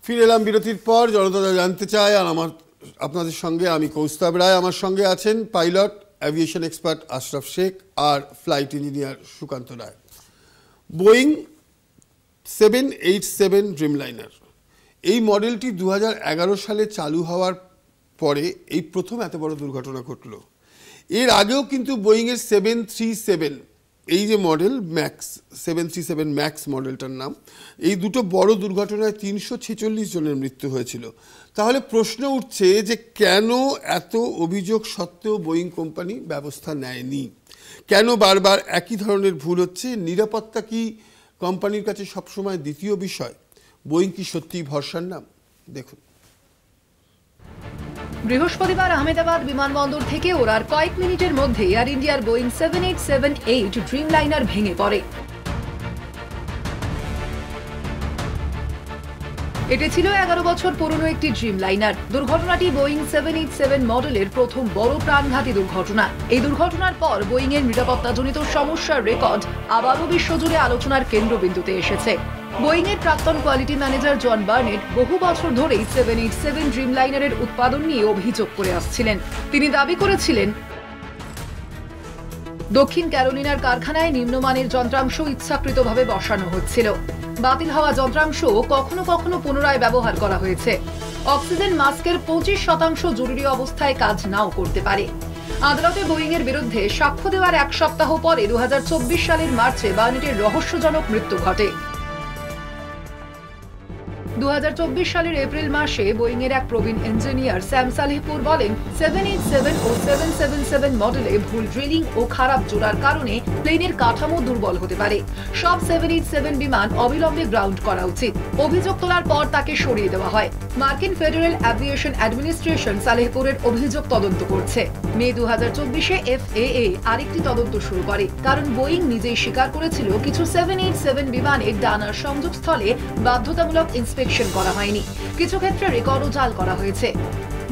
ফিরে এলাম বিরতির পর। জনতা জানতে চায় আর আপনাদের সঙ্গে আমি কৌস্তব রায়। আমার সঙ্গে আছেন pilot aviation expert Ashraf Sheikh আর flight engineer Sukanta Roy. Boeing 787 Dreamliner এই মডেলটি 2011 সালে চালু হওয়ার পরে এই প্রথম এত বড় দুর্ঘটনা ঘটল। এর আগেও কিন্তু বোয়িংয়ের 737 এই যে মডেল ম্যাক্স 737 ম্যাক্স মডেলটার নাম, এই দুটো বড় দুর্ঘটনায় 346 জনের মৃত্যু হয়েছিল। তাহলে প্রশ্ন উঠছে যে কেন এত অভিযোগ সত্ত্বেও বোয়িং কোম্পানি ব্যবস্থা নেয়নি? কেন বারবার একই ধরনের ভুল হচ্ছে? নিরাপত্তা কি কোম্পানির কাছে সবসময় দ্বিতীয় বিষয়? বোয়িং কি সত্যিই ভরসার নাম? দেখুন। বৃহস্পতিবার আহমেদাবাদ বিমানবন্দর থেকে ওড়ার কয়েক মিনিটের মধ্যে এয়ার ইন্ডিয়ার বোয়িং 7878 ড্রিমলাইনার ভেঙে পড়ে। এটি ছিল 11 বছর পুরনো একটি ড্রিমলাইনার। দুর্ঘটনাটি বোয়িং 787 মডেলের প্রথম বড় প্রাণঘাতী দুর্ঘটনা। এই দুর্ঘটনার পর বোয়িং এর নিরাপত্তাজনিত সমস্যার রেকর্ড আবারও বিশ্বজুড়ে আলোচনার কেন্দ্রবিন্দুতে এসেছে। বোয়িং এর প্রাক্তন কোয়ালিটি ম্যানেজার জন বার্নেট বহু বছর ধরেই 787 ড্রিমলাইনারের উৎপাদন নিয়ে অভিযোগ করে আসছিলেন। তিনি দাবি করেছিলেন, দক্ষিণ ক্যারোলিনার কারখানায় নিম্নমানের যন্ত্রাংশ ইচ্ছাকৃতভাবে বসানো হচ্ছিল। বাতিল হওয়া যন্ত্রাংশ কখনো কখনো পুনরায় ব্যবহার করা হয়েছে। অক্সিজেন মাস্কের 25% জরুরি অবস্থায় কাজ নাও করতে পারে। আদালতে বোয়িং এর বিরুদ্ধে সাক্ষ্য দেওয়ার এক সপ্তাহ পরে 2024 সালের মার্চে বার্নেটের রহস্যজনক মৃত্যু ঘটে। 2024 সালের এপ্রিল মাসে বোয়িং এর এক প্রবীণ ইঞ্জিনিয়ার স্যাম সালেহপুর বলেন, 787 ও 777 মডেলে ভুল ড্রিলিং ও খারাপ জোড়ার কারণে প্লেনের কাঠামো দুর্বল হতে পারে। সব 787 বিমান অবিলম্বে গ্রাউন্ড করা উচিত। অভিযোগ তোলার পর তাকে সরিয়ে দেওয়া হয়। মার্কিন ফেডারেল অ্যাভিয়েশন অ্যাডমিনিস্ট্রেশন সালেহপুরের অভিযোগ তদন্ত করছে। মে 2024-এ FAA আরেকটি তদন্ত শুরু করে, কারণ বোয়িং নিজেই স্বীকার করেছিল কিছু 787 বিমানের ডানার সংযোগস্থলে বাধ্যতামূলক ইন্সপেকশন করা হয়নি। কিছু ক্ষেত্রে রেকর্ডও জাল করা হয়েছে।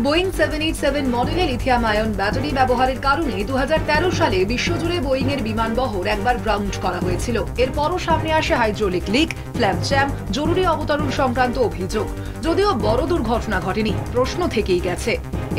বোয়িং 787 মডেলে লিথিয়াম আয়ন ব্যাটারি ব্যবহারের কারণে 2013 সালে বিশ্বজুড়ে বোয়িং এর বিমানবহর একবার গ্রাউন্ড করা হয়েছিল। এরপরও সামনে আসে হাইড্রোলিক লিক, ফ্ল্যাপ জ্যাম, জরুরি অবতরণ সংক্রান্ত অভিযোগ। যদিও বড় দুর্ঘটনা ঘটেনি, প্রশ্ন থেকেই গেছে।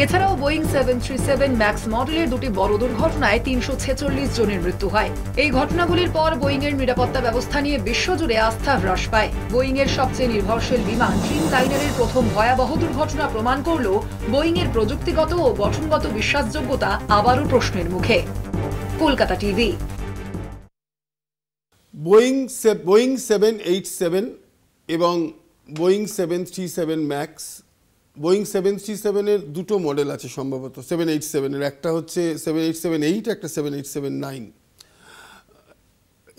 এছাড়াও বোয়িং 737 ম্যাক্স মডেলের দুটি বড় দুর্ঘটনায় 346 জনের মৃত্যু হয়। এই ঘটনাগুলির পর বোয়িং এর নিরাপত্তা ব্যবস্থা নিয়ে বিশ্বজুড়ে আস্থা হ্রাস পায়। বোয়িং এর সবচেয়ে নির্ভরশীল বিমান ড্রিমলাইনারের প্রথম ভয়াবহ দুর্ঘটনা প্রমাণ করল বোয়িং এর প্রযুক্তিগত ও গঠনগত বিশ্বাসযোগ্যতা আবারও প্রশ্নের মুখে। কলকাতা টিভি। বোয়িং 787 এবং বোয়িং 737 ম্যাক্স, বোয়িং 737 এর দুটো মডেল আছে সম্ভবত 787 এর, একটা হচ্ছে 7878, একটা 7879।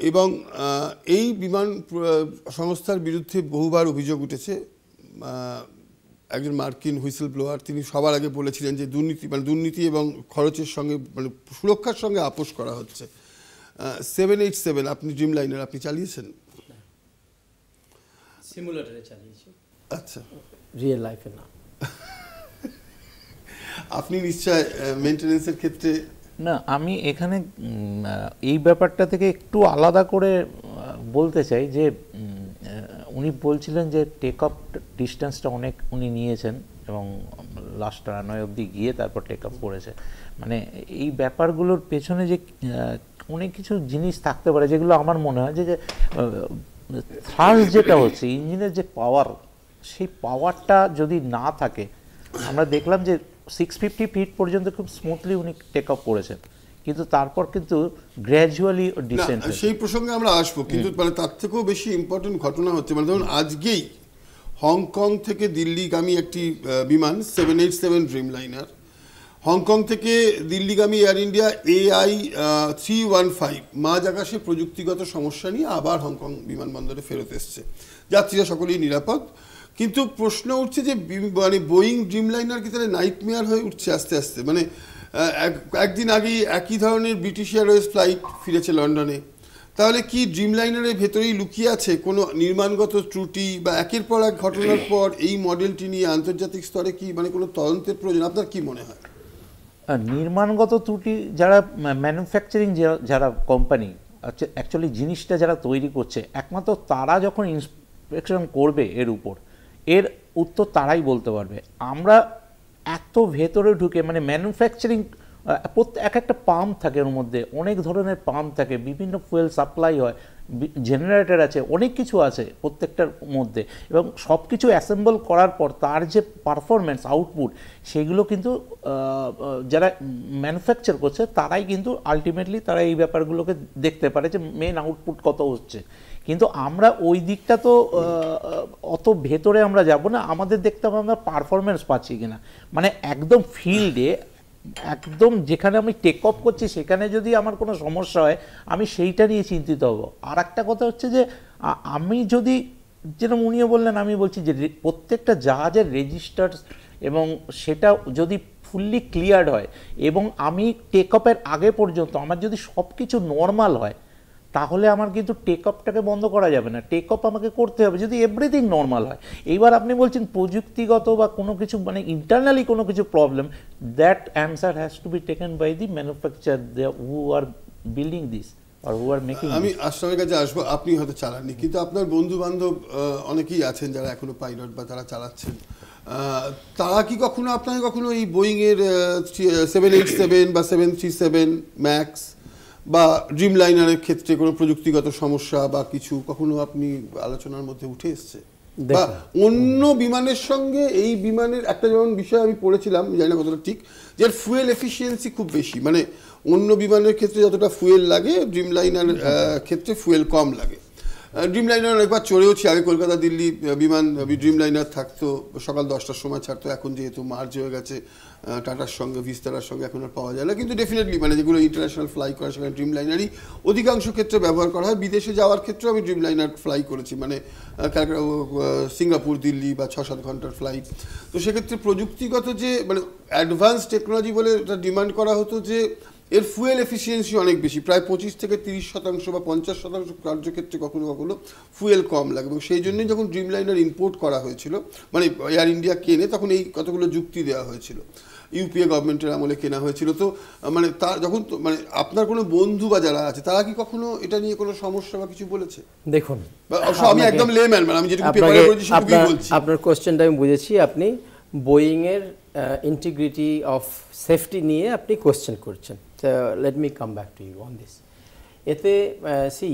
এবং এই বিমান সংস্থার বিরুদ্ধে বহুবার অভিযোগ উঠেছে। একজন মার্কিন হুইসেল ব্লোয়ার তিনি সবার আগে বলেছিলেন যে দুর্নীতি এবং খরচের সঙ্গে সুরক্ষার সঙ্গে আপোষ করা হচ্ছে। 787 আপনি ড্রিমলাইনার আপনি চালিয়েছেন? সিমুলেটরে চালিয়েছি। আচ্ছা, রিয়েল লাইফে না। আপনি নিশ্চয় মেইনটেনেন্সের ক্ষেত্রে? না, আমি এখানে এই ব্যাপারটা থেকে একটু আলাদা করে বলতে চাই যে উনি বলছিলেন যে টেক অফ ডিস্টেন্সটা অনেক উনি নিয়েছেন এবং লাস্ট রানওয়ে অবধি গিয়ে তারপর টেক অফ করেছে। মানে এই ব্যাপারগুলোর পেছনে যে অনেক কিছু জিনিস থাকতে পারে যেগুলো আমার মনে হয় যে থ্রাস্ট যেটা হচ্ছে ইঞ্জিনের যে পাওয়ার, সেই পাওয়ারটা যদি না থাকে, আমরা দেখলাম যে 650 ফিট পর্যন্ত খুব স্মুথলি উনি টেক অফ করেছেন, কিন্তু তারপর কিন্তু গ্র্যাজুয়ালি ডিসেন্ট। সেই প্রসঙ্গে আমরা আসবো, কিন্তু মানে তার থেকেও বেশি ইম্পর্টেন্ট ঘটনা হচ্ছে মানে ধরুন আজকেই হংকং থেকে দিল্লিগামী একটি বিমান 787 ড্রিমলাইনার হংকং থেকে দিল্লিগামী এয়ার ইন্ডিয়া AI 315 মাঝ আকাশে প্রযুক্তিগত সমস্যা নিয়ে আবার হংকং বিমানবন্দরে ফেরত এসছে। যাত্রীরা সকলেই নিরাপদ, কিন্তু প্রশ্ন উঠছে যে মানে বোয়িং ড্রিমলাইনার কি তাহলে নাইটমেয়ার হয়ে উঠছে আস্তে আস্তে? মানে একদিন আগেই একই ধরনের ব্রিটিশ এয়ারওয়েজ ফ্লাইট ফিরেছে লন্ডনে। তাহলে কি ড্রিমলাইনারের ভেতরেই লুকিয়ে আছে কোনো নির্মাণগত ত্রুটি, বা একের পর এক ঘটনার পর এই মডেলটি নিয়ে আন্তর্জাতিক স্তরে কি মানে কোনো তদন্তের প্রয়োজন? আপনার কি মনে হয়? নির্মাণগত ত্রুটি, যারা ম্যানুফ্যাকচারিং যারা কোম্পানি অ্যাকচুয়ালি জিনিসটা যারা তৈরি করছে, একমাত্র তারা যখন ইন্সপেকশন করবে এর উপর, এর উত্তর তারাই বলতে পারবে। আমরা এত ভেতরে ঢুকে মানে ম্যানুফ্যাকচারিং এক একটা পাম্প থাকে, ওর মধ্যে অনেক ধরনের পাম্প থাকে, বিভিন্ন ফুয়েল সাপ্লাই হয়, জেনারেটর আছে, অনেক কিছু আছে প্রত্যেকটার মধ্যে, এবং সব কিছু অ্যাসেম্বল করার পর তার যে পারফরমেন্স আউটপুট সেগুলো কিন্তু যারা ম্যানুফ্যাকচার করছে তারাই কিন্তু আলটিমেটলি তারা এই ব্যাপারগুলোকে দেখতে পারে যে মেন আউটপুট কত হচ্ছে। কিন্তু আমরা ওই দিকটা তো অত ভেতরে আমরা যাব না, আমাদের দেখতে হবে আমরা পারফরমেন্স পাচ্ছি কিনা, মানে একদম ফিল্ডে একদম যেখানে আমি টেক অফ করছি সেখানে যদি আমার কোনো সমস্যা হয় আমি সেইটা নিয়ে চিন্তিত হব। আর একটা কথা হচ্ছে যে আমি যদি, যেরকম উনিও বললেন আমি বলছি যে প্রত্যেকটা জাহাজের রেজিস্টার এবং সেটা যদি ফুললি ক্লিয়ার্ড হয় এবং আমি টেক অফের আগে পর্যন্ত আমার যদি সব কিছু নর্মাল হয় তাহলে আমার কিন্তু টেক অফটাকে বন্ধ করা যাবে না, টেক অফ আমাকে করতে হবে যদি এভরিথিং নর্মাল হয়। এইবার আপনি বলছেন প্রযুক্তিগত বা কোনো কিছু মানে ইন্টারনালি কোনো কিছু problem, that answer has to be taken by the manufacture who are building this আর হু আর মেকিং। আমি আশরাফের কাছে আসবো, আপনি হয়তো চালাননি কিন্তু আপনার বন্ধু বান্ধব অনেকেই আছেন যারা এখনো পাইলট বা তারা চালাচ্ছেন, তারা কি কখনো আপনাকে কখনো এই বোয়িংয়ের 787 বা 737 ম্যাক্স বা ড্রিমলাইনারের ক্ষেত্রে কোনো প্রযুক্তিগত সমস্যা বা কিছু কখনো আপনি আলোচনার মধ্যে উঠে এসছে? বা অন্য বিমানের সঙ্গে এই বিমানের একটা যেমন বিষয় আমি পড়েছিলাম, জানি না কতটা ঠিক, যে ফুয়েল এফিসিয়েন্সি খুব বেশি, মানে অন্য বিমানের ক্ষেত্রে যতটা ফুয়েল লাগে ড্রিমলাইনার ক্ষেত্রে ফুয়েল কম লাগে। ড্রিমলাইনার একবার চড়েওছি আগে, কলকাতা দিল্লি বিমান ড্রিমলাইনার থাকতো সকাল 10টার সময় ছাড়তো, এখন যেহেতু মার্জ হয়ে গেছে টাটার সঙ্গে ভিস্তারার সঙ্গে এখন আর পাওয়া যায় না, কিন্তু ডেফিনেটলি মানে যেগুলো ইন্টারন্যাশনাল ফ্লাই করে সেখানে ড্রিমলাইনারই অধিকাংশ ক্ষেত্রে ব্যবহার করা হয়। বিদেশে যাওয়ার ক্ষেত্রেও আমি ড্রিমলাইনার ফ্লাই করেছি, মানে সিঙ্গাপুর দিল্লি বা 6-7 ঘন্টার ফ্লাইট। তো সেক্ষেত্রে প্রযুক্তিগত যে মানে অ্যাডভান্স টেকনোলজি বলে এটা ডিমান্ড করা হতো যে এর ফুয়েল এফিসিয়েন্সি অনেক বেশি, প্রায় 25 থেকে 30% বা 50% কার্যক্ষেত্রে কখনো কখনো ফুয়েল কম লাগে, এবং সেই জন্যই যখন ড্রিমলাইনার ইম্পোর্ট করা হয়েছিল মানে এয়ার ইন্ডিয়া কেনে তখন এই কতগুলো যুক্তি দেওয়া হয়েছিল, ইউপিএ গভর্নমেন্টের আমলে কেনা হয়েছিল। তো মানে তার যখন মানে আপনার কোনো বন্ধু বা যারা আছে তারা কি কখনো এটা নিয়ে কোনো সমস্যা বা কিছু বলেছে? দেখুন আমি একদম লেম্যান, মানে আমি যেটুকু পেপারে পড়েছি সেটুকুই বলছি। আপনার কোশ্চেনটা আমি বুঝেছি, আপনি বোয়িং এর ইন্টিগ্রিটি অফ সেফটি নিয়ে আপনি কোশ্চেন করছেন। Let me come back to you on this. এতে সি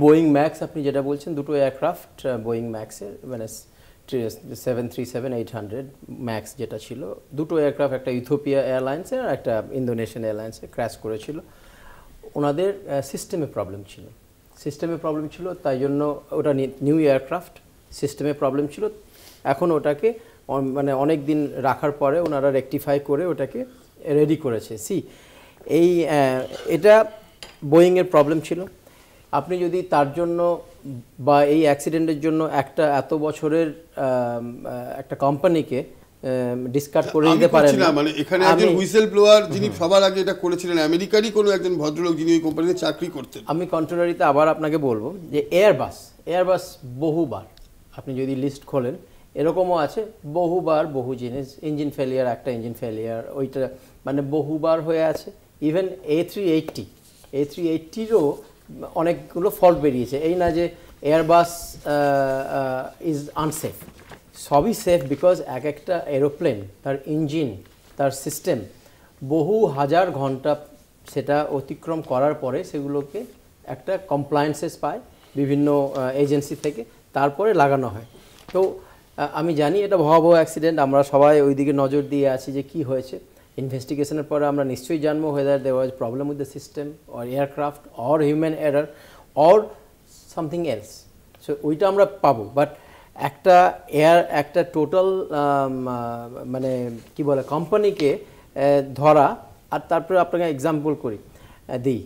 বোয়িং ম্যাক্স আপনি যেটা বলছেন, দুটো এয়ারক্রাফট বোয়িং ম্যাক্সের মানে 737-800 ম্যাক্স যেটা ছিল, দুটো এয়ারক্রাফট একটা ইথিওপিয়া এয়ারলাইন্সের আর একটা ইন্দোনেশিয়ান এয়ারলাইন্সে ক্র্যাশ করেছিল। ওনাদের সিস্টেমে প্রবলেম ছিল, তাই জন্য ওটা নিউ এয়ারক্রাফট, সিস্টেমে প্রবলেম ছিল। এখন ওটাকে মানে অনেক দিন রাখার পরে ওনারা রেকটিফাই করে ওটাকে রেডি করেছে। এই এটা বোয়িংয়ের প্রবলেম ছিল। আপনি যদি তার জন্য বা এই অ্যাক্সিডেন্টের জন্য একটা এত বছরের একটা কোম্পানিকে ডিসকার্ড করে দিতে পারেন না। মানে এখানে একজন হুইসেল ব্লোয়ার যিনি সবার আগে এটা করেছিলেন আমেরিকারই কোনো একজন ভদ্রলোক যিনি ওই কোম্পানিতে চাকরি করতেন। আমি কন্ট্রারিতে আবার আপনাকে বলবো যে এয়ারবাস বহুবার আপনি যদি লিস্ট খোলেন এরকমও আছে, বহুবার বহু জিনিস, ইঞ্জিন ফেলিয়ার, একটা ইঞ্জিন ফেলিয়ার ওইটা মানে বহুবার হয়ে আছে। ইভেন A380-রও অনেকগুলো ফল্ট বেরিয়েছে। এই না যে এয়ারবাস ইজ আনসেফ, সবই সেফ, বিকজ একটা এরোপ্লেন তার ইঞ্জিন, তার সিস্টেম বহু হাজার ঘন্টা সেটা অতিক্রম করার পরে সেগুলোকে একটা কমপ্লায়েন্সেস পায় বিভিন্ন এজেন্সি থেকে, তারপরে লাগানো হয়। তো আমি জানি এটা ভয়াবহ অ্যাক্সিডেন্ট, আমরা সবাই ওই দিকে নজর দিয়ে আছি যে কি হয়েছে। ইনভেস্টিগেশনের পরে আমরা নিশ্চয়ই জানবো whether there was problem with the system or aircraft or human error or something else, so ওইটা আমরা পাবো। বাট একটা টোটাল মানে কি বলে কোম্পানিকে ধরা, আর তারপরে আপনাকে এক্সাম্পল করি দিই,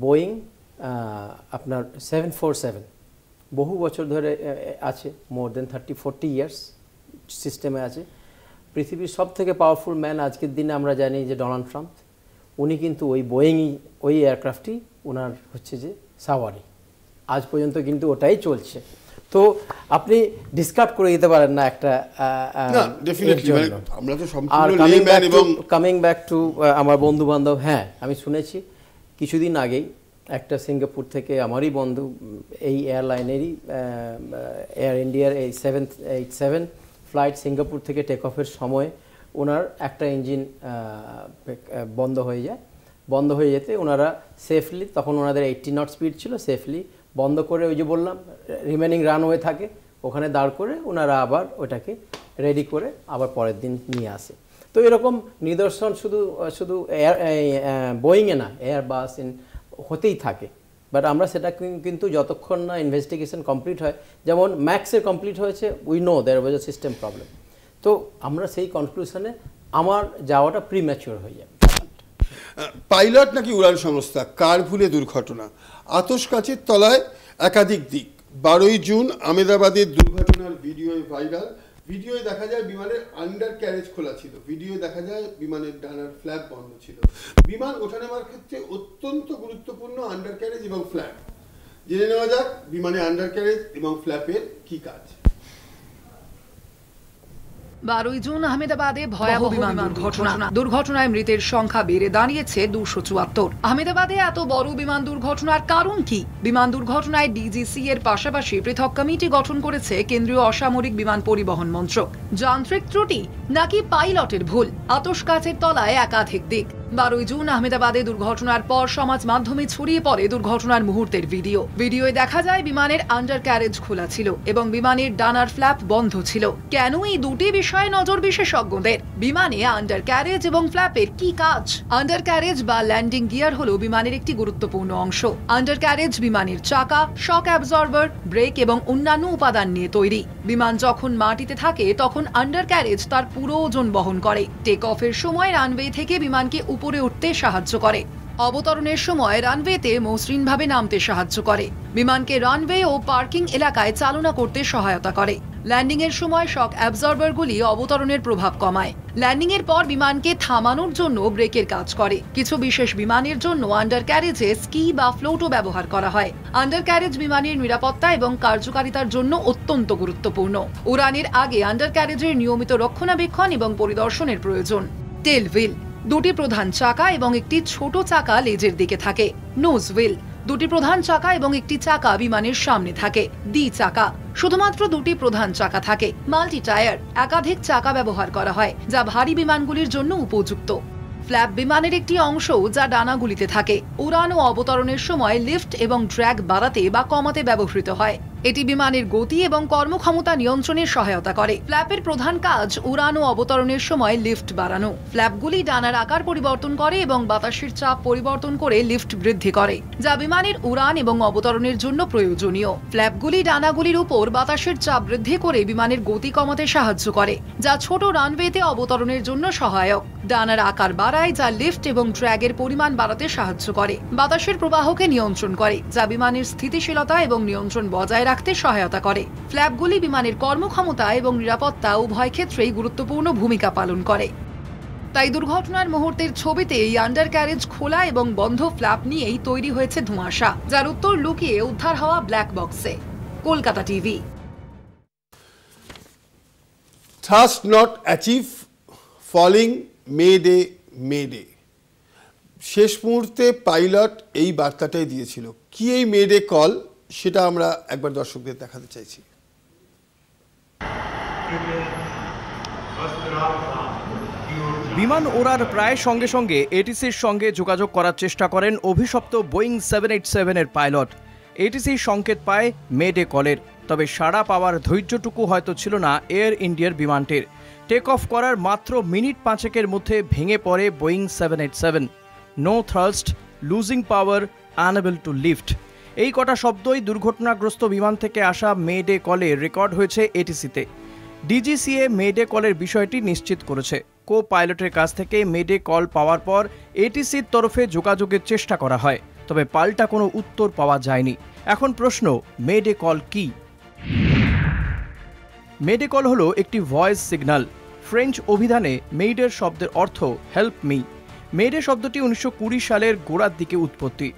বোয়িং আপনার 747 বহু বছর ধরে আছে, মোর দেন 30-40 ইয়ার্স সিস্টেমে আছে। পৃথিবীর সব থেকে পাওয়ারফুল ম্যান আজকের দিনে আমরা জানি যে ডোনাল্ড ট্রাম্প, উনি কিন্তু ওই এয়ারক্রাফটই ওনার হচ্ছে যে সাওয়ারি, আজ পর্যন্ত কিন্তু ওটাই চলছে। তো আপনি ডিসকার্ড করে দিতে পারেন না একটা। আর কামিং ব্যাক টু আমার বন্ধু বান্ধব, হ্যাঁ আমি শুনেছি কিছুদিন আগেই একটা সিঙ্গাপুর থেকে আমারই বন্ধু এই এয়ারলাইনেরই এয়ার ইন্ডিয়ার এই 787 ফ্লাইট সিঙ্গাপুর থেকে টেক অফের সময় ওনার একটা ইঞ্জিন বন্ধ হয়ে যায়। বন্ধ হয়ে যেতে ওনারা সেফলি, তখন ওনাদের 80 নট স্পিড ছিল, সেফলি বন্ধ করে ওই যে বললাম রিমেনিং রানওয়ে থাকে ওখানে দাঁড় করে ওনারা আবার ওটাকে রেডি করে আবার পরের দিন নিয়ে আসে। তো এরকম নিদর্শন শুধু বোয়িংয়ে না, এয়ারবাস হতেই থাকে। বাট আমরা সেটা কিন্তু যতক্ষণ না ইনভেস্টিগেশন কমপ্লিট হয়, যেমন ম্যাক্সের কমপ্লিট হয়েছে, we know there was a system problem, তো আমরা সেই কনক্লুশনে আমার যাওয়াটা প্রিম্যাচিওর হয়ে যাবে। পাইলট নাকি উড়ান সংস্থা, কার ভুলে দুর্ঘটনা, আতশ কাচের তলায় একাধিক দিক। 12ই জুন আহমেদাবাদের দুর্ঘটনার ভিডিও ভাইরাল। ভিডিওয়ে দেখা যায় বিমানের আন্ডার ক্যারেজ খোলা ছিল, ভিডিওয়ে দেখা যায় বিমানের ডানার ফ্ল্যাপ বন্ধ ছিল। বিমান ওঠানামার ক্ষেত্রে অত্যন্ত গুরুত্বপূর্ণ আন্ডার ক্যারেজ এবং ফ্ল্যাপ। জেনে নেওয়া যাক বিমানে আন্ডার ক্যারেজ এবং ফ্ল্যাপের কি কাজ। 12ই জুন আহমেদাবাদে ভয়াবহ বিমান দুর্ঘটনায় মৃতের সংখ্যা বেড়ে দাঁড়িয়েছে 274। আহমেদাবাদে এত বড় বিমান দুর্ঘটনার কারণ কি? বিমান দুর্ঘটনায় ডিজিসি এর পাশাপাশি পৃথক কমিটি গঠন করেছে কেন্দ্রীয় অসামরিক বিমান পরিবহন মন্ত্রক। যান্ত্রিক ত্রুটি নাকি পাইলটের ভুল? আতশ কাচের তলায় একাধিক দিক। 12ই জুন আহমেদাবাদে দুর্ঘটনার পর সমাজ মাধ্যমে ছড়িয়ে পড়ে দুর্ঘটনার মুহূর্তের ভিডিওয়ে দেখা যায় বিমানের আন্ডার ক্যারেজ খোলা ছিল এবং বিমানের ডানার ফ্ল্যাপ বন্ধ ছিল। কেন এই দুটি বিষয়ে নজর বিশেষজ্ঞদের? বিমানে আন্ডার ক্যারেজ এবং ফ্ল্যাপের কি কাজ? আন্ডার ক্যারেজ বা ল্যান্ডিং গিয়ার হলো বিমানের একটি গুরুত্বপূর্ণ অংশ। আন্ডার ক্যারেজ বিমানের চাকা, শক অ্যাবজর্বার, ব্রেক এবং অন্যান্য উপাদান নিয়ে তৈরি। বিমান যখন মাটিতে থাকে তখন আন্ডার ক্যারেজ তার পুরো ওজন বহন করে। টেক অফের সময় রানওয়ে থেকে বিমানকে উপরে উঠতে সাহায্য করে, অবতরণের সময় রানওয়েতে মসৃণভাবে নামতে সাহায্য করে, বিমানকে রানওয়ে ও পার্কিং এলাকায় চালনা করতে সহায়তা করে। ল্যান্ডিং এর সময় শক অ্যাবজর্বারগুলি অবতরণের প্রভাব কমায়। ল্যান্ডিং এর পর বিমানকে থামানোর জন্য ব্রেকের কাজ করে। কিছু বিশেষ বিমানের জন্য আন্ডার ক্যারেজে স্কি বা ফ্লোটও ব্যবহার করা হয়। আন্ডার ক্যারেজ বিমানের নিরাপত্তা এবং কার্যকারিতার জন্য অত্যন্ত গুরুত্বপূর্ণ। উড়ানের আগে আন্ডার ক্যারেজের নিয়মিত রক্ষণাবেক্ষণ এবং পরিদর্শনের প্রয়োজন। টেল হুইল, দুটি প্রধান চাকা এবং একটি ছোট চাকা লেজের দিকে থাকে। নোজ হুইল, দুটি প্রধান চাকা এবং একটি চাকা বিমানের সামনে থাকে। ডি চাকা, শুধুমাত্র দুটি প্রধান চাকা থাকে। মাল্টি টায়ার, একাধিক চাকা ব্যবহার করা হয় যা ভারী বিমানগুলির জন্য উপযুক্ত। ফ্ল্যাপ বিমানের একটি অংশ যা ডানাগুলিতে থাকে। উড়ান ও অবতরণের সময় লিফট এবং ড্র্যাগ বাড়াতে বা কমাতে ব্যবহৃত হয়। এটি বিমানের গতি এবং কর্মক্ষমতা নিয়ন্ত্রণে সহায়তা করে। ফ্ল্যাপের প্রধান কাজ উড়ান ও অবতরণের সময় লিফট বাড়ানো। ফ্ল্যাপগুলি ডানার আকার পরিবর্তন করে এবং বাতাসের চাপ পরিবর্তন করে লিফট বৃদ্ধি করে, যা বিমানের উড়ান এবং অবতরণের জন্য প্রয়োজনীয়। ফ্ল্যাপগুলি ডানাগুলির উপর বাতাসের চাপ বৃদ্ধি করে বিমানের গতি কমাতে সাহায্য করে, যা ছোট রানওয়েতে অবতরণের জন্য সহায়ক। ডানার আকার বাড়ায়, যা লিফট এবং ড্র্যাগের পরিমাণ বাড়াতে সাহায্য করে। বাতাসের প্রবাহকে নিয়ন্ত্রণ করে, যা বিমানের স্থিতিশীলতা এবং নিয়ন্ত্রণ বজায় রাখতে সহায়তা করে। ফ্ল্যাপগুলি বিমানের কর্মক্ষমতা এবং নিরাপত্তা উভয় ক্ষেত্রেই গুরুত্বপূর্ণ ভূমিকা পালন করে। তাই দুর্ঘটনার মুহূর্তের ছবিতে এই আন্ডার ক্যারেজ খোলা এবং বন্ধ ফ্ল্যাপ নিয়েই তৈরি হয়েছে ধোঁয়াশা, যার উত্তর লুকিয়ে উদ্ধার হওয়া ব্ল্যাক বক্সে। Kolkata TV. Trust not achieve, falling, মেডে। শেষ মুহূর্তে পাইলট এই বার্তাটাই দিয়েছিল। কি এই মেডে কল, সেটা আমরা একবার দর্শকদের দেখাতে চাইছি। বিমান ওড়ার প্রায় সঙ্গে সঙ্গে এটিসির সঙ্গে যোগাযোগ করার চেষ্টা করেন অভিশপ্ত বোয়িং 787-এর পাইলট। এটিসি সংকেত পায় মেডে কলের, তবে সাড়া পাওয়ার ধৈর্যটুকু হয়তো ছিল না এয়ার ইন্ডিয়ার বিমানটির। টেক অফ করার মাত্র মিনিট 5 মধ্যে ভেঙে পড়ে Boeing 787। No thrust, losing power, unable to lift, এই কটা শব্দই দুর্ঘটনাগ্রস্ত বিমান থেকে আসা মেডে কলে রেকর্ড হয়েছে এটিসিতে। ডিজিসিএ মেডে কলের বিষয়টি নিশ্চিত করেছে। কো পাইলটের কাছ থেকে মেডে কল পাওয়ার পর এটিসির তরফে যোগাযোগের চেষ্টা করা হয়, তবে পাল্টা কোনো উত্তর পাওয়া যায়নি। এখন প্রশ্ন, মেডে কল কি? মেডে কল হলো একটি ভয়েস সিগন্যাল। ফ্রেঞ্চ অভিধানে মেইডের শব্দের অর্থ হেল্প মি। মেডে শব্দটি 1920 সালের গোড়ার দিকে উৎপত্তি।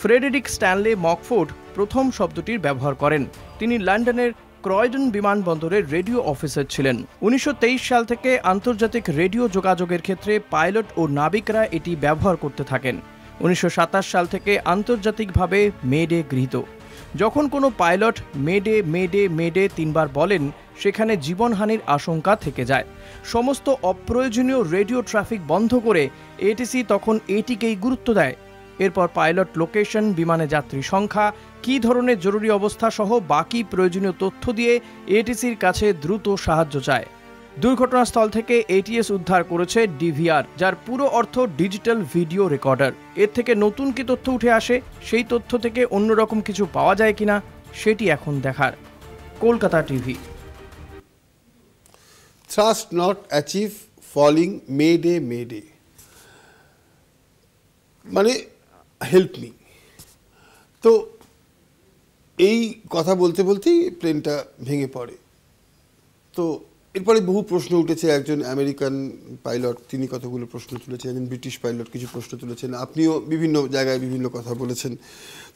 ফ্রেডেরিক স্ট্যানলে মকফোর্ড প্রথম শব্দটির ব্যবহার করেন। তিনি লন্ডনের ক্রয়ডন বিমানবন্দরের রেডিও অফিসার ছিলেন। 1923 সাল থেকে আন্তর্জাতিক রেডিও যোগাযোগের ক্ষেত্রে পাইলট ও নাবিকরা এটি ব্যবহার করতে থাকেন। 1927 সাল থেকে আন্তর্জাতিকভাবে মে ডে গৃহীত। যখন কোনো pilot May Day May Day May Day 3 বার বলেন, সেখানে জীবনহানির আশঙ্কা থেকে যায়। সমস্ত অপ্রয়োজনীয় রেডিও ট্রাফিক বন্ধ করে এটিসি তখন এটিকেই গুরুত্ব দেয়। এরপর পাইলট লোকেশন, বিমানে যাত্রী সংখ্যা, কী ধরনের জরুরি অবস্থা সহ বাকি প্রয়োজনীয় তথ্য দিয়ে এটিসির কাছে দ্রুত সাহায্য চায়। দুর্ঘটনাস্থল থেকে এটিএস উদ্ধার করেছে ডিভিআর, যার পুরো অর্থ ডিজিটাল ভিডিও রেকর্ডার। এর থেকে নতুন কি তথ্য উঠে আসে, সেই তথ্য থেকে অন্যরকম কিছু পাওয়া যায় কিনা, সেটি এখন দেখার। Kolkata TV. Thrust not achieve falling Mayday. মানে হেল্প মি। তো এই কথা বলতে বলতেই প্লেনটা ভেঙে পড়ে। তো এরপরে বহু প্রশ্ন উঠেছে। একজন আমেরিকান পাইলট তিনি কতগুলো প্রশ্ন তুলেছেন, একজন ব্রিটিশ পাইলট কিছু প্রশ্ন তুলেছেন, আপনিও বিভিন্ন জায়গায় বিভিন্ন কথা বলেছেন।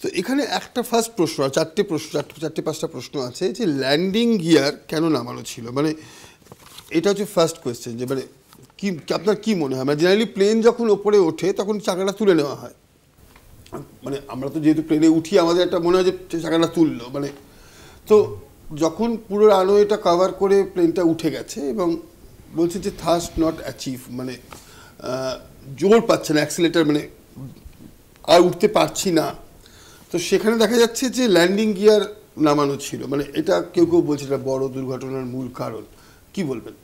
তো এখানে একটা ফার্স্ট প্রশ্ন, আর চারটে পাঁচটা প্রশ্ন আছে যে ল্যান্ডিং গিয়ার কেন নামানো ছিল। মানে এটা হচ্ছে ফার্স্ট কোয়েশ্চেন, যে মানে কি আপনার কি মনে হয়? মানে জেনারেলি প্লেন যখন ওপরে ওঠে তখন চাকাটা তুলে নেওয়া হয়। মানে আমরা তো যেহেতু প্লেনে উঠি আমাদের একটা মনে হয় যে চাকাটা তুললো, মানে তো যখন পুরো রানওয়েটা কভার করে প্লেনটা উঠে গেছে এবং বলছে যে থার্স্ট নট অ্যাচিভ, মানে জোর পাচ্ছে না, অ্যাক্সিলেটার মানে আর উঠতে পারছি না। তো সেখানে দেখা যাচ্ছে যে ল্যান্ডিং গিয়ার নামানো ছিল। মানে এটা কেউ বলছে এটা বড় দুর্ঘটনার মূল কারণ। কি বলবেন?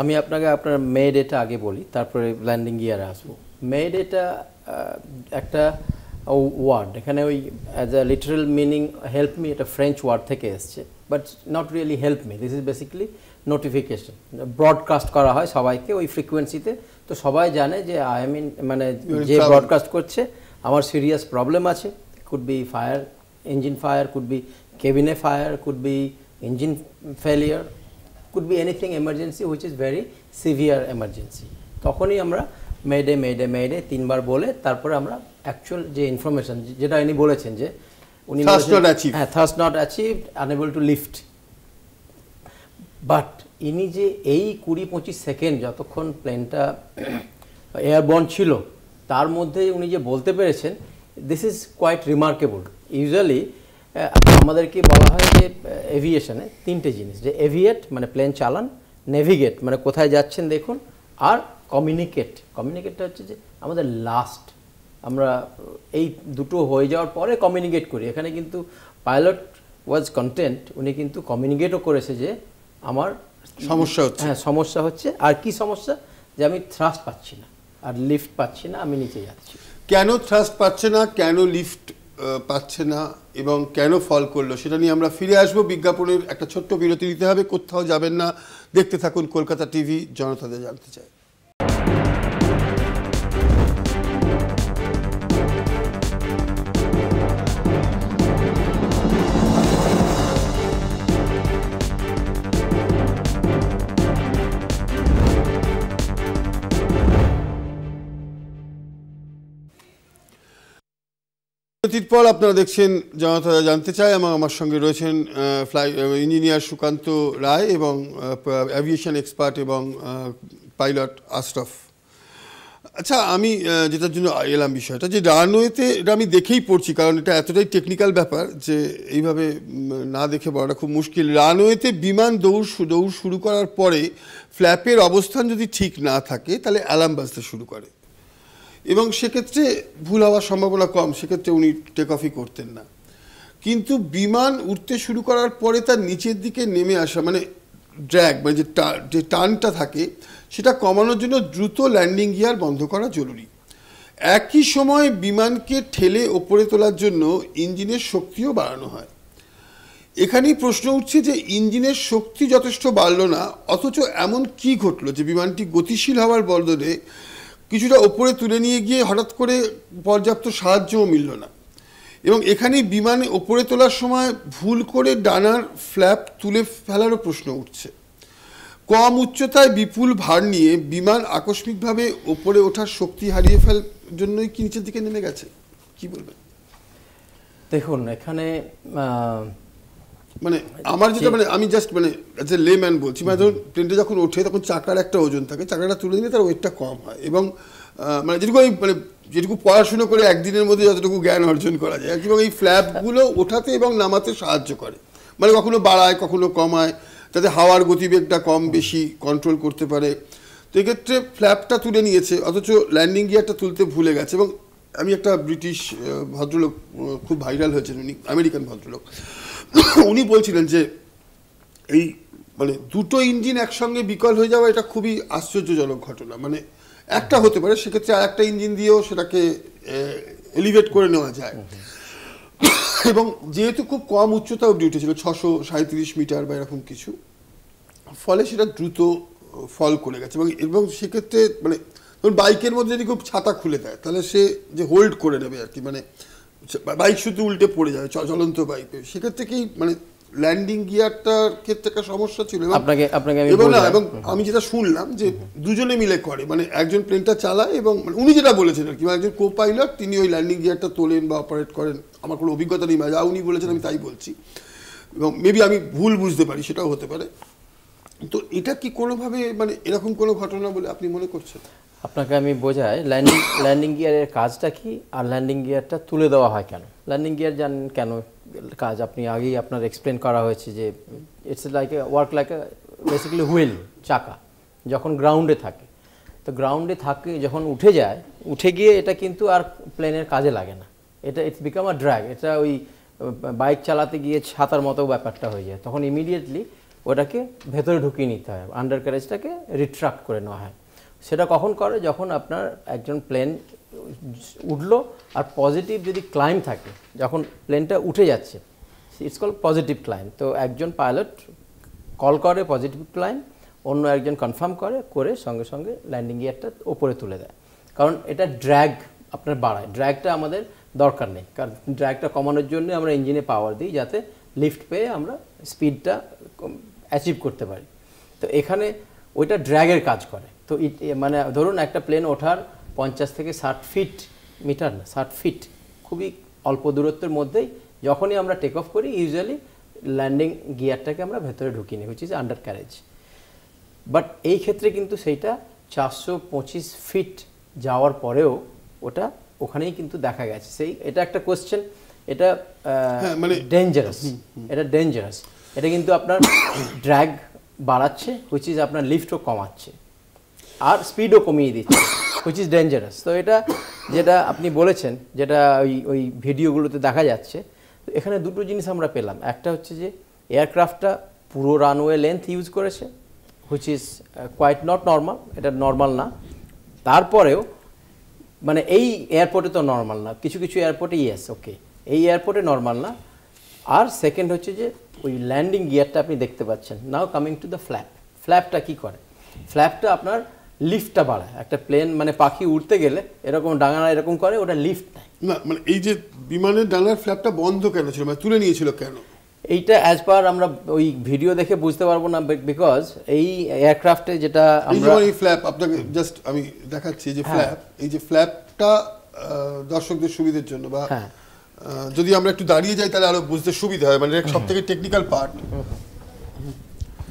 আমি আপনাকে আপনার মে ডেটা আগে বলি, তারপরে ল্যান্ডিং গিয়ারে আসবো। মে ডেটা একটা ওয়ার্ড, এখানে ওই as a literal meaning help me, এটা ফ্রেঞ্চ ওয়ার্ড থেকে এসছে, but not really help me. This is basically notification, broadcast করা হয় সবাইকে ওই ফ্রিকোয়েন্সিতে। তো সবাই জানে যে আই মিন মানে যে ব্রডকাস্ট করছে আমার সিরিয়াস প্রবলেম আছে। Could be fire, engine fire, could be কেবিনে fire, could be engine failure, could be anything emergency which is very severe emergency। তখনই আমরা মেডে মেডে মেডে 3 বার বলে তারপরে আমরা অ্যাকচুয়াল যে ইনফরমেশন যেটা ইনি বলেছেন যে উনি হ্যাঁ thirst not achieved, unable to lift. But ইনি যে এই 20-25 সেকেন্ড যতক্ষণ প্লেনটা এয়ারবর্ন ছিল তার মধ্যে উনি যে বলতে পেরেছেন, this is quite remarkable. Usually আমাদেরকে বলা হয় যে এভিয়েশনে 3টে জিনিস, যে এভিয়েট মানে প্লেন চালান, নেভিগেট মানে কোথায় যাচ্ছেন দেখুন, আর কমিউনিকেট। কমিউনিকেটটা হচ্ছে যে আমাদের লাস্ট, আমরা এই দুটো হয়ে যাওয়ার পরে কমিউনিকেট করি। এখানে কিন্তু পাইলট ওয়াজ কন্টেন্ট, উনি কিন্তু কমিউনিকেটও করেছে যে আমার সমস্যা হচ্ছে। হ্যাঁ সমস্যা হচ্ছে। আর কি সমস্যা? যে আমি থ্রাস্ট পাচ্ছি না, আর লিফট পাচ্ছি না, আমি নিচে যাচ্ছি। কেন থ্রাস্ট পাচ্ছে না, কেন লিফট পাচ্ছে না এবং কেন ফল করলো সেটা নিয়ে আমরা ফিরে আসবো। বিজ্ঞাপনের একটা ছোট্ট বিরতি দিতে হবে, কোথাও যাবেন না, দেখতে থাকুন কলকাতা টিভি, জনতাদের জানতে চায়। বিরতির পর আপনারা দেখছেন জনতা জানতে চায় এবং আমার সঙ্গে রয়েছেন ইঞ্জিনিয়ার সুকান্ত রায় এবং অ্যাভিয়েশন এক্সপার্ট এবং পাইলট আশরাফ। আচ্ছা, আমি যেটার জন্য এলাম বিষয়টা, যে রানওয়েতে এটা আমি দেখেই পড়ছি, কারণ এটা এতটাই টেকনিক্যাল ব্যাপার যে এইভাবে না দেখে বলাটা খুব মুশকিল। রানওয়েতে বিমান দৌড় শুরু করার পরে ফ্ল্যাপের অবস্থান যদি ঠিক না থাকে তাহলে অ্যালার্ম বাজতে শুরু করে এবং সেক্ষেত্রে ভুল হওয়ার সম্ভাবনা কম, সেক্ষেত্রে উনি টেক অফই করতেন না। কিন্তু বিমান উঠতে শুরু করার পরে তার নিচের দিকে নেমে আসা মানে ড্র্যাগ, মানে যে টানটা থাকে সেটা কমানোর জন্য দ্রুত ল্যান্ডিং গিয়ার বন্ধ করা জরুরি। একই সময় বিমানকে ঠেলে ওপরে তোলার জন্য ইঞ্জিনের শক্তিও বাড়ানো হয়। এখানেই প্রশ্ন উঠছে যে ইঞ্জিনের শক্তি যথেষ্ট বাড়লো না, অথচ এমন কি ঘটলো যে বিমানটি গতিশীল হওয়ার বদলে কিছুটা ওপরে তুলে নিয়ে গিয়ে হঠাৎ করে পর্যাপ্ত সাহায্যও মিলল না। এবং এখানেই বিমানে ওপরে তোলার সময় ভুল করে ডানার ফ্ল্যাপ তুলে ফেলারও প্রশ্ন উঠছে। কম উচ্চতায় বিপুল ভার নিয়ে বিমান আকস্মিকভাবে ওপরে ওঠার শক্তি হারিয়ে ফেলার জন্যই কি নিচের দিকে নেমে গেছে? কি বলবেন? দেখুন এখানে মানে আমার যেটা মানে আমি জাস্ট মানে অ্যাজ এ লেম্যান বলছি, মানে ধরুন প্লেনটা যখন ওঠে তখন চাকার একটা ওজন থাকে, চাকাটা তুলে দিলে তার ওয়েটটা কম হয় এবং মানে যেটুকু পড়াশুনো করে একদিনের মধ্যে যতটুকু জ্ঞান অর্জন করা যায়, এবং এই ফ্ল্যাপগুলো ওঠাতে এবং নামাতে সাহায্য করে, মানে কখনো বাড়ায় কখনো কমায়, তাতে হাওয়ার গতিবেগটা কম বেশি কন্ট্রোল করতে পারে। তো এক্ষেত্রে ফ্ল্যাপটা তুলে নিয়েছে, অথচ ল্যান্ডিং গিয়ারটা তুলতে ভুলে গেছে। এবং আমি একটা ব্রিটিশ ভদ্রলোক, খুব ভাইরাল হয়েছেন উনি, আমেরিকান ভদ্রলোক, উনি বলছিলেন যে এই মানে দুটো ইঞ্জিন একসঙ্গে বিকল হয়ে যাওয়া এটা খুবই আশ্চর্যজনক ঘটনা। মানে একটা হতে পারে, সেক্ষেত্রে আর একটা ইঞ্জিন দিয়েও সেটাকে এলিভেট করে নেওয়া যায়। এবং যেহেতু খুব কম উচ্চতা অবধি উঠেছিল, 637 মিটার বা এরকম কিছু, ফলে সেটা দ্রুত ফল করে গেছে। এবং সেক্ষেত্রে মানে ধরুন বাইকের মধ্যে যদি খুব ছাতা খুলে দেয়, তাহলে সে যে হোল্ড করে নেবে আর কি, মানে বাইক শুধু উল্টে পড়ে যাবে চলন্ত বাইকে, সেক্ষেত্রে কি মানে ল্যান্ডিং গিয়ারটার ক্ষেত্রে একটা সমস্যা ছিল। এবং আমি যেটা শুনলাম যে দুজনে মিলে করে, মানে একজন প্লেনটা চালায় এবং উনি যেটা বলেছেন আর কি, মানে একজন কো পাইলট, তিনি ওই ল্যান্ডিং গিয়ারটা তোলেন বা অপারেট করেন। আমার কোনো অভিজ্ঞতা নেই, যা উনি বলেছেন আমি তাই বলছি, এবং মেবি আমি ভুল বুঝতে পারি, সেটাও হতে পারে। তো এটা কি কোনোভাবে মানে এরকম কোনো ঘটনা বলে আপনি মনে করছেন? আপনাকে আমি বোঝাই ল্যান্ডিং গিয়ারের কাজটা কি আর ল্যান্ডিং গিয়ারটা তুলে দেওয়া হয় কেন। ল্যান্ডিং গিয়ার জানেন কেন কাজ, আপনি আগেই আপনার এক্সপ্লেন করা হয়েছে যে ইটস লাইক বেসিক্যালি হুইল, চাকা যখন গ্রাউন্ডে থাকে, তো গ্রাউন্ডে থাকে যখন উঠে গিয়ে এটা কিন্তু আর প্লেনের কাজে লাগে না, এটা ইটস বিকাম আ ড্র্যাগ। এটা ওই বাইক চালাতে গিয়ে ছাতার মতো ব্যাপারটা হয়ে যায়, তখন ইমিডিয়েটলি ওটাকে ভেতরে ঢুকিয়ে নিতে হয়, আন্ডার ক্যারেজটাকে রিট্রাক্ট করে নেওয়া হয়। সেটা কখন করে, যখন আপনার একজন প্লেন উঠলো আর পজিটিভ যদি ক্লাইম থাকে, যখন প্লেনটা উঠে যাচ্ছে, ইটস কল পজিটিভ ক্লাইম। তো একজন পাইলট কল করে পজিটিভ ক্লাইম, অন্য একজন কনফার্ম করে সঙ্গে সঙ্গে ল্যান্ডিং গিয়ারটা ওপরে তুলে দেয়। কারণ এটা ড্র্যাগ আপনার বাড়ায়, ড্র্যাগটা আমাদের দরকার নেই, কারণ ড্র্যাগটা কমানোর জন্য আমরা ইঞ্জিনে পাওয়ার দিই, যাতে লিফট পেয়ে আমরা স্পিডটা অ্যাচিভ করতে পারি। তো এখানে ওইটা ড্র্যাগের কাজ করে। তো মানে ধরুন একটা প্লেন ওঠার 50 থেকে 60 ফিট খুবই অল্প দূরত্বের মধ্যেই যখনই আমরা টেক অফ করি, ইউজুয়ালি ল্যান্ডিং গিয়ারটাকে আমরা ভেতরে ঢুকিয়ে নিই, which is under carriage. But এই ক্ষেত্রে কিন্তু সেইটা 425 ফিট যাওয়ার পরেও ওটা ওখানেই কিন্তু দেখা গেছে। এটা একটা কোয়েশ্চেন, এটা মানে ডেঞ্জারাস, এটা কিন্তু আপনার ড্র্যাগ বাড়াচ্ছে, হুইচ ইজ আপনার লিফটও কমাচ্ছে আর স্পিডও কমিয়ে দিচ্ছে, হুইচ ইজ ডেঞ্জারাস। তো এটা যেটা আপনি বলেছেন, যেটা ওই ভিডিওগুলোতে দেখা যাচ্ছে, তো এখানে দুটো জিনিস আমরা পেলাম। একটা হচ্ছে যে এয়ারক্রাফটটা পুরো রানওয়ে লেন্থ ইউজ করেছে, which is quite not normal, এটা নর্মাল না। তারপরেও মানে এই এয়ারপোর্টে তো নর্মাল না, কিছু এয়ারপোর্টে ইয়েস ওকে, এই এয়ারপোর্টে নর্মাল না। আর সেকেন্ড হচ্ছে যে ওই ল্যান্ডিং গিয়ারটা আপনি দেখতে পাচ্ছেন। নাও কামিং টু দ্য ফ্ল্যাপটা কি করে, ফ্ল্যাপটা আপনার লিফটটা বাড়ায়। একটা প্লেন মানে পাখি উঠতে গেলে এরকম ডাঙা এরকম করে, ওটা লিফট নেয় না। মানে এই যে বিমানের ডানার ফ্ল্যাপটা বন্ধ কেন ছিল, মানে তুলে নিয়েছিল কেন? এইটা অ্যাজ পার আমরা ওই ভিডিও দেখে বুঝতে পারবো না, বিকজ এই এয়ারক্রাফটে যেটা আমরা এই ফ্ল্যাপ আপনাকে জাস্ট আমি দেখাচ্ছি, যে ফ্ল্যাপ, এই যে ফ্ল্যাপটা দর্শকদের সুবিধার জন্য বা যদি আমরা একটু দাঁড়িয়ে যাই তাহলে আরো বুঝতে সুবিধা হয়, মানে সবথেকে টেকনিক্যাল পার্ট।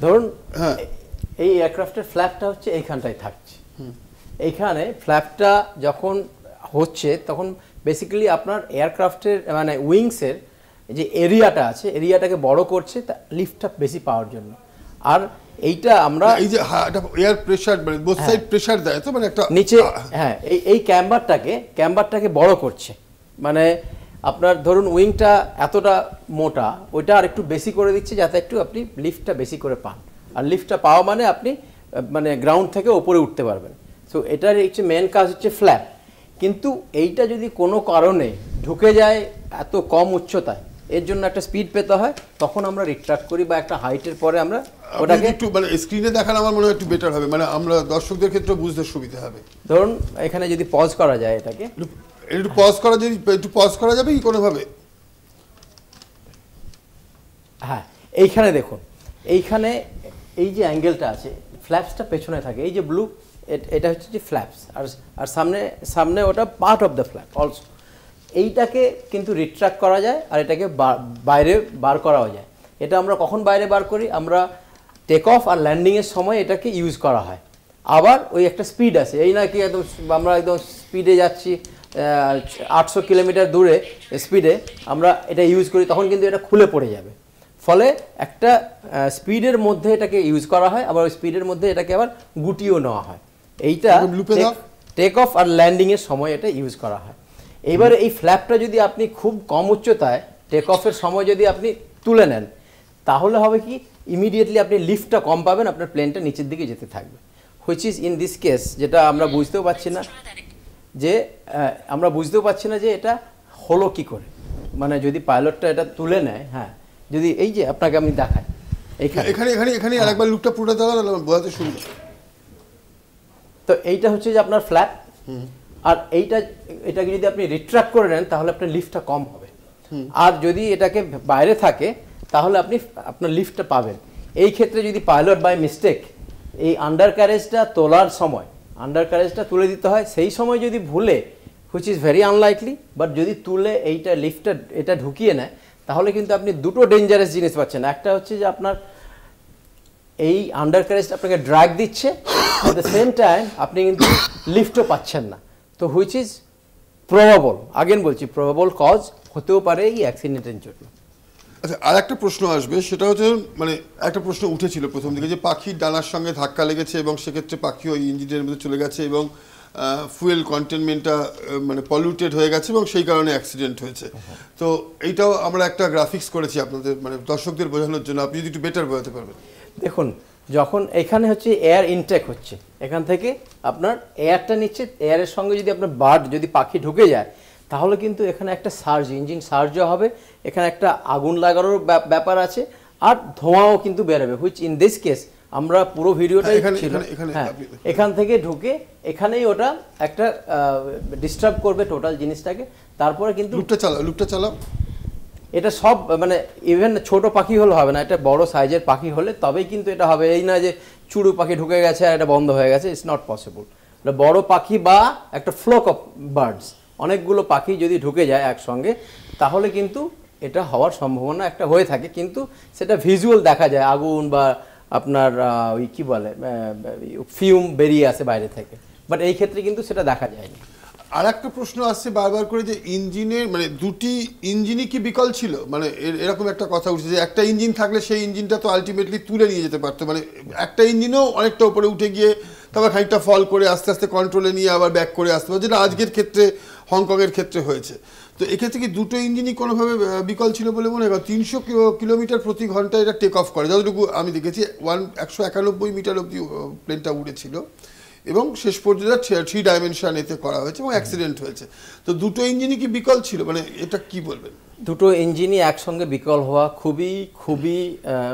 ধরুন এই এয়ারক্রাফটের ফ্ল্যাপটা হচ্ছে এইখানটায় থাকছে, এইখানে ফ্ল্যাপটা যখন হচ্ছে তখন বেসিক্যালি আপনার এয়ারক্রাফটের মানে উইংসের যে এরিয়াটা আছে, এরিয়াটাকে বড় করছে লিফটটা বেশি পাওয়ার জন্য। আর এইটা আমরা এই যে এয়ার প্রেসার মানে বোথ সাইড প্রেসার দেয়, তো মানে একটা নিচে এই ক্যাম্বারটাকে বড় করছে, মানে আপনার ধরুন উইংটা এতটা মোটা, ওইটা আর একটু বেশি করে দিচ্ছে যাতে একটু আপনি লিফটটা বেশি করে পান। আর লিফটটা পাওয়া মানে আপনি মানে গ্রাউন্ড থেকে ওপরে উঠতে পারবেন। সো এটার হচ্ছে মেন কাজ হচ্ছে ফ্ল্যাপ। কিন্তু এইটা যদি কোনো কারণে ঢুকে যায় এত কম উচ্চতায়, এর জন্য একটা স্পিড পেতে হয়, তখন আমরা রিট্রাক্ট করি বা একটা হাইটের পরে আমরা ওটাকে একটু মানে স্ক্রিনে দেখান আমার মনে হয় একটু বেটার হবে, মানে আমরা দর্শকদের ক্ষেত্রে বুঝতে সুবিধা হবে। ধরুন এখানে যদি পজ করা যায়, এটাকে একটু পজ করা যাবে কি কোনোভাবে? হ্যাঁ, এইখানে দেখুন, এইখানে এই যে অ্যাঙ্গেলটা আছে, ফ্ল্যাপসটা পেছনে থাকে, এই যে ব্লু, এটা হচ্ছে যে ফ্ল্যাপস, আর সামনে ওটা part of the flap also. এইটাকে কিন্তু রিট্রাক্ট করা যায় আর এটাকে বাইরে বার করাও যায়। এটা আমরা কখন বাইরে বার করি, আমরা টেক অফ আর ল্যান্ডিংয়ের সময় এটাকে ইউজ করা হয়। আবার ওই একটা স্পিড আছে, এই না কি একদম আমরা একদম স্পিডে যাচ্ছি 800 কিলোমিটার দূরে স্পিডে আমরা এটা ইউজ করি, তখন কিন্তু এটা খুলে পড়ে যাবে। ফলে একটা স্পিডের মধ্যে এটাকে ইউজ করা হয়, আবার ওই স্পিডের মধ্যে এটাকে আবার গুটিয়েও নেওয়া হয়। এইটা টেক অফ আর ল্যান্ডিংয়ের সময় এটা ইউজ করা হয়। এইবারে এই ফ্ল্যাপটা যদি আপনি খুব কম উচ্চতায় টেক অফের সময় যদি আপনি তুলে নেন, তাহলে হবে কি ইমিডিয়েটলি আপনি লিফটটা কম পাবেন, আপনার প্লেনটা নিচের দিকে যেতে থাকবে। Which is in this case যেটা আমরা বুঝতেও পারছি না যে এটা হলো কি করে, মানে যদি পাইলটটা এটা তুলে নেয়, হ্যাঁ যদি এই যে আপনাকে আমি দেখাই এখানে আরেকবার লুকটা পুরো দেওয়া বোঝাতে সুবিধা। তো এইটা হচ্ছে যে আপনার ফ্ল্যাপ, আর এটাকে যদি আপনি রিট্রাক্ট করে নেন তাহলে আপনার লিফটটা কম হবে, আর যদি এটাকে বাইরে থাকে তাহলে আপনি আপনার লিফটটা পাবেন। এই ক্ষেত্রে যদি পাইলট বাই মিস্টেক এই আন্ডার ক্যারেজটা তোলার সময় আন্ডার ক্যারেজটা তুলে দিতে হয়, সেই সময় যদি ভুলে, which is very unlikely, but যদি তুলে এইটা লিফটটা এটা ঢুকিয়ে নেয়, তাহলে কিন্তু আপনি দুটো ডেঞ্জারাস জিনিস পাচ্ছেন। একটা হচ্ছে যে আপনার এই আন্ডার ক্যারেজটা আপনাকে ড্র্যাগ দিচ্ছে, অ্যাট দ্য সেম টাইম আপনি কিন্তু লিফটও পাচ্ছেন না। তো হুইচ ইজ প্রবাবল, আগেন বলছি প্রবাবল কজ হতেও পারে এই অ্যাক্সিডেন্টের জন্য। আচ্ছা, আর একটা প্রশ্ন আসবে, সেটা হচ্ছে মানে একটা প্রশ্ন উঠেছিল প্রথম দিকে যে পাখির ডানার সঙ্গে ধাক্কা লেগেছে এবং সেক্ষেত্রে পাখি ওই ইঞ্জিনের মধ্যে চলে গেছে এবং ফুয়েল কন্টেনমেন্টটা মানে পলিউটেড হয়ে গেছে এবং সেই কারণে অ্যাক্সিডেন্ট হয়েছে। তো এইটাও আমরা একটা গ্রাফিক্স করেছি আপনাদের মানে দর্শকদের বোঝানোর জন্য, আপনি যদি একটু বেটার বোঝাতে পারবেন। দেখুন, যখন এখানে হচ্ছে এয়ার ইনটেক হচ্ছে, এখান থেকে আপনার এয়ারটা নিচ্ছে, এয়ারের সঙ্গে যদি আপনার বার্ড যদি পাখি ঢুকে যায় তাহলে কিন্তু এখানে একটা সার্জ, ইঞ্জিন সার্জও হবে, এখানে একটা আগুন লাগানোর ব্যাপার আছে, আর ধোঁয়াও কিন্তু বেরোবে। হুইচ ইন দিস কেস আমরা পুরো ভিডিওটাই ছিল, এখান থেকে ঢুকে এখানেই ওটা একটা ডিস্টার্ব করবে টোটাল জিনিসটাকে। তারপরে কিন্তু লুকটা চালাও এটা সব মানে ইভেন ছোট পাখি হলে হবে না, এটা বড় সাইজের পাখি হলে তবেই কিন্তু এটা হবে। এই না যে চুরু পাখি ঢুকে গেছে আর এটা বন্ধ হয়ে গেছে, ইটস নট পসিবল। এটা বড় পাখি বা একটা ফ্লোক অফ বার্ডস, অনেকগুলো পাখি যদি ঢুকে যায় একসঙ্গে তাহলে কিন্তু এটা হওয়ার সম্ভাবনা একটা হয়ে থাকে, কিন্তু সেটা ভিজুয়াল দেখা যায়, আগুন বা আপনার ওই কী বলে ফিউম বেরিয়ে আসে বাইরে থেকে, বাট এই ক্ষেত্রে কিন্তু সেটা দেখা যায়নি। আর একটা প্রশ্ন আসছে বারবার করে যে ইঞ্জিনের মানে দুটি ইঞ্জিনই কি বিকল ছিল, মানে এরকম একটা কথা উঠছে যে একটা ইঞ্জিন থাকলে সেই ইঞ্জিনটা তো আলটিমেটলি তুলে নিয়ে যেতে পারতো, মানে একটা ইঞ্জিনও অনেকটা উপরে উঠে গিয়ে তারপর খানিকটা ফল করে আস্তে আস্তে কন্ট্রোলে নিয়ে আবার ব্যাক করে আসতে পারে, যেটা আজকের ক্ষেত্রে হংকংয়ের ক্ষেত্রে হয়েছে। তো এক্ষেত্রে কি দুটো ইঞ্জিনই কোনোভাবে বিকল ছিল বলে মনে হয়? 300 কিলোমিটার প্রতি ঘন্টায় এটা টেক অফ করে, যতটুকু আমি দেখেছি 191 মিটার অব্দি প্লেনটা উড়েছিল এবং শেষ পর্যন্ত 3 ডাইমেনশন এতে করা হয়েছে এবং অ্যাক্সিডেন্ট হয়েছে। তো দুটো ইঞ্জিনই কি বিকল ছিল, মানে এটা কি বলবেন? দুটো ইঞ্জিনই একসঙ্গে বিকল হওয়া খুবই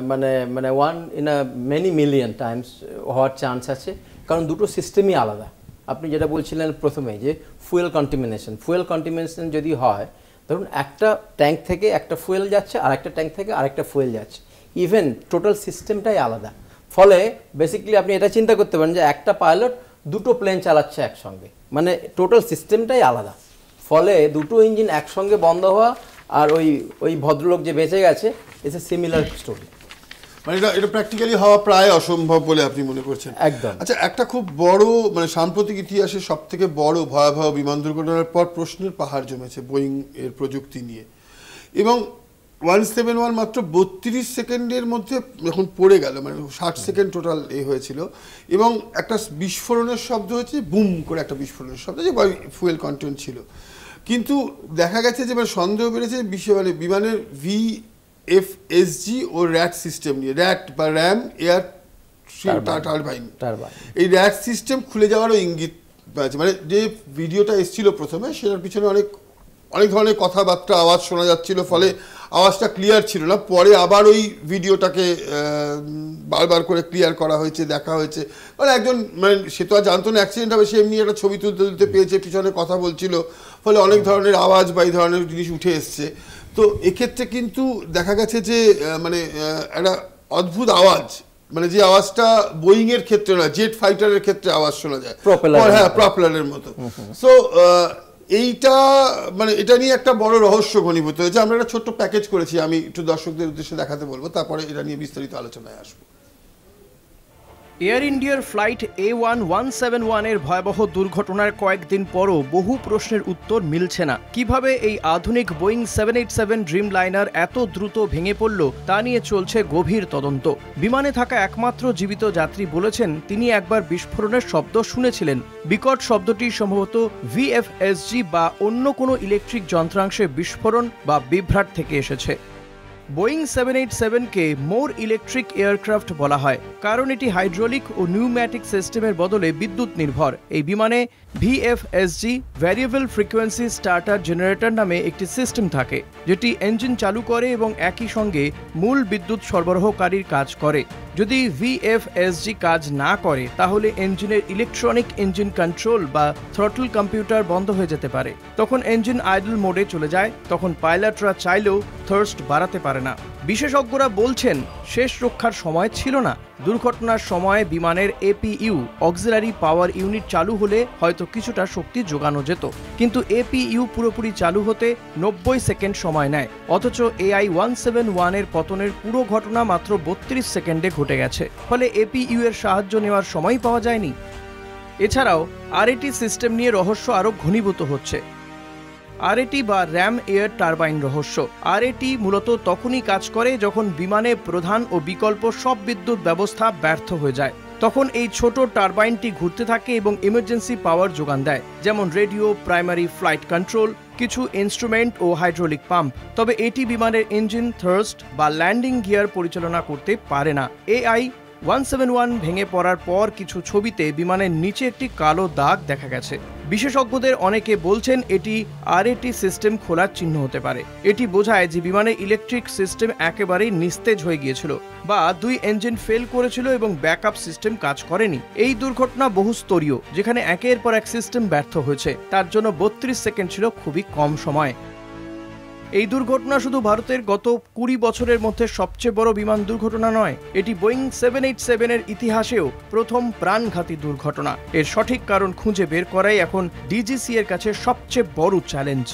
মানে one in a many million Times হওয়ার চান্স আছে, কারণ দুটো সিস্টেমই আলাদা। আপনি যেটা বলছিলেন প্রথমে যে ফুয়েল কন্টিমিনেশন যদি হয়, ধরুন একটা ট্যাঙ্ক থেকে একটা ফুয়েল যাচ্ছে আর একটা ট্যাঙ্ক থেকে আরেকটা ফুয়েল যাচ্ছে, ইভেন টোটাল সিস্টেমটাই আলাদা। ফলে বেসিক্যালি আপনি এটা চিন্তা করতে পারেন যে একটা পাইলট দুটো প্লেন চালাচ্ছে একসঙ্গে, মানে টোটাল সিস্টেমটাই আলাদা। ফলে দুটো ইঞ্জিন একসঙ্গে বন্ধ হওয়া আর ওই ভদ্রলোক যে বেঁচে গেছে, ইটস এ সিমিলার স্টোরি। মানে এটা প্র্যাকটিক্যালি হওয়া প্রায় অসম্ভব বলে আপনি মনে করছেন? একদম। আচ্ছা, একটা খুব বড় মানে সাম্প্রতিক ইতিহাসে সব থেকে বড় ভয়াবহ বিমান দুর্ঘটনার পর প্রশ্নের পাহাড় জমেছে বোয়িং এর প্রযুক্তি নিয়ে, এবং 171 মাত্র 32 সেকেন্ডের মধ্যে যখন পড়ে গেল, মানে 60 সেকেন্ড টোটাল হয়েছিল, এবং একটা বিস্ফোরণের শব্দ হচ্ছে, বুম করে একটা বিস্ফোরণের শব্দ, যে ফুয়েল কন্টেন্ট ছিল। কিন্তু দেখা গেছে যে সন্দেহ বেড়েছে মানে বিমানের VFSG ও র্যাট সিস্টেম নিয়ে, র্যাট বা র্যাম এয়ার টারবাইন, এই র্যাট সিস্টেম খুলে যাওয়ারও ইঙ্গিত পাচ্ছে। মানে যে ভিডিওটা এসেছিল প্রথমে, সেটার পিছনে অনেক ধরনের কথাবার্তা আওয়াজ শোনা যাচ্ছিল, ফলে আওয়াজটা ক্লিয়ার ছিল না। পরে আবার ওই ভিডিওটাকে বারবার করে ক্লিয়ার করা হয়েছে, দেখা হয়েছে, মানে একজন মানে সে তো আর জানতো না অ্যাক্সিডেন্ট হবে, সে এমনি একটা ছবি তুলতে পেয়েছে, পিছনে কথা বলছিল, ফলে অনেক ধরনের আওয়াজ বা এই ধরনের জিনিস উঠে এসছে। তো এক্ষেত্রে কিন্তু দেখা গেছে যে মানে একটা অদ্ভুত আওয়াজ, মানে যে আওয়াজটা বোয়িং এর ক্ষেত্রে না, জেট ফাইটারের ক্ষেত্রে আওয়াজ শোনা যায়, হ্যাঁ প্রপেলারের মতো। সো এইটা মানে এটা নিয়ে একটা বড় রহস্য ঘনীভূত হয়েছে। আমরা একটা ছোট্ট প্যাকেজ করেছি, আমি একটু দর্শকদের উদ্দেশ্যে দেখাতে বলবো, তারপরে এটা নিয়ে বিস্তারিত আলোচনায় আসবো। এয়ার ইন্ডিয়ার ফ্লাইট A1171 এর ভয়াবহ দুর্ঘটনার কয়েকদিন পরও বহু প্রশ্নের উত্তর মিলছে না। কিভাবে এই আধুনিক বোয়িং 787 ড্রিম লাইনার এত দ্রুত ভেঙে পড়ল তা নিয়ে চলছে গভীর তদন্ত। বিমানে থাকা একমাত্র জীবিত যাত্রী বলেছেন তিনি একবার বিস্ফোরণের শব্দ শুনেছিলেন। বিকট শব্দটি সম্ভবত VFSG বা অন্য কোনো ইলেকট্রিক যন্ত্রাংশে বিস্ফোরণ বা বিভ্রাট থেকে এসেছে। বোয়িং 787-কে মোর ইলেকট্রিক এয়ারক্রাফট বলা হয় কারণ এটি হাইড্রোলিক ও নিউম্যাটিক সিস্টেমের বদলে বিদ্যুৎ নির্ভর। এই বিমানে VFSG variable frequency starter generator নামে একটি সিস্টেম থাকে যেটি ইঞ্জিন চালু করে এবং একই সঙ্গে মূল বিদ্যুৎ সরবরাহকারীর কাজ করে। যদি VFSG কাজ না করে তাহলে ইঞ্জিনের ইলেকট্রনিক ইঞ্জিন কন্ট্রোল বা থ্রটল কম্পিউটার বন্ধ হয়ে যেতে পারে। তখন ইঞ্জিন আইডল মোডে চলে যায়। তখন পাইলটরা চাইলেও থার্স্ট বাড়াতে পারে না। বিশেষজ্ঞরা বলছেন শেষ রক্ষার সময় ছিল না। দুর্ঘটনার সময় বিমানের APU অক্সিলারি পাওয়ার ইউনিট চালু হলে হয়তো কিছুটা শক্তি যোগানো যেত, কিন্তু APU পুরোপুরি চালু হতে 90 সেকেন্ড সময় নেয়। অথচ AI-171 এর পতনের পুরো ঘটনা মাত্র 32 সেকেন্ডে ঘটে গেছে। ফলে APU এর সাহায্য নেওয়ার সময় পাওয়া যায়নি। এছাড়াও RAT সিস্টেম নিয়ে রহস্য আরও ঘনীভূত হচ্ছে। RAT বা র্যাম এয়ার টারবাইন রহস্য। RAT মূলত তখনই কাজ করে যখন বিমানে প্রধান ও বিকল্প সব বিদ্যুৎ ব্যবস্থা ব্যর্থ হয়ে যায়। তখন এই ছোট টারবাইনটি ঘুরতে থাকে এবং ইমার্জেন্সি পাওয়ার যোগান দেয়, যেমন রেডিও, প্রাইমারি ফ্লাইট কন্ট্রোল, কিছু ইনস্ট্রুমেন্ট ও হাইড্রোলিক পাম্প। তবে এটি বিমানের ইঞ্জিন, থার্স্ট বা ল্যান্ডিং গিয়ার পরিচালনা করতে পারে না। AI-171 ভেঙে পড়ার পর কিছু ছবিতে বিমানের নিচে একটি কালো দাগ দেখা গেছে। বিশেষজ্ঞদের অনেকে বলছেন এটি RAT সিস্টেম খোলার চিহ্ন হতে পারে। এটি বোঝায় যে বিমানের ইলেকট্রিক সিস্টেম একেবারেই নিস্তেজ হয়ে গিয়েছিল বা 2 ইঞ্জিন ফেল করেছিল এবং ব্যাকআপ সিস্টেম কাজ করেনি। এই দুর্ঘটনা বহুস্তরীয়, যেখানে একের পর এক সিস্টেম ব্যর্থ হয়েছে। তার জন্য 32 সেকেন্ড ছিল খুবই কম সময়। এই দুর্ঘটনা শুধু ভারতের গত 20 বছরের মধ্যে সবচেয়ে বড় বিমান দুর্ঘটনা নয়, এটি বোয়িং 787 এর ইতিহাসেও প্রথম প্রাণঘাতী দুর্ঘটনা। এর সঠিক কারণ খুঁজে বের করাই এখন DGC এর কাছে সবচেয়ে বড় চ্যালেঞ্জ।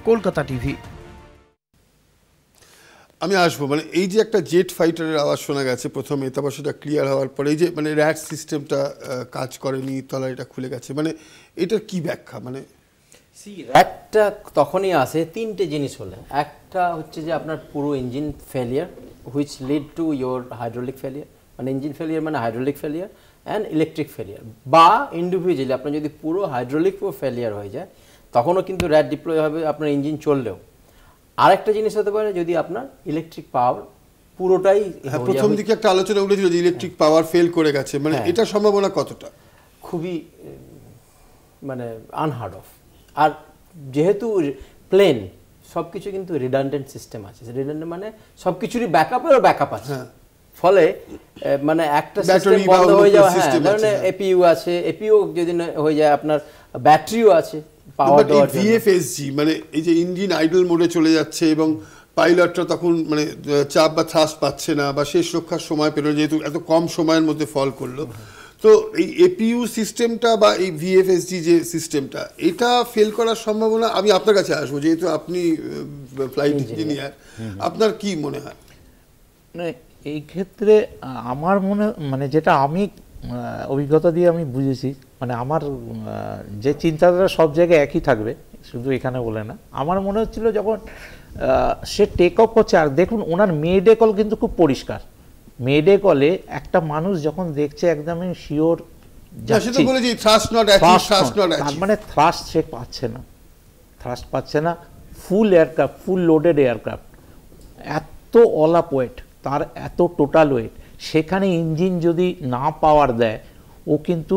কলকাতা টিভি। আমি আসবো, মানে এই যে একটা জেট ফাইটারের আওয়াজ শোনা গেছে প্রথমে, তারপর সেটা ক্লিয়ার হওয়ার পরে এই যে মানে র্যাট সিস্টেমটা কাজ করেনি, তলারিটা খুলে গেছে, মানে এটার কি ব্যাখ্যা? মানে র্যাটটা তখনই আসে 3টে জিনিস হলে। একটা হচ্ছে যে আপনার পুরো engine failure which lead to your hydraulic failure, মানে ইঞ্জিন ফেলিয়ার মানে hydraulic failure and electric failure, বা ইন্ডিভিজুয়ালি আপনার যদি পুরো হাইড্রোলিক ফেলিয়ার হয়ে যায় তখনও কিন্তু র্যাট ডিপ্লয় হবে আপনার ইঞ্জিন চললেও। আরেকটা জিনিস হতে পারে যদি আপনার ইলেকট্রিক পাওয়ার পুরোটাই, প্রথম দিকে একটা আলোচনা উঠেছিল যে ইলেকট্রিক পাওয়ার ফেল করে গেছে, মানে এটা সম্ভাবনা কতটা? খুবই মানে আনহার্ড অফ। আর যেহেতু প্লেন সব কিছু কিন্তু রিডান্ডেন্ট সিস্টেম আছে, রিডান্ডেন্ট মানে সব কিছুরই ব্যাকআপেরও ব্যাকআপ আছে। ফলে মানে একটা সিস্টেম বন্ধ হয়ে যাওয়া, ধরেন APU আছে, APU যদি হয়ে যায় আপনার ব্যাটারিও আছে পাওয়ার দেওয়ার জন্য। VFSG মানে এই যে ইঞ্জিন আইডল মোডে চলে যাচ্ছে এবং পাইলটরা তখন মানে চাপ বা থ্রাস্ট পাচ্ছে না বা শেষ রক্ষার সময় পেল, যেহেতু এত কম সময়ের মধ্যে ফল করলো, তো এই APU সিস্টেমটা বা এই VFSG যে সিস্টেমটা, এটা ফেল করার সম্ভাবনা, আমি আপনার কাছে আসবো যেহেতু আপনি ফ্লাইট ইঞ্জিনিয়ার, আপনার কি মনে হয়? এই ক্ষেত্রে আমার মানে যেটা আমি অভিজ্ঞতা দিয়ে আমি বুঝেছি, মানে আমার যে চিন্তাধারা সব জায়গায় একই থাকবে, শুধু এখানে বলে না, আমার মনে হচ্ছিল যখন সে টেক অফ করছে, আর দেখুন ওনার মেডে কল কিন্তু খুব পরিষ্কার। মেডে কলে একটা মানুষ যখন দেখছে একদমই শিওর মানে থ্রাস্ট সে পাচ্ছে না, থ্রাস্ট পাচ্ছে না, ফুল এয়ারক্রাফট, ফুল লোডেড এয়ারক্রাফট, এত অল আপ ওয়েট, তার এত টোটাল ওয়েট, সেখানে ইঞ্জিন যদি না পাওয়ার দেয় ও কিন্তু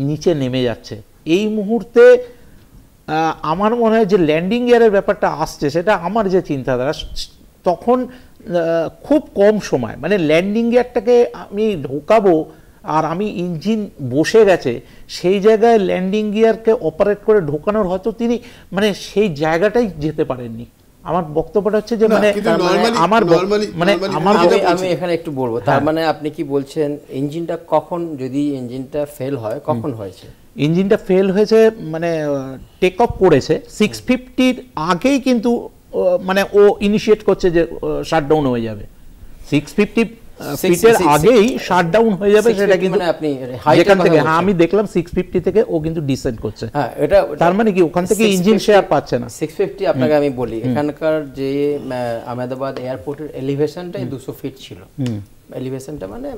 নিচে নেমে যাচ্ছে। এই মুহূর্তে আমার মনে হয় যে ল্যান্ডিং গিয়ারের ব্যাপারটা আসছে, সেটা আমার যে চিন্তাধারা, তখন খুব কম সময়, মানে ল্যান্ডিং গিয়ারটাকে আমি ঢোকাবো আর আমি ইঞ্জিন বসে গেছে, সেই জায়গায় ল্যান্ডিং গিয়ারকে অপারেট করে ঢোকানোর হয়তো তিনি মানে সেই জায়গাটাই যেতে পারেননি। আমার বক্তব্যটা হচ্ছে যে মানে আমি এখানে একটু বলবো, তার মানে আপনি কি বলছেন ইঞ্জিনটা কখন, যদি ইঞ্জিনটা ফেল হয় কখন হয়েছে? ইঞ্জিনটা ফেল হয়েছে মানে টেক অফ করেছে 650 আগেই, কিন্তু মানে ও ইনিশিয়েট করছে যে শাটডাউন হয়ে যাবে। 650 ফিটের আগেই শাটডাউন হয়ে যাবে, সেটা কিন্তু মানে আপনি height যেখান এর থেকে, কথা হ্যাঁ আমি দেখলাম 650 থেকে ও কিন্তু ডিসেন্ট করছে। হ্যাঁ, এটা তার মানে কি ওখান থেকে ইঞ্জিন শেয়ার পাচ্ছে না। 650 আপনাকে আমি বলি, এখানকার যে আহমেদাবাদ এয়ারপোর্টের এলিভেশনটাই 200 ফিট ছিল। এলিভেশনটা মানে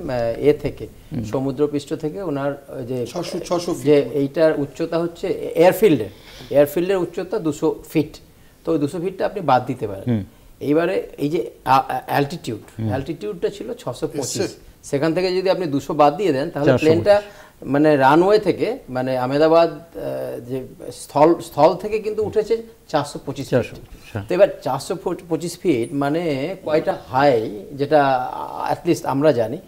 এ থেকে সমুদ্রপৃষ্ঠ থেকে ওনার যে 600 যে এইটার উচ্চতা হচ্ছে এয়ারফিল্ডের উচ্চতা 200 ফিট। তো ওই 200 ফিটটা আপনি বাদ দিতে পারেন। এইবারে এই যে অ্যালটিটিউডটা ছিল 625, সেখান থেকে যদি আপনি 200 বাদ দিয়ে দেন তাহলে প্লেনটা মানে রানওয়ে থেকে মানে আহমেদাবাদ যে স্থল থেকে কিন্তু উঠেছে 425 ফিট। তো এবার 425 ফিট মানে কয়টা হাই, যেটা অ্যাটলিস্ট আমরা জানি,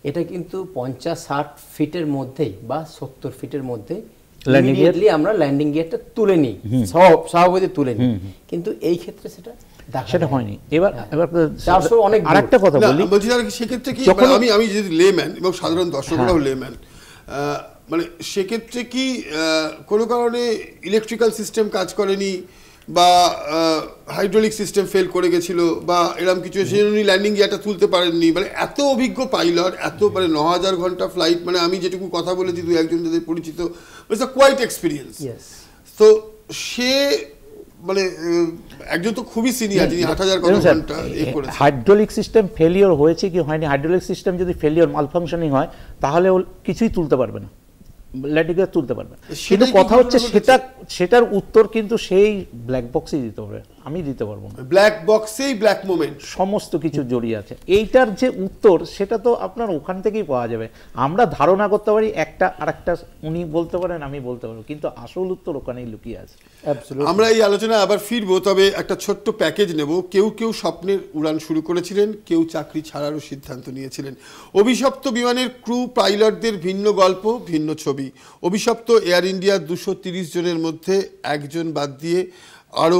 এটা কিন্তু 50-60 ফিটের মধ্যেই বা 70 ফিটের মধ্যে ইমিডিয়েটলি আমরা ল্যান্ডিং গিয়ারটা তুলে নিই, স্বাভাবিক তুলে নিই, কিন্তু এই ক্ষেত্রে সেটা হয়নি। এবার 400 অনেক আরেকটা কথা বলি, বলছি সেক্ষেত্রে কি আমি যদি লেম্যান এবং সাধারণ দর্শকরাও লেম্যান, মানে সেক্ষেত্রে কি কোনো কারণে ইলেকট্রিক্যাল সিস্টেম কাজ করেনি বা হাইড্রোলিক সিস্টেম ফেল করে গেছিল বা এরকম কিছু, সেই জন্য ল্যান্ডিং গিয়ারটা তুলতে পারেননি? মানে এত অভিজ্ঞ পাইলট, এত মানে 9000 ঘন্টা ফ্লাইট, মানে আমি যেটুকু কথা বলেছি দু একজন যাদের পরিচিত, ইটস আ কোয়াইট এক্সপিরিয়েন্স। তো সে মানে একজন তো খুবই সিনিয়র, যিনি 8000 ঘন্টা করেছেন। হাইড্রোলিক সিস্টেম ফেলিওর হয়েছে কি হয়নি, হাইড্রোলিক সিস্টেম যদি ফেলিওর মালফাংশনিং হয় তাহলে ও কিছুই তুলতে পারবে না, ল্যান্ডিং গিয়ার তুলতে পারবে না। কিন্তু কথা হচ্ছে সেটার উত্তর কিন্তু সেই ব্ল্যাক বক্সেই দিতে হবে, আমি দিতে পারবো না। ব্ল্যাক বক্সেই ব্ল্যাক মোমেন্ট সমস্ত কিছু জড়িয়ে আছে। এইটার যে উত্তর সেটা তো আপনার ওখান থেকেই পাওয়া যাবে। আমরা ধারণা করতে পারি একটা, আরেকটা উনি বলতে পারেন, আমি বলতে পারবো, কিন্তু আসল উত্তর ওখানেই লুকিয়ে আছে। আমরা এই আলোচনায় আবার ফিরবো, তবে একটা ছোট্ট প্যাকেজ নেব। কেউ স্বপ্নের উড়ান শুরু করেছিলেন, কেউ চাকরি ছাড়ারও সিদ্ধান্ত নিয়েছিলেন। অভিশপ্ত বিমানের ক্রু পাইলটদের ভিন্ন গল্প, ভিন্ন ছবি। অভিশপ্ত এয়ার ইন্ডিয়ার 230 জনের মধ্যে একজন বাদ দিয়ে আরও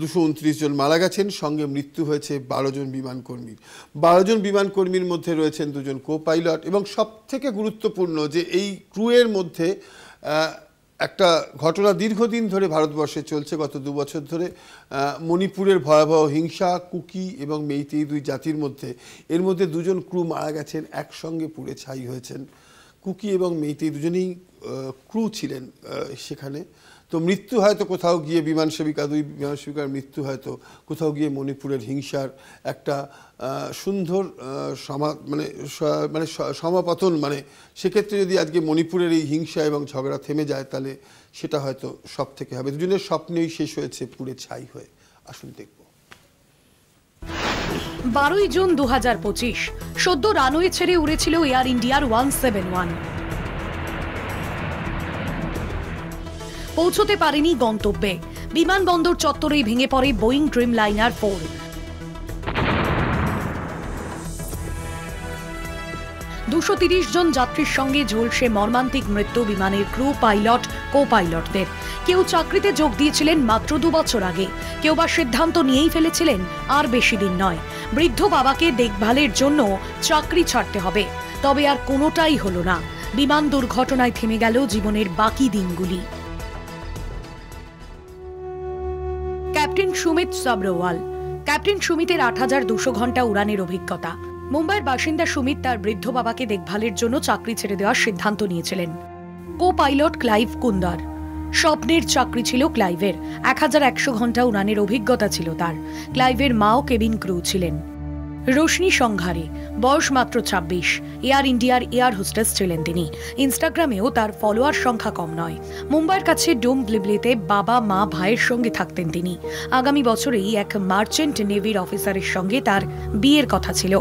229 জন মারা গেছেন, সঙ্গে মৃত্যু হয়েছে 12 জন বিমানকর্মীর। 12 জন বিমানকর্মীর মধ্যে রয়েছেন 2 জন কো পাইলট, এবং সবথেকে গুরুত্বপূর্ণ যে এই ক্রুয়ের মধ্যে একটা ঘটনা দীর্ঘদিন ধরে ভারতবর্ষে চলছে, গত 2 বছর ধরে। মণিপুরের ভয়াবহ হিংসা, কুকি এবং মেইতেই 2 জাতির মধ্যে, এর মধ্যে 2 জন ক্রু মারা গেছেন, একসঙ্গে পুড়ে ছাই হয়েছেন। কুকি এবং মেইতেই দুজনেই ক্রু ছিলেন সেখানে। তো মৃত্যু হয়তো কোথাও গিয়ে দুই বিমান সেবিকার মৃত্যু হয়তো কোথাও গিয়ে মণিপুরের হিংসার একটা সুন্দর সমাপতন। মানে সেক্ষেত্রে যদি আজকে মণিপুরের এই হিংসা এবং ঝগড়া থেমে যায়, তাহলে সেটা হয়তো সব থেকে হবে। দুজনের স্বপ্নেই শেষ হয়েছে পুড়ে ছাই হয়ে। আসুন দেখব। 12ই জুন 2025 সদ্য রানওয়ে ছেড়ে উড়েছিল এয়ার ইন্ডিয়ার 171। পৌঁছতে পারেনি গন্তব্যে, বিমানবন্দর চত্বরেই ভেঙে পড়ে বোয়িং ড্রিমলাইনার 4। 230 জন যাত্রীর সঙ্গে ঝলসে মর্মান্তিক মৃত্যু বিমানের ক্রু, পাইলট, কো পাইলটদের। কেউ চাকরিতে যোগ দিয়েছিলেন মাত্র 2 বছর আগে, কেউ বা সিদ্ধান্ত নিয়েই ফেলেছিলেন আর বেশি দিন নয়, বৃদ্ধ বাবাকে দেখভালের জন্য চাকরি ছাড়তে হবে। তবে আর কোনোটাই হলো না। বিমান দুর্ঘটনায় থেমে গেল জীবনের বাকি দিনগুলি। ক্যাপ্টেন সুমিত সাবরওয়াল। ক্যাপ্টেন সুমিতের 8200 ঘন্টা উড়ানের অভিজ্ঞতা। মুম্বাইয়ের বাসিন্দা সুমিত তার বৃদ্ধ বাবাকে দেখভালের জন্য চাকরি ছেড়ে দেওয়ার সিদ্ধান্ত নিয়েছিলেন। Co pilot Clive Kunder. স্বপ্নের চাকরি ছিল ক্লাইভের, 1100 ঘন্টা উড়ানের অভিজ্ঞতা ছিল তার। ক্লাইভের মাও কেবিন ক্রু ছিলেন। রোশনি সংঘারে, বয়স মাত্র 26, এয়ার ইন্ডিয়ার এয়ার হোস্টেস ছিলেন তিনি। ইনস্টাগ্রামেও তার ফলোয়ার সংখ্যা কম নয়। মুম্বাইয়ের কাছে ডোম্বিবলিতে বাবা, মা, ভাইয়ের সঙ্গে থাকতেন তিনি। আগামী বছরেই এক মার্চেন্ট নেভির অফিসারের সঙ্গে তার বিয়ের কথা ছিল।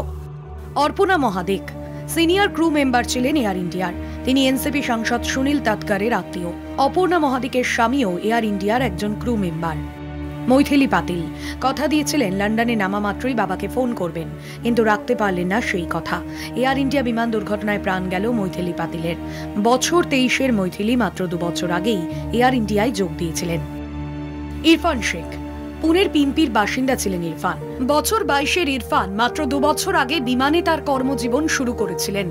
অর্পণা মহাদেক সিনিয়র ক্রু মেম্বার ছিলেন এয়ার ইন্ডিয়ার। তিনি এনসিপি সাংসদ সুনীল তাতকারের আত্মীয়। অপর্ণা মহাদিকের স্বামীও এয়ার ইন্ডিয়ার একজন ক্রু মেম্বার। মৈথিলি পাতিল কথা দিয়েছিলেন লন্ডনে নামা মাত্রই বাবাকে ফোন করবেন, কিন্তু রাখতে পারলেন না সেই কথা। এয়ার ইন্ডিয়া বিমান দুর্ঘটনায় প্রাণ গেল মৈথিলি পাতিলের। বছর 23-এর মৈথিলি মাত্র 2 বছর আগেই এয়ার ইন্ডিয়ায় যোগ দিয়েছিলেন। ইরফান শেখ পুনের পিম্পির বাসিন্দা ছিলেন ইরফান। বছর 22-এর ইরফান মাত্র 2 বছর আগে বিমানে তার কর্মজীবন শুরু করেছিলেন।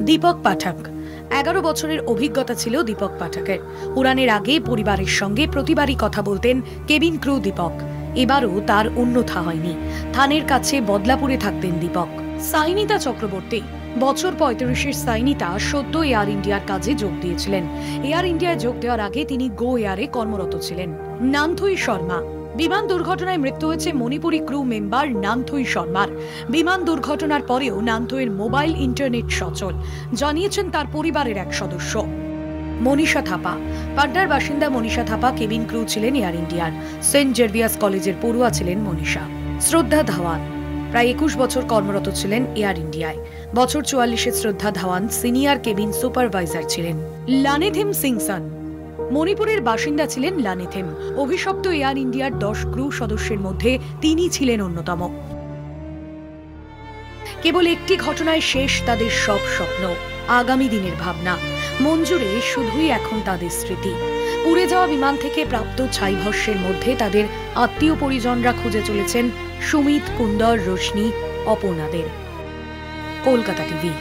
দীপক পাঠক 11 বছরের অভিজ্ঞতা ছিল দীপক পাঠকের। উড়ানের আগে পরিবারের সঙ্গে প্রতিবারই কথা বলতেন কেবিন ক্রু দীপক। এবারও তার অন্যথা হয়নি। থানের কাছে বদলাপুরে থাকতেন দীপক। সাইনিতা চক্রবর্তী বছর 35-এর সাইনিতা সদ্য এয়ার ইন্ডিয়ার কাজে যোগ দিয়েছিলেন। এয়ার ইন্ডিয়ায় যোগ দেওয়ার আগে তিনি গো এয়ারে কর্মরত ছিলেন। নামথুই শর্মা। বিমান দুর্ঘটনায় মৃত্যু হয়েছে মণিপুরি ক্রু মেম্বার নামথুই শর্মার। বিমান দুর্ঘটনার পরেও নামথুইয়ের মোবাইল ইন্টারনেট সচল, জানিয়েছেন তার পরিবারের এক সদস্য। মনীষা থাপা। পাটনার বাসিন্দা মনীষা থাপা কেবিন ক্রু ছিলেন এয়ার ইন্ডিয়ার। সেন্ট জেভিয়ার্স কলেজের পড়ুয়া ছিলেন মনীষা। শ্রদ্ধা ধাওয়ান প্রায় 21 বছর কর্মরত ছিলেন এয়ার ইন্ডিয়ায়। বছর 44-এ শ্রদ্ধা ধাওয়ান সিনিয়র কেবিন সুপারভাইজার ছিলেন। লানেথেম সিংসন। মণিপুরের বাসিন্দা ছিলেন লানেথেম। অভিশপ্ত এয়ার ইন্ডিয়ার 10 ক্রু সদস্যের মধ্যে তিনি ছিলেন অন্যতম। কেবল একটি ঘটনায় শেষ তাদের সব স্বপ্ন, আগামী দিনের ভাবনা। মঞ্জুরে শুধুই এখন তাদের স্মৃতি। পুড়ে যাওয়া বিমান থেকে প্রাপ্ত ছাইভস্যের মধ্যে তাদের আত্মীয় পরিজনরা খুঁজে চলেছেন সুমিত, কুন্দর, রোশনি, অপর্ণাদের। কলকাতা টিভি।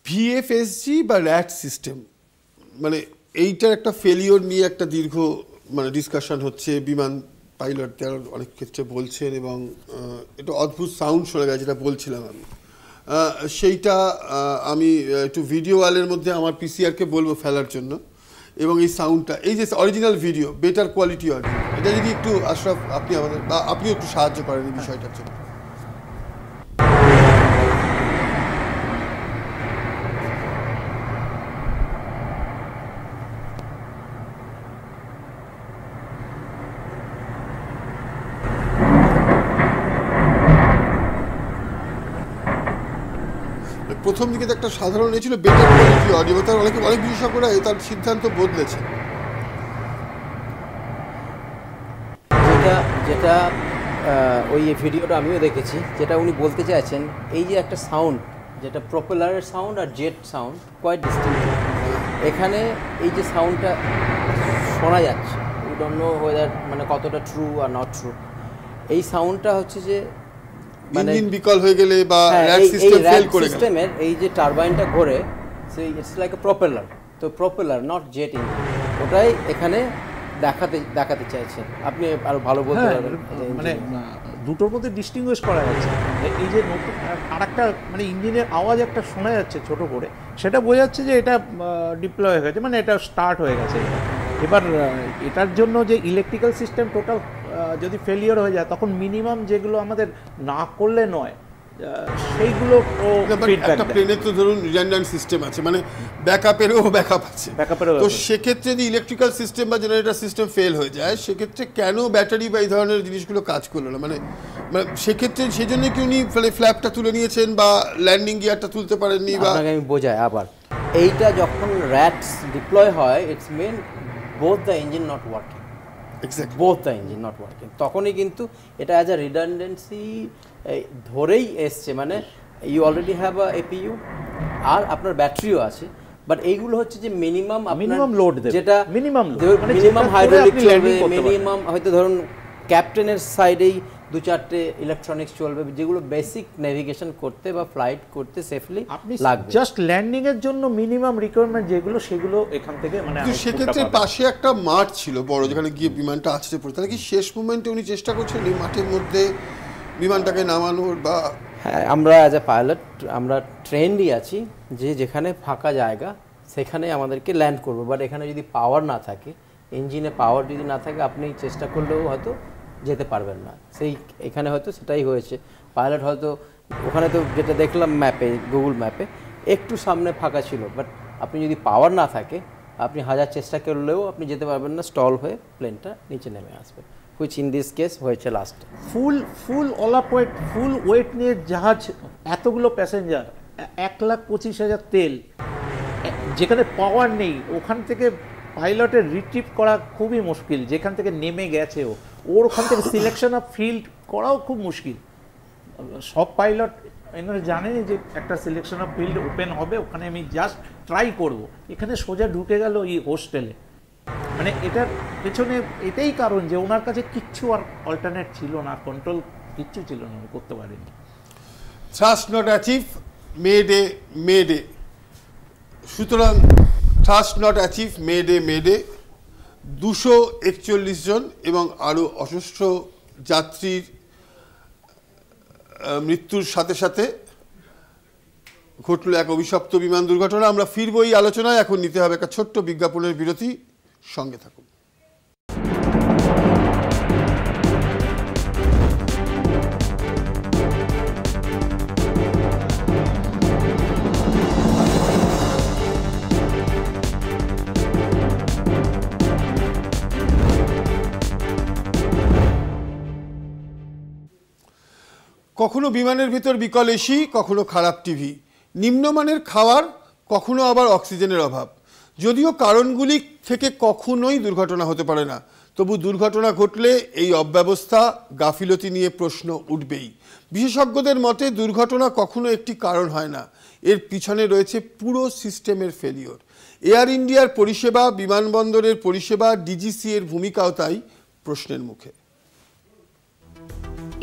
ভিএফএসজি বা র্যাট সিস্টেম, মানে এইটার একটা ফেলিওর নিয়ে একটা দীর্ঘ ডিসকাশন হচ্ছে। বিমান পাইলটদের অনেক ক্ষেত্রে বলছেন এবং এটা অদ্ভুত সাউন্ড শোনা যায়, যেটা বলছিলাম আমি। সেইটা আমি একটু ভিডিও ওয়ালের মধ্যে আমার পিসিআরকে বলবো ফেলার জন্য, এবং এই সাউন্ডটা, এই যে original video, better quality audio, এটা যদি একটু আশরাফ আপনি আমাদের বা আপনিও একটু সাহায্য করেন এই বিষয়টার জন্য। প্রথম দিকে তো একটা সাধারণ ছিল বেটার কোয়ালিটি অডিও, তার অনেক বিশেষজ্ঞরা তার সিদ্ধান্ত বদলেছে। যেটা ওই ভিডিওটা আমিও দেখেছি, যেটা উনি বলতে চাইছেন এই যে একটা সাউন্ড, যেটা প্রপেলারের সাউন্ড আর জেট সাউন্ড কোয়াইট ডিস্টিংক্ট। এখানে এই যে সাউন্ডটা শোনা যাচ্ছে, উই ডোন্ট নো ওয়েদার মানে কতটা ট্রু আর নট ট্রু। এই সাউন্ডটা হচ্ছে যে ইঞ্জিন বিকল হয়ে গেলে বা র্যাট সিস্টেম ফেল করে গেলে সিস্টেমের এই যে টারবাইনটা ঘোরে, সেই ইটস লাইক এ প্রপেলার। তো প্রপেলার নট জেট ইঞ্জিন, ওটাই এখানে দেখাতে চাইছেন। আপনি আরো ভালো বলতে পারবেন। মানে দুটোর মধ্যে ডিস্টিংগুইশ করা যাচ্ছে। এই যে নতুন আরেকটা মানে ইঞ্জিনের আওয়াজ একটা শোনা যাচ্ছে ছোট করে, সেটা বোঝাচ্ছে যে এটা ডিপ্লয় হয়ে গেছে, মানে এটা স্টার্ট হয়ে গেছে। এবার এটার জন্য যে ইলেকট্রিক্যাল সিস্টেম টোটাল যদি ফেলিওর হয়ে যায়, তখন মিনিমাম যেগুলো আমাদের না করলে নয় সেইগুলো একটা প্লেনের তো ধরুন রিডান্ডেন্ট সিস্টেম আছে, মানে ব্যাকআপেরও ব্যাকআপ আছে। তো সেক্ষেত্রে যদি ইলেকট্রিক্যাল সিস্টেম বা জেনারেটর সিস্টেম ফেল হয়ে যায়, সেক্ষেত্রে কেন ব্যাটারি বা এই ধরনের জিনিসগুলো কাজ করলো না? মানে সেক্ষেত্রে সেই জন্য কি উনি ফ্ল্যাপটা তুলে নিয়েছেন বা ল্যান্ডিং গিয়ারটা তুলতে পারেননি? বা আমি বোঝাই আবার, এইটা যখন র্যাটস ডিপ্লয় হয়, it's mean both the engine not working. Exactly, both the engine not working. তখনই কিন্তু এটা অ্যাজ আ রিডান্ডেন্সি ধরেই এসছে, মানে you already have a APU আর আপনার ব্যাটারিও আছে, বাট এইগুলো হচ্ছে যে মিনিমাম লোড, যেটা মিনিমাম হাইড্রোলিক চলবে, মিনিমাম হয়তো ধরুন ক্যাপ্টেনের সাইডেই 2-4টে ইলেকট্রনিক্স চলবে, যেগুলো বেসিক নেভিগেশন করতে বা ফ্লাইট করতে সেফলি লাগবে। জাস্ট ল্যান্ডিং এর জন্য মিনিমাম রিকোয়ারমেন্ট যেগুলো, সেগুলো এখান থেকে মানে সেক্ষেত্রে পাশে একটা মাঠ ছিল বড়, যেখানে গিয়ে বিমানটা আছড়ে পড়ে। তাহলে কি শেষ মোমেন্টে উনি চেষ্টা করছেন এই মাঠের মধ্যে বিমানটাকে নামানোর? বা হ্যাঁ, আমরা অ্যাজ এ পাইলট আমরা ট্রেন্ডই আছি যে যেখানে ফাঁকা জায়গা সেখানে আমাদেরকে ল্যান্ড করবো। বাট এখানে যদি পাওয়ার না থাকে, ইঞ্জিনে পাওয়ার যদি না থাকে, আপনি চেষ্টা করলেও হয়তো যেতে পারবেন না। এখানে হয়তো সেটাই হয়েছে। পাইলট হয়তো ওখানে, তো যেটা দেখলাম ম্যাপে, গুগল ম্যাপে একটু সামনে ফাঁকা ছিল, বাট আপনি যদি পাওয়ার না থাকে, আপনি হাজার চেষ্টা করলেও আপনি যেতে পারবেন না, স্টল হয়ে প্লেনটা নিচে নেমে আসবে, হুইচ ইন দিস কেস হয়েছে লাস্টে। ফুল ওয়েট নিয়ে জাহাজ, এতগুলো প্যাসেঞ্জার, 1,25,000 তেল, যেখানে পাওয়ার নেই, ওখান থেকে পাইলটের রিট্রিভ করা খুবই মুশকিল। যেখান থেকে নেমে গেছে ওর ওখান থেকে সিলেকশন অফ ফিল্ড করাও খুব মুশকিল। সব পাইলট এনারা জানেন যে একটা সিলেকশন অফ ফিল্ড ওপেন হবে, ওখানে আমি জাস্ট ট্রাই করব। এখানে সোজা ঢুকে গেল এই হোস্টেলে। মানে এটার পেছনে এটাই কারণ যে ওনার কাছে কিচ্ছু আর অল্টারনেট ছিল না, কন্ট্রোল কিচ্ছু ছিল না, করতে পারেনি। Thrust not achieve, মেডে। সুতরাং থ্রাস্ট নট অ্যাচিভ, মেডে। 241 জন এবং আরও অজস্র যাত্রীর মৃত্যুর সাথে সাথে ঘটল এক অভিশপ্ত বিমান দুর্ঘটনা। আমরা ফিরবো এই আলোচনায়, এখন নিতে হবে একটা ছোট্ট বিজ্ঞাপনের বিরতি, সঙ্গে থাকুন। কখনো বিমানের ভিতর বিকল এসি, কখনো খারাপ টিভি, নিম্নমানের খাবার, কখনো আবার অক্সিজেনের অভাব। যদিও কারণগুলি থেকে কখনোই দুর্ঘটনা হতে পারে না, তবু দুর্ঘটনা ঘটলে এই অব্যবস্থা, গাফিলতি নিয়ে প্রশ্ন উঠবেই। বিশেষজ্ঞদের মতে দুর্ঘটনা কখনো একটি কারণ হয় না, এর পিছনে রয়েছে পুরো সিস্টেমের ফেলিওর। এয়ার ইন্ডিয়ার পরিষেবা, বিমানবন্দরের পরিষেবা, ডিজিসি এর ভূমিকাও তাই প্রশ্নের মুখে।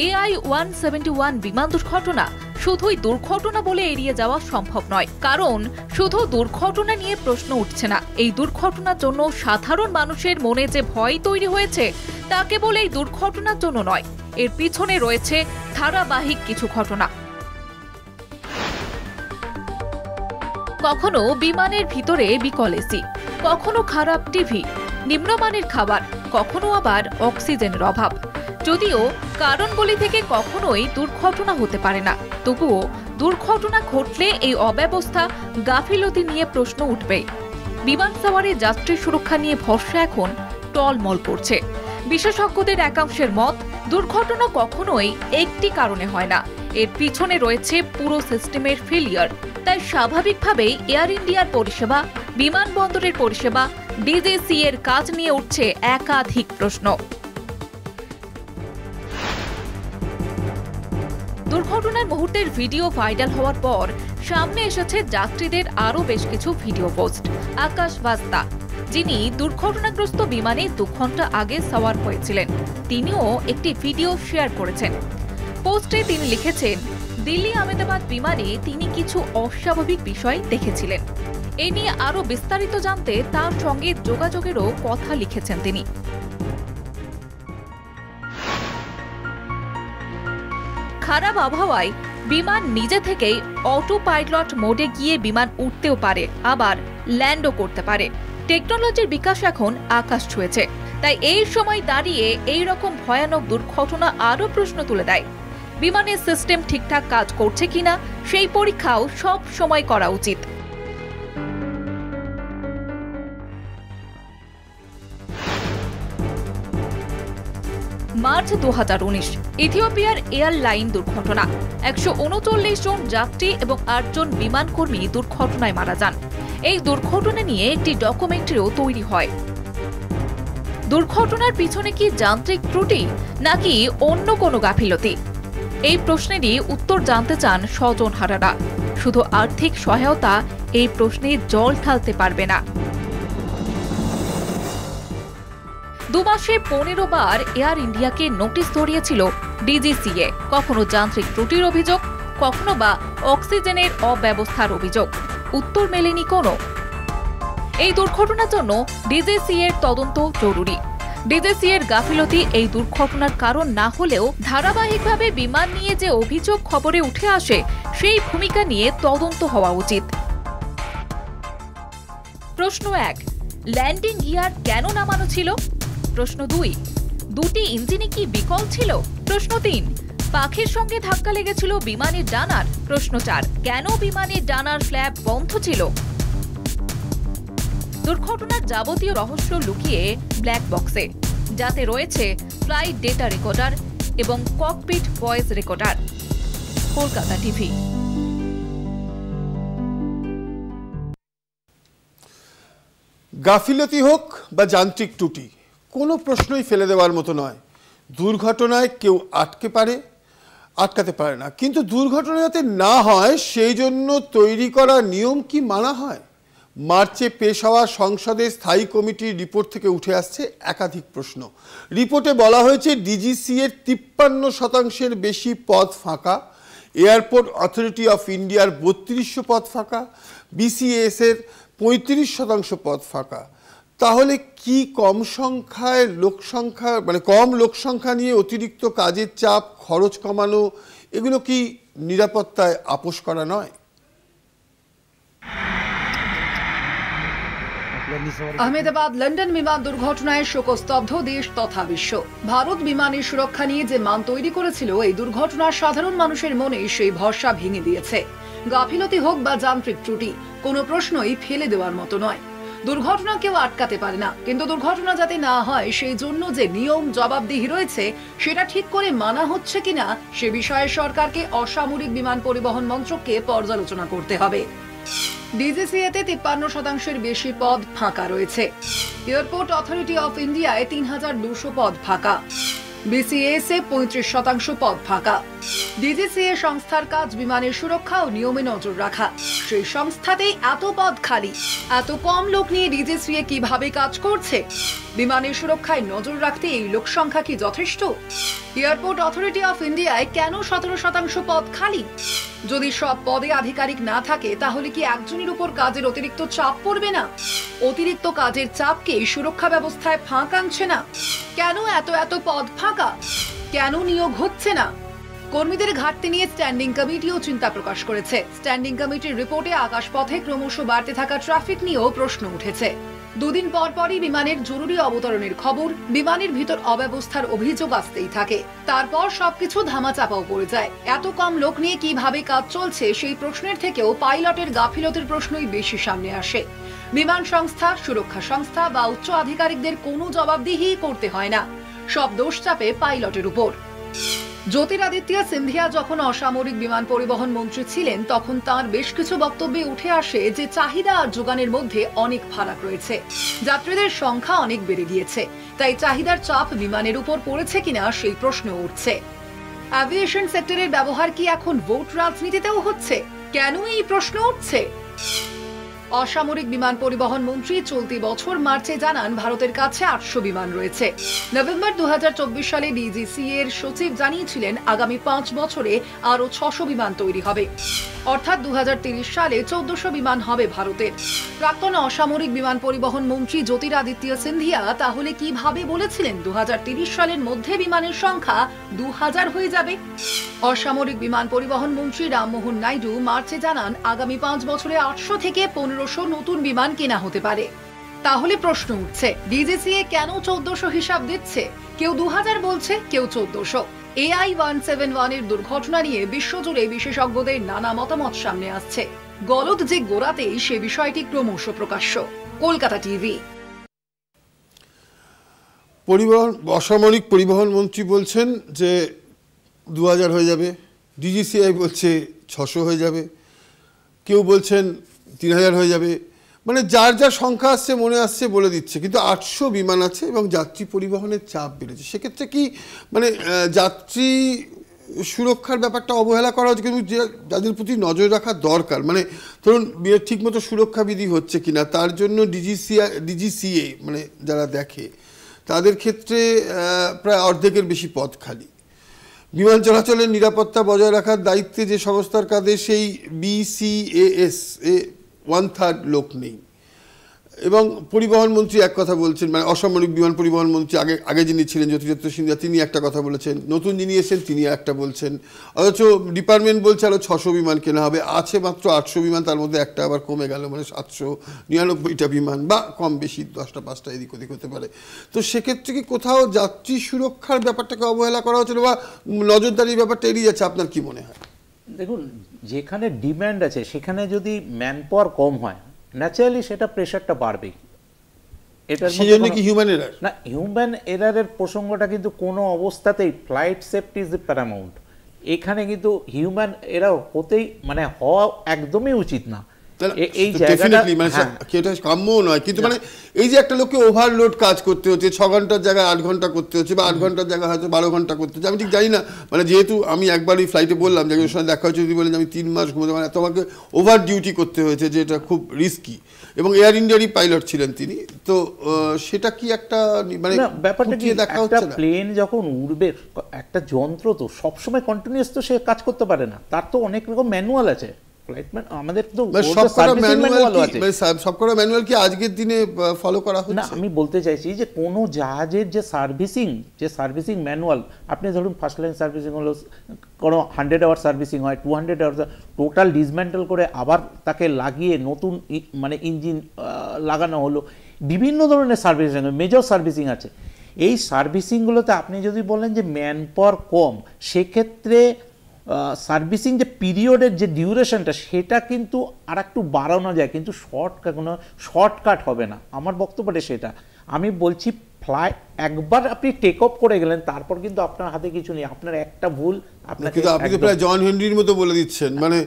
AI-171 বিমান দুর্ঘটনা শুধুই দুর্ঘটনা বলে এড়িয়ে যাওয়া সম্ভব নয়, কারণ শুধু দুর্ঘটনা নিয়ে প্রশ্ন উঠছে না। এই দুর্ঘটনার জন্য সাধারণ মানুষের মনে যে ভয় তৈরি হয়েছে তা কেবল এই দুর্ঘটনার জন্য নয়, এর পিছনে রয়েছে ধারাবাহিক কিছু ঘটনা। কখনো বিমানের ভিতরে বিকল এসি, কখনো খারাপ টিভি, নিম্নমানের খাবার, কখনো আবার অক্সিজেনের অভাব। যদিও কারণগুলি থেকে কখনোই দুর্ঘটনা হতে পারে না, তবুও দুর্ঘটনা ঘটলে এই অব্যবস্থা, গাফিলতি নিয়ে প্রশ্ন উঠবে। বিমান সওয়ারি যাত্রী সুরক্ষা নিয়ে ভরসা এখন টলমল করছে। বিশেষজ্ঞদের একাংশের মত, দুর্ঘটনা কখনোই একটি কারণে হয় না, এর পিছনে রয়েছে পুরো সিস্টেমের ফেলিয়ার। তাই স্বাভাবিকভাবেই এয়ার ইন্ডিয়ার পরিষেবা, বিমানবন্দরের পরিষেবা, ডিজিসি এর কাজ নিয়ে উঠছে একাধিক প্রশ্ন। দুর্ঘটনার মুহূর্তের ভিডিও ভাইরাল হওয়ার পর সামনে এসেছে যাত্রীদের আরও বেশ কিছু ভিডিও পোস্ট। আকাশ বাস্তা, যিনি দুর্ঘটনাগ্রস্ত বিমানে 2 ঘন্টা আগে সওয়ার হয়েছিলেন, তিনিও একটি ভিডিও শেয়ার করেছেন। পোস্টে তিনি লিখেছেন, দিল্লি আহমেদাবাদ বিমানে তিনি কিছু অস্বাভাবিক বিষয় দেখেছিলেন। এ নিয়ে আরও বিস্তারিত জানতে তার সঙ্গে যোগাযোগেরও কথা লিখেছেন তিনি। খারাপ আবহাওয়ায় বিমান নিজে থেকেই অটো পাইলট মোডে গিয়ে বিমান উঠতেও পারে, আবার ল্যান্ডও করতে পারে। টেকনোলজির বিকাশ এখন আকাশ ছুঁয়েছে, তাই এই সময় দাঁড়িয়ে এই রকম ভয়ানক দুর্ঘটনা আরও প্রশ্ন তুলে দেয়। বিমানের সিস্টেম ঠিকঠাক কাজ করছে কিনা সেই পরীক্ষাও সব সময় করা উচিত। মার্চ 2019, ইথিওপিয়ার এয়ারলাইন দুর্ঘটনা। 139 জন যাত্রী এবং 8 জন বিমানকর্মী দুর্ঘটনায় মারা যান। এই দুর্ঘটনা নিয়ে একটি ডকুমেন্টারিও তৈরি হয়। দুর্ঘটনার পিছনে কি যান্ত্রিক ত্রুটি নাকি অন্য কোনো গাফিলতি? এই প্রশ্নেরই উত্তর জানতে চান স্বজনহারারা। শুধু আর্থিক সহায়তা এই প্রশ্নে জল ঢালতে পারবে না। 2 মাসে 15 বার এয়ার ইন্ডিয়াকে নোটিশ ধরিয়েছিল ডিজিসিএ। কখনো যান্ত্রিক ত্রুটির অভিযোগ, কখনো বা অক্সিজেনের অব্যবস্থার অভিযোগ। উত্তর মেলেনি কোনো। এই দুর্ঘটনার জন্য ডিজিসিএর তদন্ত জরুরি। ডিজিসিএর গাফিলতি এই দুর্ঘটনার কারণ না হলেও ধারাবাহিকভাবে বিমান নিয়ে যে অভিযোগ খবরে উঠে আসে সেই ভূমিকা নিয়ে তদন্ত হওয়া উচিত। প্রশ্ন 1, ল্যান্ডিং গিয়ার কেন নামানো ছিল? প্রশ্ন 2, দুটি ইঞ্জিনে কি বিকল ছিল? প্রশ্ন 3, পাখির সঙ্গে ধাক্কা লেগেছিল বিমানের ডানার? প্রশ্ন 4, কেন বিমানের ডানার ফ্ল্যাপ বন্ধ ছিল? দুর্ঘটনার যাবতীয় রহস্য লুকিয়ে ব্ল্যাক বক্সে, যাতে রয়েছে ফ্লাইট ডেটা রেকর্ডার এবং cockpit voice recorder. Kolkata TV. গাফিলতি হোক বা যান্ত্রিক ত্রুটি, কোনো প্রশ্নই ফেলে দেওয়ার মতো নয়। দুর্ঘটনায় কেউ আটকাতে পারে না, কিন্তু দুর্ঘটনা যাতে না হয় সেই জন্য তৈরি করা নিয়ম কি মানা হয়? মার্চে পেশ হওয়া সংসদের স্থায়ী কমিটির রিপোর্ট থেকে উঠে আসছে একাধিক প্রশ্ন। রিপোর্টে বলা হয়েছে ডিজিসি এর 53% বেশি পদ ফাঁকা, এয়ারপোর্ট অথরিটি অফ ইন্ডিয়ার 3200 পদ ফাঁকা, বিসিএস এর 35% পদ ফাঁকা। তাহলে কি কম সংখ্যায় লোক সংখ্যা মানে কম লোক সংখ্যা নিয়ে অতিরিক্ত কাজের চাপ, খরচ কমানো, এগুলো কি নিরাপত্তায় আপোষ করা নয়? আহমেদাবাদ লন্ডন বিমান দুর্ঘটনায় শোকস্তব্ধ দেশ তথা বিশ্ব। ভারত বিমানের সুরক্ষা নিয়ে যে মান তৈরি করেছিল, এই দুর্ঘটনা সাধারণ মানুষের মনে সেই ভরসা ভেঙে দিয়েছে। গাফিলতি হোক বা যান্ত্রিক ত্রুটি, কোনো প্রশ্নই ফেলে দেওয়ার মতো নয়। দুর্ঘটনা কেউ আটকাতে পারে না, কিন্তু দুর্ঘটনা যাতে না হয় সেই জন্য যে নিয়ম জবাবদিহি রয়েছে সেটা ঠিক করে মানা হচ্ছে কিনা সে বিষয়ে সরকারকে অসামরিক বিমান পরিবহন মন্ত্রককে পর্যালোচনা করতে হবে। ডিজিসিএতে 53% বেশি পদ ফাঁকা রয়েছে। এয়ারপোর্ট অথরিটি অফ ইন্ডিয়ায় 3200 পদ ফাঁকা। বিসিএস এ 35% পদ ফাঁকা। ডিজিসিএ সংস্থার কাজ বিমানের সুরক্ষা ও নিয়মে নজর রাখা। সেই সংস্থাতেই এত পদ খালি, এত কম লোক নিয়ে ডিজিসিএ কিভাবে কাজ করছে? বিমানের সুরক্ষায় নজর রাখতে এই লোক সংখ্যা কি যথেষ্ট? এয়ারপোর্ট অথরিটি অফ ইন্ডিয়ায় কেন 17% পদ খালি? যদি সব পদে আধিকারিক না থাকে তাহলে কি একজনের উপর কাজের অতিরিক্ত চাপ পড়বে না? অতিরিক্ত কাজের চাপকে সুরক্ষা ব্যবস্থায় ফাঁক আনছে না? কেন এত পদ ফাঁকা? কেন নিয়োগ হচ্ছে না? কর্মীদের ঘাটতি নিয়ে স্ট্যান্ডিং কমিটিও চিন্তা প্রকাশ করেছে। স্ট্যান্ডিং কমিটির রিপোর্টে আকাশপথে ক্রমশ বাড়তে থাকা ট্রাফিক নিয়েও প্রশ্ন উঠেছে। দুদিন পর পরই বিমানের জরুরি অবতরণের খবর, বিমানের ভিতর অব্যবস্থার অভিযোগ আসতেই থাকে। তারপর সবকিছু ধামাচাপাও পড়ে যায়। এত কম লোক নিয়ে কিভাবে কাজ চলছে সেই প্রশ্নের থেকেও পাইলটের গাফিলতির প্রশ্নই বেশি সামনে আসে। বিমান সংস্থা, সুরক্ষা সংস্থা বা উচ্চ আধিকারিকদের কোনো জবাবদিহি করতে হয় না, সব দোষ চাপে পাইলটের উপর। জ্যোতিরাদিত্য সিন্ধিয়া যখন অসামরিক বিমান পরিবহন মন্ত্রী ছিলেন তখন তার বেশ কিছু বক্তব্যে উঠে আসে যে চাহিদা আর যোগানের মধ্যে অনেক ফারাক রয়েছে। যাত্রীদের সংখ্যা অনেক বেড়ে গিয়েছে, তাই চাহিদার চাপ বিমানের উপর পড়েছে কিনা সেই প্রশ্ন উঠছে। অ্যাভিয়েশন সেক্টরের ব্যবহার কি এখন ভোট রাজনীতিতেও হচ্ছে? কেন এই প্রশ্ন উঠছে? অসামরিক বিমান পরিবহন মন্ত্রী চলতি বছর মার্চে জানান ভারতের কাছে 800 বিমান রয়েছে। নভেম্বর 2024 সালে ডিজিসিএ এর সচিব জানিয়েছিলেন আগামী 5 বছরে আরো 600 বিমান তৈরি হবে, অর্থাৎ 2030 সালে 1400 বিমান হবে ভারতের। প্রাক্তন অসামরিক বিমান পরিবহন মন্ত্রী জ্যোতিরাদিত্য সিন্ধিয়া তাহলে কিভাবে বলেছিলেন 2030 সালের মধ্যে বিমানের সংখ্যা 2000 হয়ে যাবে? অসামরিক বিমান পরিবহন মন্ত্রী রামমোহন নাইডু মার্চে জানান আগামী 5 বছরে 800 থেকে 1500 নতুন বিমান কেনা হতে পারে। তাহলে প্রশ্ন উঠছে, ডিজিসিএ কেন 1400 হিসাব দিচ্ছে? কেউ 2000 বলছে, কেউ 1400। AI-171 এর দুর্ঘটনা নিয়ে বিশ্বজুড়ে বিশেষজ্ঞদের নানা মতামত সামনে আসছে। গলদ যে গোড়াতেই সে বিষয়টি ক্রমশ প্রকাশ্য। কলকাতা টিভি। অসামরিক পরিবহন মন্ত্রী বলছেন যে 2000 হয়ে যাবে, ডিজিসিআই বলছে 600 হয়ে যাবে, কেউ বলছেন 3000 হয়ে যাবে। মানে যার যা সংখ্যা আসছে মনে আসছে বলে দিচ্ছে, কিন্তু 800 বিমান আছে এবং যাত্রী পরিবহনের চাপ বেড়েছে। সেক্ষেত্রে কি মানে যাত্রী সুরক্ষার ব্যাপারটা অবহেলা করা হচ্ছে? কিন্তু যাদের প্রতি নজর রাখা দরকার, মানে ধরুন ঠিকমতো সুরক্ষা বিধি হচ্ছে কিনা তার জন্য ডিজিসিএ মানে যারা দেখে তাদের ক্ষেত্রে প্রায় অর্ধেকের বেশি পদ খালি। বিমান চলাচলের নিরাপত্তা বজায় রাখার দায়িত্বে যে সংস্থার কাঁধে সেই বিসিএএস এ 1/3 লোক নেই। এবং পরিবহন মন্ত্রী এক কথা বলছেন, মানে অসামরিক বিমান পরিবহন মন্ত্রী আগে যিনি ছিলেন জ্যোতিরাদিত্য সিন্ধিয়া তিনি একটা কথা বলেছেন, নতুন যিনি এসেছেন তিনি একটা বলছেন, অথচ ডিপার্টমেন্ট বলছে আরও 600 বিমান কেনা হবে, আছে মাত্র 800 বিমান, তার মধ্যে একটা আবার কমে গেল, মানে 799টা বিমান বা কম বেশি 10টা 5টা এদিক ওদিক হতে পারে। তো সেক্ষেত্রে কি কোথাও যাত্রী সুরক্ষার ব্যাপারটাকে অবহেলা করা হচ্ছিল বা নজরদারির ব্যাপারটা এড়িয়ে যাচ্ছে? আপনার কি মনে হয়? দেখুন, যেখানে ডিম্যান্ড আছে সেখানে যদি ম্যান পাওয়ার কম হয় ন্যাচারালি সেটা প্রেশারটা বাড়বেই। এটার সেজন্য কি হিউম্যান এরার? না, হিউম্যান এরারের প্রসঙ্গটা কিন্তু কোনো অবস্থাতেই, flight safety is the Paramount, এখানে কিন্তু হিউম্যান এরার হতেই মানে হওয়া একদমই উচিত না। এই জায়গাটা কাম্যও নয়, কিন্তু মানে এই যে একটা লোককে ওভারলোড কাজ করতে হচ্ছে, 6 ঘন্টার জায়গায় 8 ঘন্টা করতে হচ্ছে বা 8 ঘন্টার জায়গায় হয়তো 12 ঘন্টা করতে হচ্ছে, আমি ঠিক জানি না। মানে যেহেতু আমি একবার ওই ফ্লাইটে বললাম যে ওর সঙ্গে দেখা হচ্ছে, যদি বলেন আমি 3 মাস ঘুমোতে পারি, তোমাকে ওভার ডিউটি করতে হয়েছে, যে এটা খুব রিস্কি। এবং এয়ার ইন্ডিয়ারই পাইলট ছিলেন তিনি, তো সেটা কি একটা মানে ব্যাপারটা কি, দেখা হচ্ছে না? প্লেন যখন উড়বে একটা যন্ত্র তো সবসময় কন্টিনিউয়াস তো সে কাজ করতে পারে না, তার তো অনেক রকম ম্যানুয়াল আছে। ফ্লাইট আমাদের তো সবকটা ম্যানুয়াল কি আজকের দিনে ফলো করা হচ্ছে? না, আমি বলতে চাইছি যে কোনো জাহাজের যে সার্ভিসিং ম্যানুয়াল, আপনি ধরুন ফার্স্ট লাইন সার্ভিসিং হলো, কোনো 100 আওয়ার সার্ভিসিং হয়, 200 আওয়ার, টোটাল ডিসমেন্টেল করে আবার তাকে লাগিয়ে নতুন মানে ইঞ্জিন লাগানো হলো, বিভিন্ন ধরনের সার্ভিসিং, মেজর সার্ভিসিং আছে। এই সার্ভিসিংগুলোতে আপনি যদি বলেন যে ম্যান পাওয়ার কম, সেক্ষেত্রে সার্ভিসিং যে পিরিয়ডের যে ডিউরেশনটা সেটা কিন্তু আর একটু বাড়ানো যায়, কিন্তু কোনো শর্টকাট হবে না। আমার বক্তব্যটা সেটা। আমি বলছি একবার আপনি টেক অফ করে গেলেন, তারপর কিন্তু আপনার হাতে কিছু নেই। আপনার একটা ভুল আপনাকে, আপনি তো প্রায় জন হেনরির মতো বলে দিচ্ছেন, মানে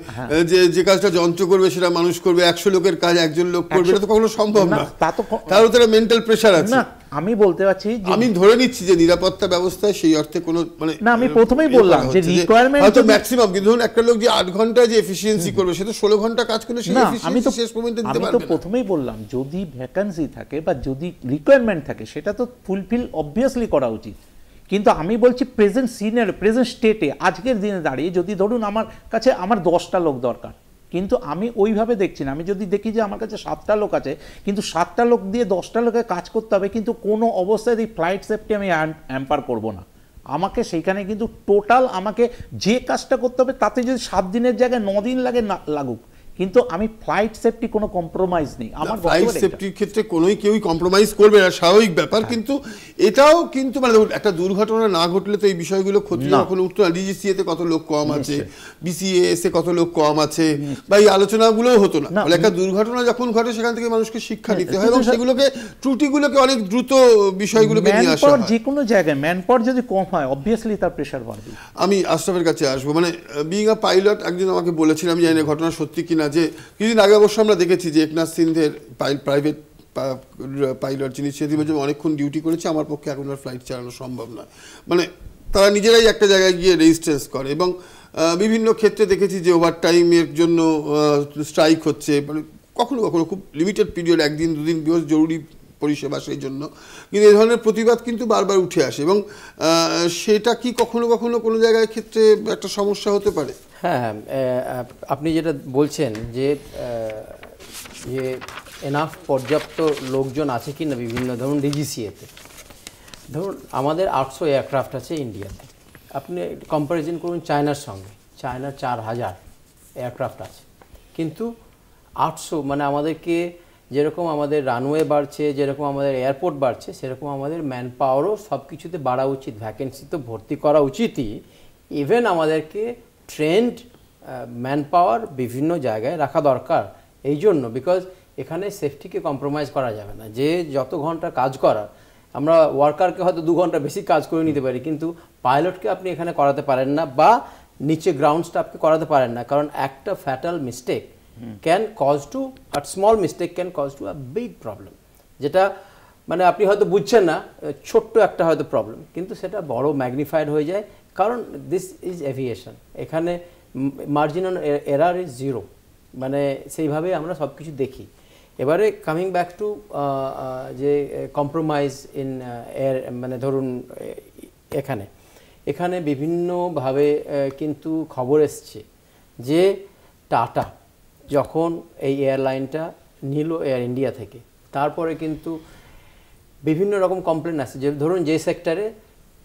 যে কাজটা যন্ত্র করবে সেটা মানুষ করবে, 100 লোকের কাজ একজন লোক করবে, এটা তো কখনো সম্ভব না। তার উপরে মেন্টাল প্রেসার আছে। না, আমি বলতে পারছি, আমি ধরে নিচ্ছি যে নিরাপত্তা ব্যবস্থায় সেই অর্থে কোনো মানে না, আমি প্রথমেই বললাম যে রিকোয়ারমেন্ট হয়তো ম্যাক্সিমাম, কিন্তু ধরুন একটা লোক যে 8 ঘন্টায় যে এফিসিয়েন্সি করবে, সেটা 16 ঘন্টা কাজ করলে সেই এফিসিয়েন্সি শেষ পর্যন্ত দিতে পারবে না। আমি তো প্রথমেই বললাম, যদি ভ্যাকেন্সি থাকে বা রিকোয়ারমেন্ট থাকে, সেটা তো ফুলফিল অবভিয়াসলি করা উচিত। কিন্তু আমি বলছি প্রেজেন্ট স্টেটে আজকের দিনে দাঁড়িয়ে যদি ধরুন আমার কাছে আমার 10টা লোক দরকার, কিন্তু আমি ওইভাবে দেখছি না। আমি যদি দেখি যে আমার কাছে 7টা লোক আছে, কিন্তু 7টা লোক দিয়ে 10টা লোকের কাজ করতে হবে, কিন্তু কোনো অবস্থায় এই ফ্লাইট সেফটি আমি হ্যাম্পার করব না। আমাকে সেইখানে কিন্তু টোটাল আমাকে যে কাজটা করতে হবে, তাতে যদি 7 দিনের জায়গায় 9 দিন লাগে লাগুক, কিন্তু আমি ফ্লাইট সেফটি কোনো কম্প্রোমাইজ নেই। আমার ফ্লাইট সেফটির ক্ষেত্রে কেউই কম্প্রোমাইজ করবে না, স্বাভাবিক ব্যাপার। কিন্তু এটাও কিন্তু মানে একটা দুর্ঘটনা না ঘটলে তো এই বিষয়গুলো ক্ষতি কখনো উঠতো না। ডিজিসিএ তে কত লোক কম আছে, বিসিএস এ কত লোক কম আছে, বা এই আলোচনাগুলোও হতো না। একটা দুর্ঘটনা যখন ঘটে, সেখান থেকে মানুষকে শিক্ষা নিতে হয় এবং সেগুলোকে, ত্রুটিগুলোকে অনেক দ্রুত বিষয়গুলোকে নিয়ে আসা হয়। যে কোনো জায়গায় ম্যান পাওয়ার যদি কম হয়, অবভিয়াসলি তার প্রেশার বাড়বে। আমি আশরাফের কাছে আসবো। মানে বিইং আ পাইলট, একদিন আমাকে বলেছিলাম, আমি জানি না ঘটনা সত্যি কিনা, যে কিছুদিন আগে অবশ্য আমরা দেখেছি যে একনাথ সিন্ধের প্রাইভেট পাইলট, যিনি সেদিন অনেকক্ষণ ডিউটি করেছে, আমার পক্ষে এখন আর ফ্লাইট চালানো সম্ভব নয়। মানে তারা নিজেরাই একটা জায়গায় গিয়ে রেজিস্ট্যান্স করে, এবং বিভিন্ন ক্ষেত্রে দেখেছি যে ওভারটাইমের জন্য স্ট্রাইক হচ্ছে, মানে কখনো কখনো খুব লিমিটেড পিরিয়ড, 1 দিন 2 দিন জরুরি পরিষেবা সেই জন্য। কিন্তু এই ধরনের প্রতিবাদ কিন্তু বারবার উঠে আসে, এবং সেটা কি কখনো কখনো কোনো জায়গায় ক্ষেত্রে একটা সমস্যা হতে পারে? হ্যাঁ, আপনি যেটা বলছেন যে এনাফ পর্যাপ্ত লোকজন আছে কি না বিভিন্ন, ধরুন ডিজিসিএতে, ধরুন আমাদের 800 এয়ারক্রাফট আছে ইন্ডিয়াতে। আপনি কম্প্যারিজন করুন চায়নার সঙ্গে, চায়নার 4000 এয়ারক্রাফট আছে, কিন্তু 800, মানে আমাদেরকে যেরকম আমাদের রানওয়ে বাড়ছে, যেরকম আমাদের এয়ারপোর্ট বাড়ছে, সেরকম আমাদের ম্যান পাওয়ারও সব কিছুতে বাড়া উচিত। ভ্যাকেন্সি তো ভর্তি করা উচিতই, ইভেন আমাদেরকে ট্রেন্ড ম্যান পাওয়ার বিভিন্ন জায়গায় রাখা দরকার। এই জন্য, বিকজ এখানে সেফটিকে কম্প্রোমাইজ করা যাবে না। যে যত ঘন্টা কাজ করার, আমরা ওয়ার্কারকে হয়তো 2 ঘন্টা বেশি কাজ করে নিতে পারি, কিন্তু পাইলটকে আপনি এখানে করাতে পারেন না, বা নিচে গ্রাউন্ড স্টাফকে করাতে পারেন না, কারণ একটা fatal mistake can cause to, a small mistake can cause to a big problem, যেটা মানে আপনি হয়তো বুঝছেন না, ছোট্ট একটা হয়তো প্রবলেম, কিন্তু সেটা বড় ম্যাগনিফাইড হয়ে যায়, কারণ দিস ইজ এভিয়েশন। এখানে মার্জিন অন এরার ইজ 0, মানে সেইভাবে আমরা সব কিছু দেখি। এবারে কামিং ব্যাক টু যে কম্প্রোমাইজ ইন এয়ার, মানে ধরুন এখানে বিভিন্নভাবে কিন্তু খবর এসছে যে টাটা যখন এই এয়ারলাইনটা নিল এয়ার ইন্ডিয়া থেকে, তারপরে কিন্তু বিভিন্ন রকম কমপ্লেন আসছে যে ধরুন যে সেক্টরে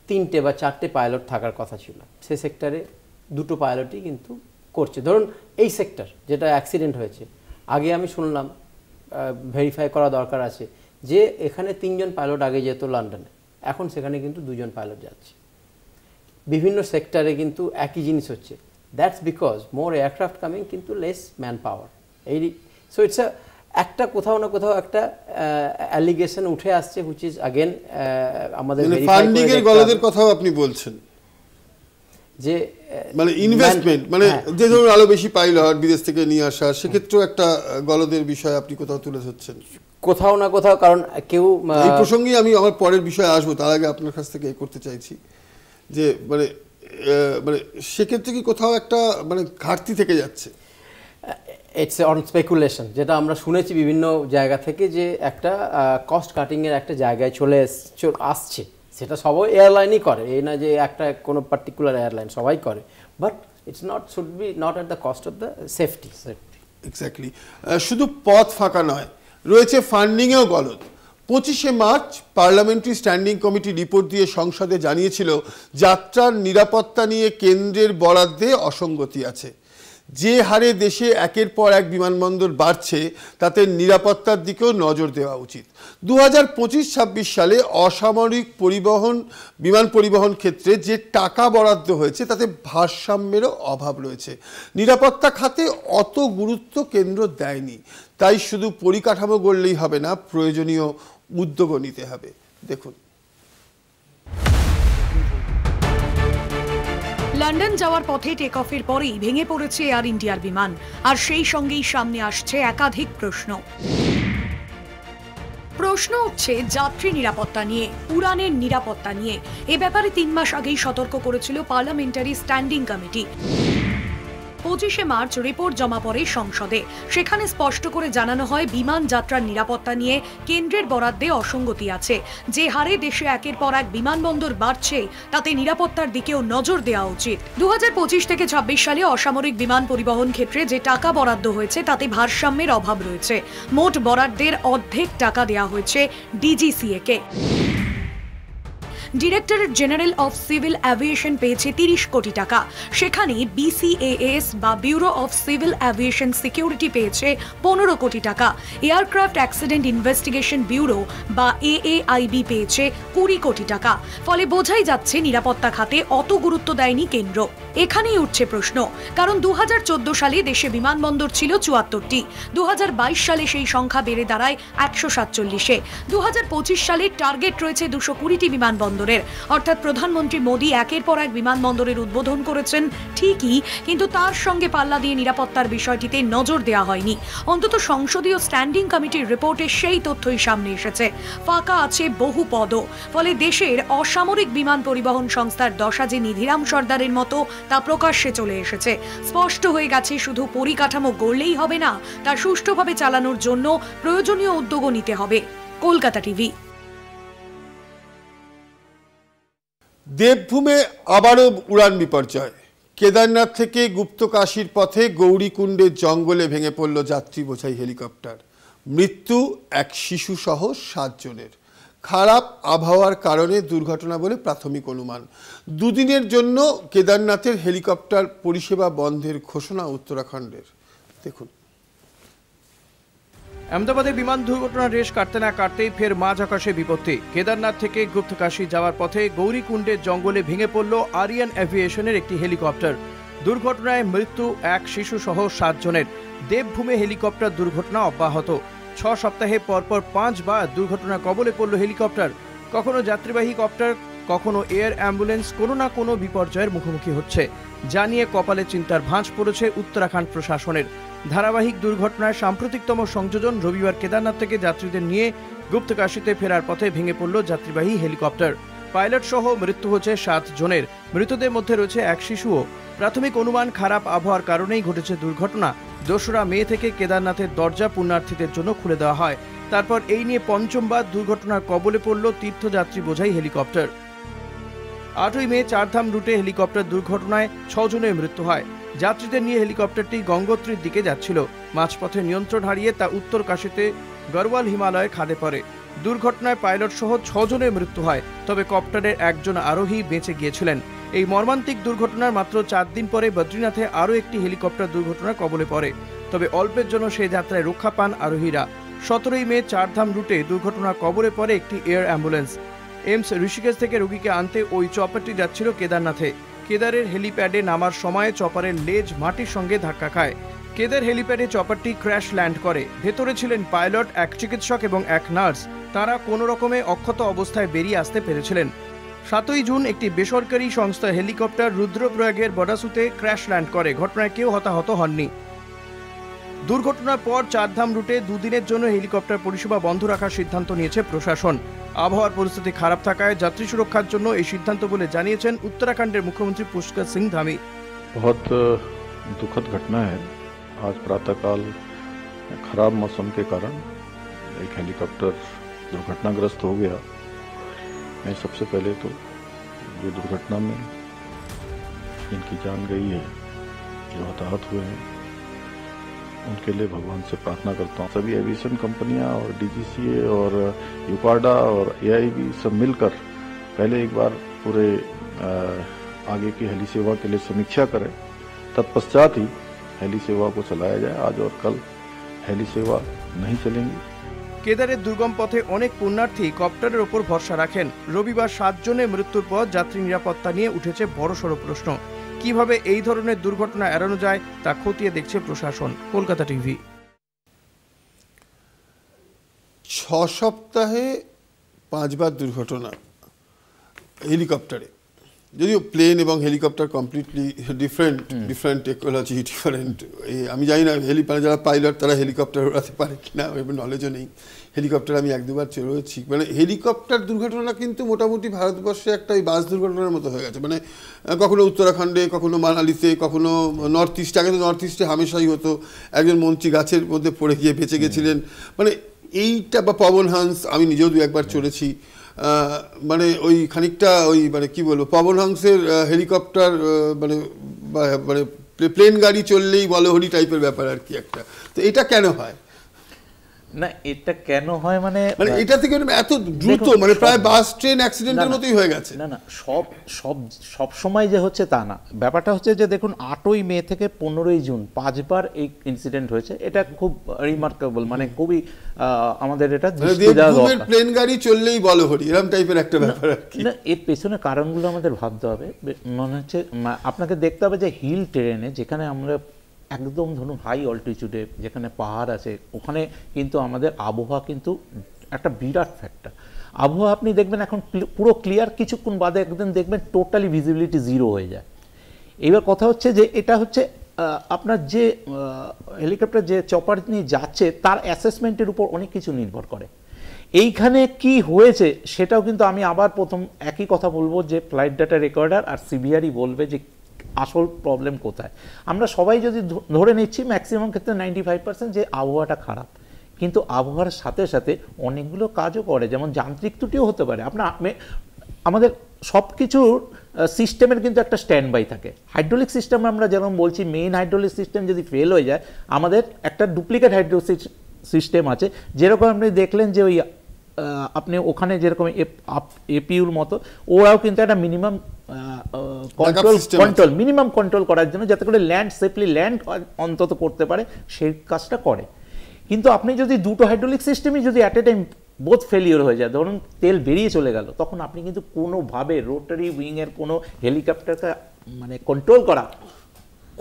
3টে বা 4টে পাইলট থাকার কথা ছিল, সে সেক্টরে 2টো পাইলটই কিন্তু করছে। ধরুন এই সেক্টর যেটা অ্যাক্সিডেন্ট হয়েছে, আগে আমি শুনলাম, ভেরিফাই করা দরকার আছে, যে এখানে 3জন পাইলট আগে যেত লন্ডনে, এখন সেখানে কিন্তু 2জন পাইলট যাচ্ছে। বিভিন্ন সেক্টরে কিন্তু একই জিনিস হচ্ছে। That's because more aircraft coming, কিন্তু লেস ম্যান পাওয়ার। এই সো ইটস একটা কোথাও না কোথাও একটা অ্যালিগেশন উঠে আসছে, হুইচ ইজ আগেন আমাদের ফান্ডিং এর গলদের কথাও আপনি বলছেন, যে মানে ইনভেস্টমেন্ট, মানে যে ধরুন আরো বেশি পাইলট বিদেশ থেকে নিয়ে আসা, সেক্ষেত্রেও একটা গলদের বিষয় আপনি কোথাও তুলে ধরছেন কোথাও না কোথাও। কারণ কেউ, এই প্রসঙ্গে আমি আমার পরের বিষয়ে আসবো, তার আগে আপনার কাছ থেকে করতে চাইছি যে মানে সেক্ষেত্রে কি কোথাও একটা মানে ঘাটতি থেকে যাচ্ছে? ইটস অন স্পেকুলেশন, যেটা আমরা শুনেছি বিভিন্ন জায়গা থেকে, যে একটা কস্ট কাটিংয়ের একটা জায়গায় চলে আসছে। সেটা সবাই এয়ারলাইনই করে, এই না যে একটা কোনো পার্টিকুলার এয়ারলাইন, সবাই করে, but It's not should be not at the cost of the safety. Exactly, শুধু পথ ফাঁকা নয়, রয়েছে ফান্ডিংয়েও গলদ। 25শে March parliamentary standing committee report দিয়ে সংসদে জানিয়েছিল যাত্রার নিরাপত্তা নিয়ে কেন্দ্রের বরাদ্দে অসঙ্গতি আছে। যে হারে দেশে একের পর এক বিমানবন্দর বাড়ছে তাতে নিরাপত্তার দিকেও নজর দেওয়া উচিত। 2025-26 সালে অসামরিক বিমান পরিবহন ক্ষেত্রে যে টাকা বরাদ্দ হয়েছে তাতে ভারসাম্যেরও অভাব রয়েছে। নিরাপত্তা খাতে অত গুরুত্ব কেন্দ্র দেয়নি। তাই শুধু পরিকাঠামো গড়লেই হবে না, প্রয়োজনীয় উদ্যোগও নিতে হবে। দেখুন, লন্ডন যাওয়ার পথে টেক অফের পরেই ভেঙে পড়েছে এয়ার ইন্ডিয়ার বিমান, আর সেই সঙ্গেই সামনে আসছে একাধিক প্রশ্ন উঠছে যাত্রী নিরাপত্তা নিয়ে, উড়ানের নিরাপত্তা নিয়ে। এ ব্যাপারে 3 মাস আগেই সতর্ক করেছিল পার্লামেন্টারি স্ট্যান্ডিং কমিটি। 25শে মার্চ রিপোর্ট জমা পড়ে সংসদে। সেখানে স্পষ্ট করে জানানো হয় বিমান যাত্রার নিরাপত্তা নিয়ে কেন্দ্রের বরাদ্দে অসঙ্গতি আছে। যে হারে দেশে একের পর এক বিমানবন্দর বাড়ছে তাতে নিরাপত্তার দিকেও নজর দেওয়া উচিত। 2025 থেকে 26 সালে অসামরিক বিমান পরিবহন ক্ষেত্রে যে টাকা বরাদ্দ হয়েছে তাতে ভারসাম্যের অভাব রয়েছে। মোট বরাদ্দের অর্ধেক টাকা দেওয়া হয়েছে DGCA K. Directorate general of civil aviation পেয়েছে 30 কোটি টাকা। সেখানে বিসিএএস বা bureau of civil aviation security পেয়েছে 15 কোটি টাকা। এয়ারক্রাফট অ্যাক্সিডেন্ট ইনভেস্টিগেশন ব্যুরো বা এএআইবি পেয়েছে 20 কোটি টাকা। ফলে বোঝাই যাচ্ছে নিরাপত্তা খাতে অত গুরুত্ব দেয়নি কেন্দ্র। এখানেই উঠছে প্রশ্ন, কারণ 2014 সালে দেশে বিমানবন্দর ছিল 74টি। 2022 সালে সেই সংখ্যা বেড়ে দাঁড়ায় 147-এ। 2025 সালে টার্গেট রয়েছে 220টি বিমানবন্দরের। অর্থাৎ প্রধানমন্ত্রী মোদী একের পর এক বিমানবন্দরের উদ্বোধন করেছেন ঠিকই, কিন্তু তার সঙ্গে পাল্লা দিয়ে নিরাপত্তার বিষয়টিতে নজর দেওয়া হয়নি। অন্তত সংসদীয় স্ট্যান্ডিং কমিটির রিপোর্টে সেই তথ্যই সামনে এসেছে। ফাঁকা আছে বহু পদও। ফলে দেশের অসামরিক বিমান পরিবহন সংস্থার দশা যে নিধিরাম সর্দারের মতো তা প্রকাশ্যে চলে এসেছে। স্পষ্ট হয়ে গেছে শুধু পরিকাঠামো গড়লেই হবে না, তা সুষ্ঠুভাবে চালানোর জন্য প্রয়োজনীয় উদ্যোগও নিতে হবে। কলকাতা টিভি। দেবভূমে আবারও উড়ান বিপর্যয়। কেদারনাথ থেকে গুপ্তকাশীর পথে গৌরীকুণ্ডের জঙ্গলে ভেঙে পড়ল যাত্রী বোঝাই হেলিকপ্টার। মৃত্যু এক শিশুসহ 7 জনের। খারাপ আবহাওয়ার কারণে দুর্ঘটনা বলে প্রাথমিক অনুমান। দুদিনের জন্য কেদারনাথের হেলিকপ্টার পরিষেবা বন্ধের ঘোষণা উত্তরাখণ্ডের। দেখুন, আহমেদাবাদে বিমান দুর্ঘটনার রেশ কাটতে না কাটতেই ফের মাঝ আকাশে বিপত্তি। কেদারনাথ থেকে গুপ্তকাশী যাওয়ার পথে গৌরীকুণ্ডের জঙ্গলে ভেঙে পড়ল আরিয়ান এভিয়েশনের একটি হেলিকপ্টার। দুর্ঘটনায় মৃত্যু এক শিশুসহ 7 জনের। দেবভূমে হেলিকপ্টার দুর্ঘটনা অব্যাহত। 6 সপ্তাহে পরপর 5 বার দুর্ঘটনার কবলে পড়ল হেলিকপ্টার। কখনো যাত্রীবাহী কপ্টার, কখনো এয়ার অ্যাম্বুলেন্স কোনো না কোনো বিপর্যয়ের মুখোমুখি হচ্ছে। জানিয়ে কপালে চিন্তার ভাঁজ পড়েছে উত্তরাখণ্ড প্রশাসনের। ধারাবাহিক দুর্ঘটনায় সাম্প্রতিকতম সংযোজন রবিবার কেদারনাথ থেকে যাত্রীদের নিয়ে গুপ্তকাশীতে ফেরার পথে ভেঙে পড়ল যাত্রীবাহী হেলিকপ্টার। পাইলট সহ মৃত্যু হচ্ছে 7 জনের। মৃতদের মধ্যে রয়েছে এক শিশুও। প্রাথমিক অনুমান খারাপ আবহাওয়ার কারণেই ঘটেছে দুর্ঘটনা। 2রা মে থেকে কেদারনাথের দরজা পুণ্যার্থীদের জন্য খুলে দেওয়া হয়। তারপর এই নিয়ে পঞ্চমবার দুর্ঘটনার কবলে পড়ল তীর্থযাত্রী বোঝাই হেলিকপ্টার। 8ই মে চারধাম রুটে হেলিকপ্টার দুর্ঘটনায় 6 জনের মৃত্যু হয়। যাত্রীদের নিয়ে হেলিকপ্টারটি গঙ্গোত্রীর দিকে যাচ্ছিল। মাঝপথে নিয়ন্ত্রণ হারিয়ে তা উত্তর কাশীতে গড়ওয়াল হিমালয়ে খাদে পড়ে। দুর্ঘটনায় পাইলট সহ 6 জনের মৃত্যু হয়, তবে কপ্টারের একজন আরোহী বেঁচে গিয়েছিলেন। এই মর্মান্তিক দুর্ঘটনার মাত্র 4 দিন পরে বদ্রীনাথে আরও একটি হেলিকপ্টার দুর্ঘটনার কবলে পড়ে, তবে অল্পের জন্য সেই যাত্রায় রক্ষা পান আরোহীরা। 17ই মে চারধাম রুটে দুর্ঘটনার কবলে পড়ে একটি এয়ার অ্যাম্বুলেন্স। এমস ঋষিকেশ থেকে রোগীকে আনতে ওই চপারটি যাচ্ছিল কেদারনাথে। কেদারের হেলিপ্যাডে নামার সময় চপারের লেজ মাটির সঙ্গে ধাক্কা খায়। কেদার হেলিপ্যাডে চপারটি ক্র্যাশ ল্যান্ড করে। ভেতরে ছিলেন পাইলট, এক চিকিৎসক এবং এক নার্স। তারা কোনো রকমে অক্ষত অবস্থায় বেরিয়ে আসতে পেরেছিলেন। 7ই জুন একটি বেসরকারি সংস্থার হেলিকপ্টার রুদ্রপ্রয়াগের বডাসুতে ক্র্যাশ ল্যান্ড করে। ঘটনায় কেউ হতাহত হননি। দুর্ঘটনার পর চারধাম রুটে 2 দিনের জন্য হেলিকপ্টার পরিষেবা বন্ধ রাখার সিদ্ধান্ত নিয়েছে প্রশাসন। আবহাওয়ার পরিস্থিতি খারাপ থাকায় যাত্রী সুরক্ষার জন্য এই সিদ্ধান্ত বলে জানিয়েছেন উত্তরাখণ্ডের মুখ্যমন্ত্রী পুষ্কর সিং ধামি। बहुत दुखद घटना है। आज प्रातःकाल खराब मौसम के कारण एक हेलीकॉप्टर दुर्घटनाग्रस्त हो गया। मैं सबसे पहले तो जो दुर्घटना में जिनकी जान गई है जो हताहत हुए हैं उनके लिए भगवान से प्रार्थना करता हूँ। सभी एविएशन कंपनियां और डीजीसीए और यूकाडा और एआईबी सब मिलकर पहले एक बार पूरे आगे की हेली सेवा के लिए समीक्षा करें, तत्पश्चात ही हेली सेवा को चलाया जाए। आज और कल हेली सेवा नहीं चलेंगी। কেদারের দুর্গম পথে অনেক পুণ্যার্থী কপ্টারের ওপর ভরসা রাখেন। রবিবার 7 জনের মৃত্যুর পর যাত্রী নিরাপত্তা নিয়ে উঠেছে বড়সড় প্রশ্ন। কিভাবে এই ধরনের দুর্ঘটনা এড়ানো যায় তা খতিয়ে দেখছে প্রশাসন। কলকাতা টিভি। 6 সপ্তাহে 5 বার দুর্ঘটনা হেলিকপ্টারে, যদিও প্লেন এবং helicopter completely different technology, different. আমি জানি না যারা পাইলট তারা হেলিকপ্টার উড়াতে পারে কিনা, নলেজও নেই। হেলিকপ্টার আমি 1-2 বার চড়েছি। মানে হেলিকপ্টার দুর্ঘটনা কিন্তু মোটামুটি ভারতবর্ষে একটা ওই বাস দুর্ঘটনার মতো হয়ে গেছে। মানে কখনো উত্তরাখণ্ডে, কখনো মানালিতে, কখনো নর্থ ইস্টে। আগে তো নর্থ ইস্টে হামেশাই হতো, একজন মন্ত্রী গাছের মধ্যে পড়ে গিয়ে বেঁচে গেছিলেন। মানে এইটা, বা পবন হাংস আমি নিজেও 2-1 বার চড়েছি। মানে ওই খানিকটা ওই মানে কি বলবো, পবন হাংসের হেলিকপ্টার মানে প্লেন গাড়ি চললেই বলহরি টাইপের ব্যাপার আর কি একটা। তো এটা কেন হয় না, এটা কেন হয় মানে এটা থেকে এত দ্রুত, মানে প্রায় বাস ট্রেন অ্যাক্সিডেন্টের মতোই হয়ে গেছে। না না, সব সময় যে হচ্ছে তা না। ব্যাপারটা হচ্ছে যে দেখুন 8ই মে থেকে 15ই জুন 5 বার এই ইনসিডেন্ট হয়েছে। এটা খুব রিমার্কেবল, মানে খুবই আমাদের এটা প্লেন গাড়ি চললেই বলহরি এরকম টাইপের একটা ব্যাপার আর কি। না, এর পেছনে কারণগুলো আমাদের ভাবতে হবে। মনে হচ্ছে আপনাকে দেখতে হবে যে হিল ট্রেনে, যেখানে আমরা একদম ধরুন হাই অল্টিটিউডে যেখানে পাহাড় আছে, ওখানে কিন্তু আমাদের আবহাওয়া কিন্তু একটা বিরাট ফ্যাক্টর। আবহাওয়া আপনি দেখবেন এখন পুরো ক্লিয়ার, কিছুক্ষণ বাদে একদম দেখবেন টোটালি ভিজিবিলিটি 0 হয়ে যায়। এবার কথা হচ্ছে যে এটা হচ্ছে আপনার যে হেলিকপ্টার যে চপার নিয়ে যাচ্ছে তার অ্যাসেসমেন্টের উপর অনেক কিছু নির্ভর করে। এইখানে কি হয়েছে সেটাও কিন্তু আমি আবার প্রথম একই কথা বলবো যে ফ্লাইট ডাটা রেকর্ডার আর সিবিআরই বলবে যে আসল প্রবলেম কোথায়। আমরা সবাই যদি ধরে নিচ্ছি ম্যাক্সিমাম ক্ষেত্রে 95% যে আবহাওয়াটা খারাপ, কিন্তু আবহাওয়ার সাথে সাথে অনেকগুলো কাজও করে, যেমন যান্ত্রিক ত্রুটিও হতে পারে। আমাদের সব কিছুর সিস্টেমের কিন্তু একটা স্ট্যান্ড বাই থাকে। হাইড্রোলিক সিস্টেম আমরা যেমন বলছি, মেইন হাইড্রোলিক সিস্টেম যদি ফেল হয়ে যায়, আমাদের একটা ডুপ্লিকেট হাইড্রোলিক সিস্টেম আছে। যেরকম আপনি দেখলেন যে ওই আপনি ওখানে যেরকম এপিউর মতো, ওরাও কিন্তু একটা মিনিমাম মিনিমাম কন্ট্রোল করার জন্য, যাতে করে সেফলি ল্যান্ড অন্তত করতে পারে, সেই কাজটা করে। কিন্তু আপনি যদি দুটো হাইড্রোলিক সিস্টেমই যদি at a time both failure হয়ে যায়, ধরুন তেল বেরিয়ে চলে গেল, তখন আপনি কিন্তু কোনোভাবে রোটারি উইংয়ের কোনো হেলিকপ্টারকে মানে কন্ট্রোল করা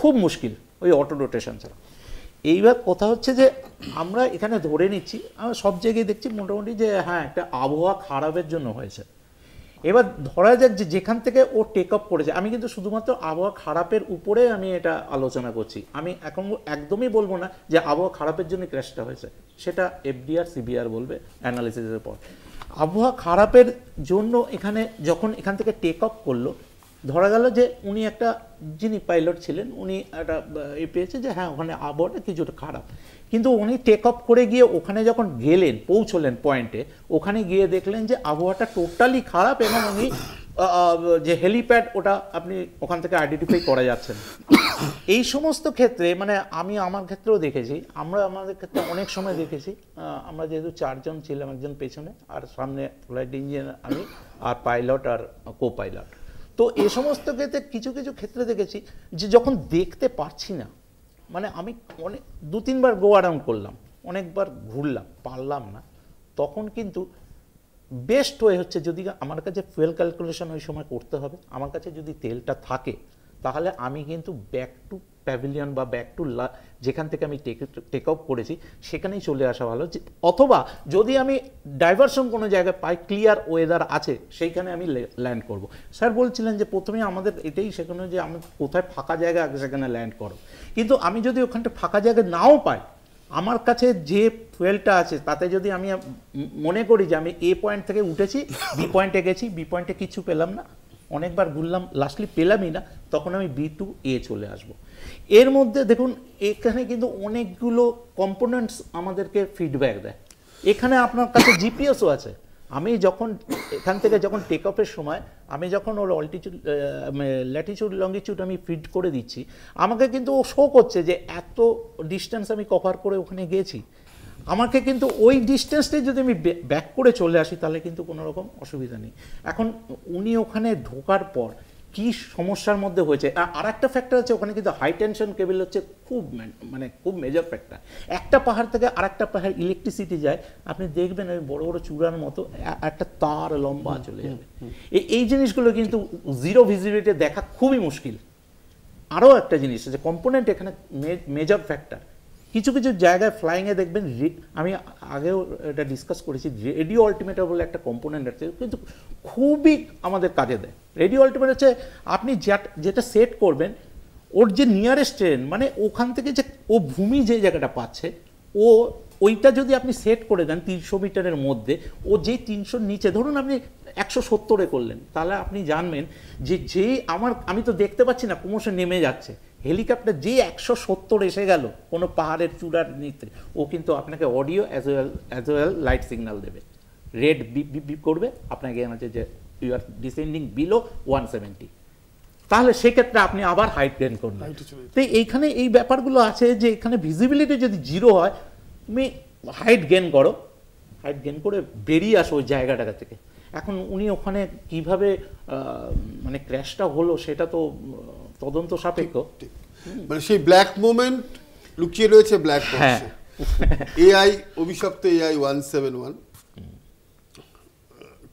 খুব মুশকিল ওই অটো রোটেশন ছাড়া। এইবার কথা হচ্ছে যে আমরা এখানে ধরে নিচ্ছি, আমরা সব জায়গায় দেখছি মোটামুটি যে হ্যাঁ একটা আবহাওয়া খারাপের জন্য হয়েছে। এবার ধরা যাক যে যেখান থেকে ও টেক আপ করেছে, আমি কিন্তু শুধুমাত্র আবহাওয়া খারাপের উপরে আমি এটা আলোচনা করছি। আমি এখন একদমই বলবো না যে আবহাওয়া খারাপের জন্য ক্র্যাশটা হয়েছে, সেটা এফডিআর সিবিআর বলবে অ্যানালিসিসের পর। আবহাওয়া খারাপের জন্য এখানে যখন এখান থেকে টেক আপ করলো, ধরা গেল যে উনি একটা যিনি পাইলট ছিলেন উনি একটা পেয়েছে যে হ্যাঁ ওখানে আবহাওয়াটা কিছুটা খারাপ, কিন্তু উনি টেক অফ করে গিয়ে ওখানে যখন গেলেন, পৌঁছলেন পয়েন্টে, ওখানে গিয়ে দেখলেন যে আবহাওয়াটা টোটালি খারাপ এবং উনি যে হেলিপ্যাড ওটা আপনি ওখান থেকে আইডেন্টিফাই করা যাচ্ছে না। এই সমস্ত ক্ষেত্রে মানে আমি আমার ক্ষেত্রেও দেখেছি, আমরা আমাদের ক্ষেত্রে অনেক সময় দেখেছি, আমরা যেহেতু 4 জন ছিলাম, একজন পেছনে আর সামনে ফ্লাইট ইঞ্জিনিয়ার আমি আর পাইলট আর কো পাইলট। তো এই সমস্ত ক্ষেত্রে কিছু কিছু ক্ষেত্রে দেখেছি যে যখন দেখতে পারছি না, মানে আমি অনেক 2-3 বার গো অ্যারাউন্ড করলাম, অনেকবার ঘুরলাম, পারলাম না, তখন কিন্তু বেস্ট ওয়ে হচ্ছে যদি আমার কাছে ফুয়েল ক্যালকুলেশন ওই সময় করতে হবে, আমার কাছে যদি তেলটা থাকে তাহলে আমি কিন্তু ব্যাক টু প্যাভিলিয়ন বা ব্যাক টু যেখান থেকে আমি টেক অফ করেছি সেখানেই চলে আসা ভালো। অথবা যদি আমি ডাইভারশন কোনো জায়গায় পাই, ক্লিয়ার ওয়েদার আছে, সেইখানে আমি ল্যান্ড করব। স্যার বলছিলেন যে প্রথমে আমাদের এটাই শেখানো যে আমি কোথায় ফাঁকা জায়গা আছে সেখানে ল্যান্ড করো, কিন্তু আমি যদি ওখানটা ফাঁকা জায়গা নাও পাই, আমার কাছে যে ফুয়েলটা আছে তাতে যদি আমি মনে করি যে আমি এ পয়েন্ট থেকে উঠেছি, বি পয়েন্টে গেছি, বি পয়েন্টে কিছু পেলাম না, অনেকবার ঘুরলাম, লাস্টলি পেলামই না, তখন আমি বি টু এ চলে আসব। এর মধ্যে দেখুন এখানে কিন্তু অনেকগুলো কম্পোনেন্টস আমাদেরকে ফিডব্যাক দেয়। এখানে আপনার কাছে জিপিএসও আছে, আমি যখন এখান থেকে যখন টেক অফের সময় আমি যখন ওর অল্টিটিউড ল্যাটিটিউড লঙ্গিটিউড আমি ফিড করে দিচ্ছি, আমাকে কিন্তু ও শো করছে যে এত ডিস্টেন্স আমি কভার করে ওখানে গিয়েছি। আমাকে কিন্তু ওই ডিস্টেন্সটাই যদি আমি ব্যাক করে চলে আসি তাহলে কিন্তু কোনো রকম অসুবিধা নেই। এখন উনি ওখানে ঢোকার পর কি সমস্যার মধ্যে হয়েছে, আর একটা ফ্যাক্টর আছে ওখানে কিন্তু হাই টেনশন কেবল হচ্ছে খুব খুব মেজর ফ্যাক্টর। একটা পাহাড় থেকে আরেকটা পাহাড় ইলেকট্রিসিটি যায়, আপনি দেখবেন ওই বড় বড় চূড়ার মতো একটা তার লম্বা চলে যাবে। এই জিনিসগুলো কিন্তু জিরো ভিজিবিলিটি দেখা খুবই মুশকিল। আরও একটা জিনিস আছে, কম্পোনেন্ট এখানে মেজর ফ্যাক্টর। কিছু কিছু জায়গায় ফ্লাইংয়ে দেখবেন, আমি আগেও এটা ডিসকাস করেছি, রেডিও আল্টিমিটার বলে একটা কম্পোনেন্ট আছে, কিন্তু খুবই আমাদের কাজে দেয়। রেডিও আল্টিমিটার হচ্ছে আপনি যেটা সেট করবেন ওর যে নিয়ারেস্ট ট্রেন, মানে ওখান থেকে যে ও ভূমি যে জায়গাটা পাচ্ছে ওইটা যদি আপনি সেট করে দেন 300 মিটারের মধ্যে, ও যেই 300 নিচে ধরুন আপনি 170-এ করলেন, তাহলে আপনি জানবেন যে আমি তো দেখতে পাচ্ছি না ক্রমশ নেমে যাচ্ছে, হেলিকপ্টার যে 170 এসে গেল কোনো পাহাড়ের চূড়ার নিচে, ও কিন্তু আপনাকে audio as well light signal দেবে, রেড বিপ বিপ বিপ করবে, আপনাকে জানাচ্ছে যে ইউ আর ডিসেন্ডিং বিলো 170। তাহলে সেক্ষেত্রে আপনি আবার হাইট গেন করবেন। তো এইখানে এই ব্যাপারগুলো আছে যে এখানে ভিজিবিলিটি যদি জিরো হয়, তুমি হাইট গেন করো, হাইট গেন করে বেরিয়ে আসো ওই জায়গাটা থেকে। এখন উনি ওখানে কিভাবে মানে ক্র্যাশটা হলো সেটা তো তদন্ত সাপেক্ষ। মানে সেই ব্ল্যাক মোমেন্ট লুকিয়ে রয়েছে ব্ল্যাক বক্সে। এআই অভিশপ্ত AI 171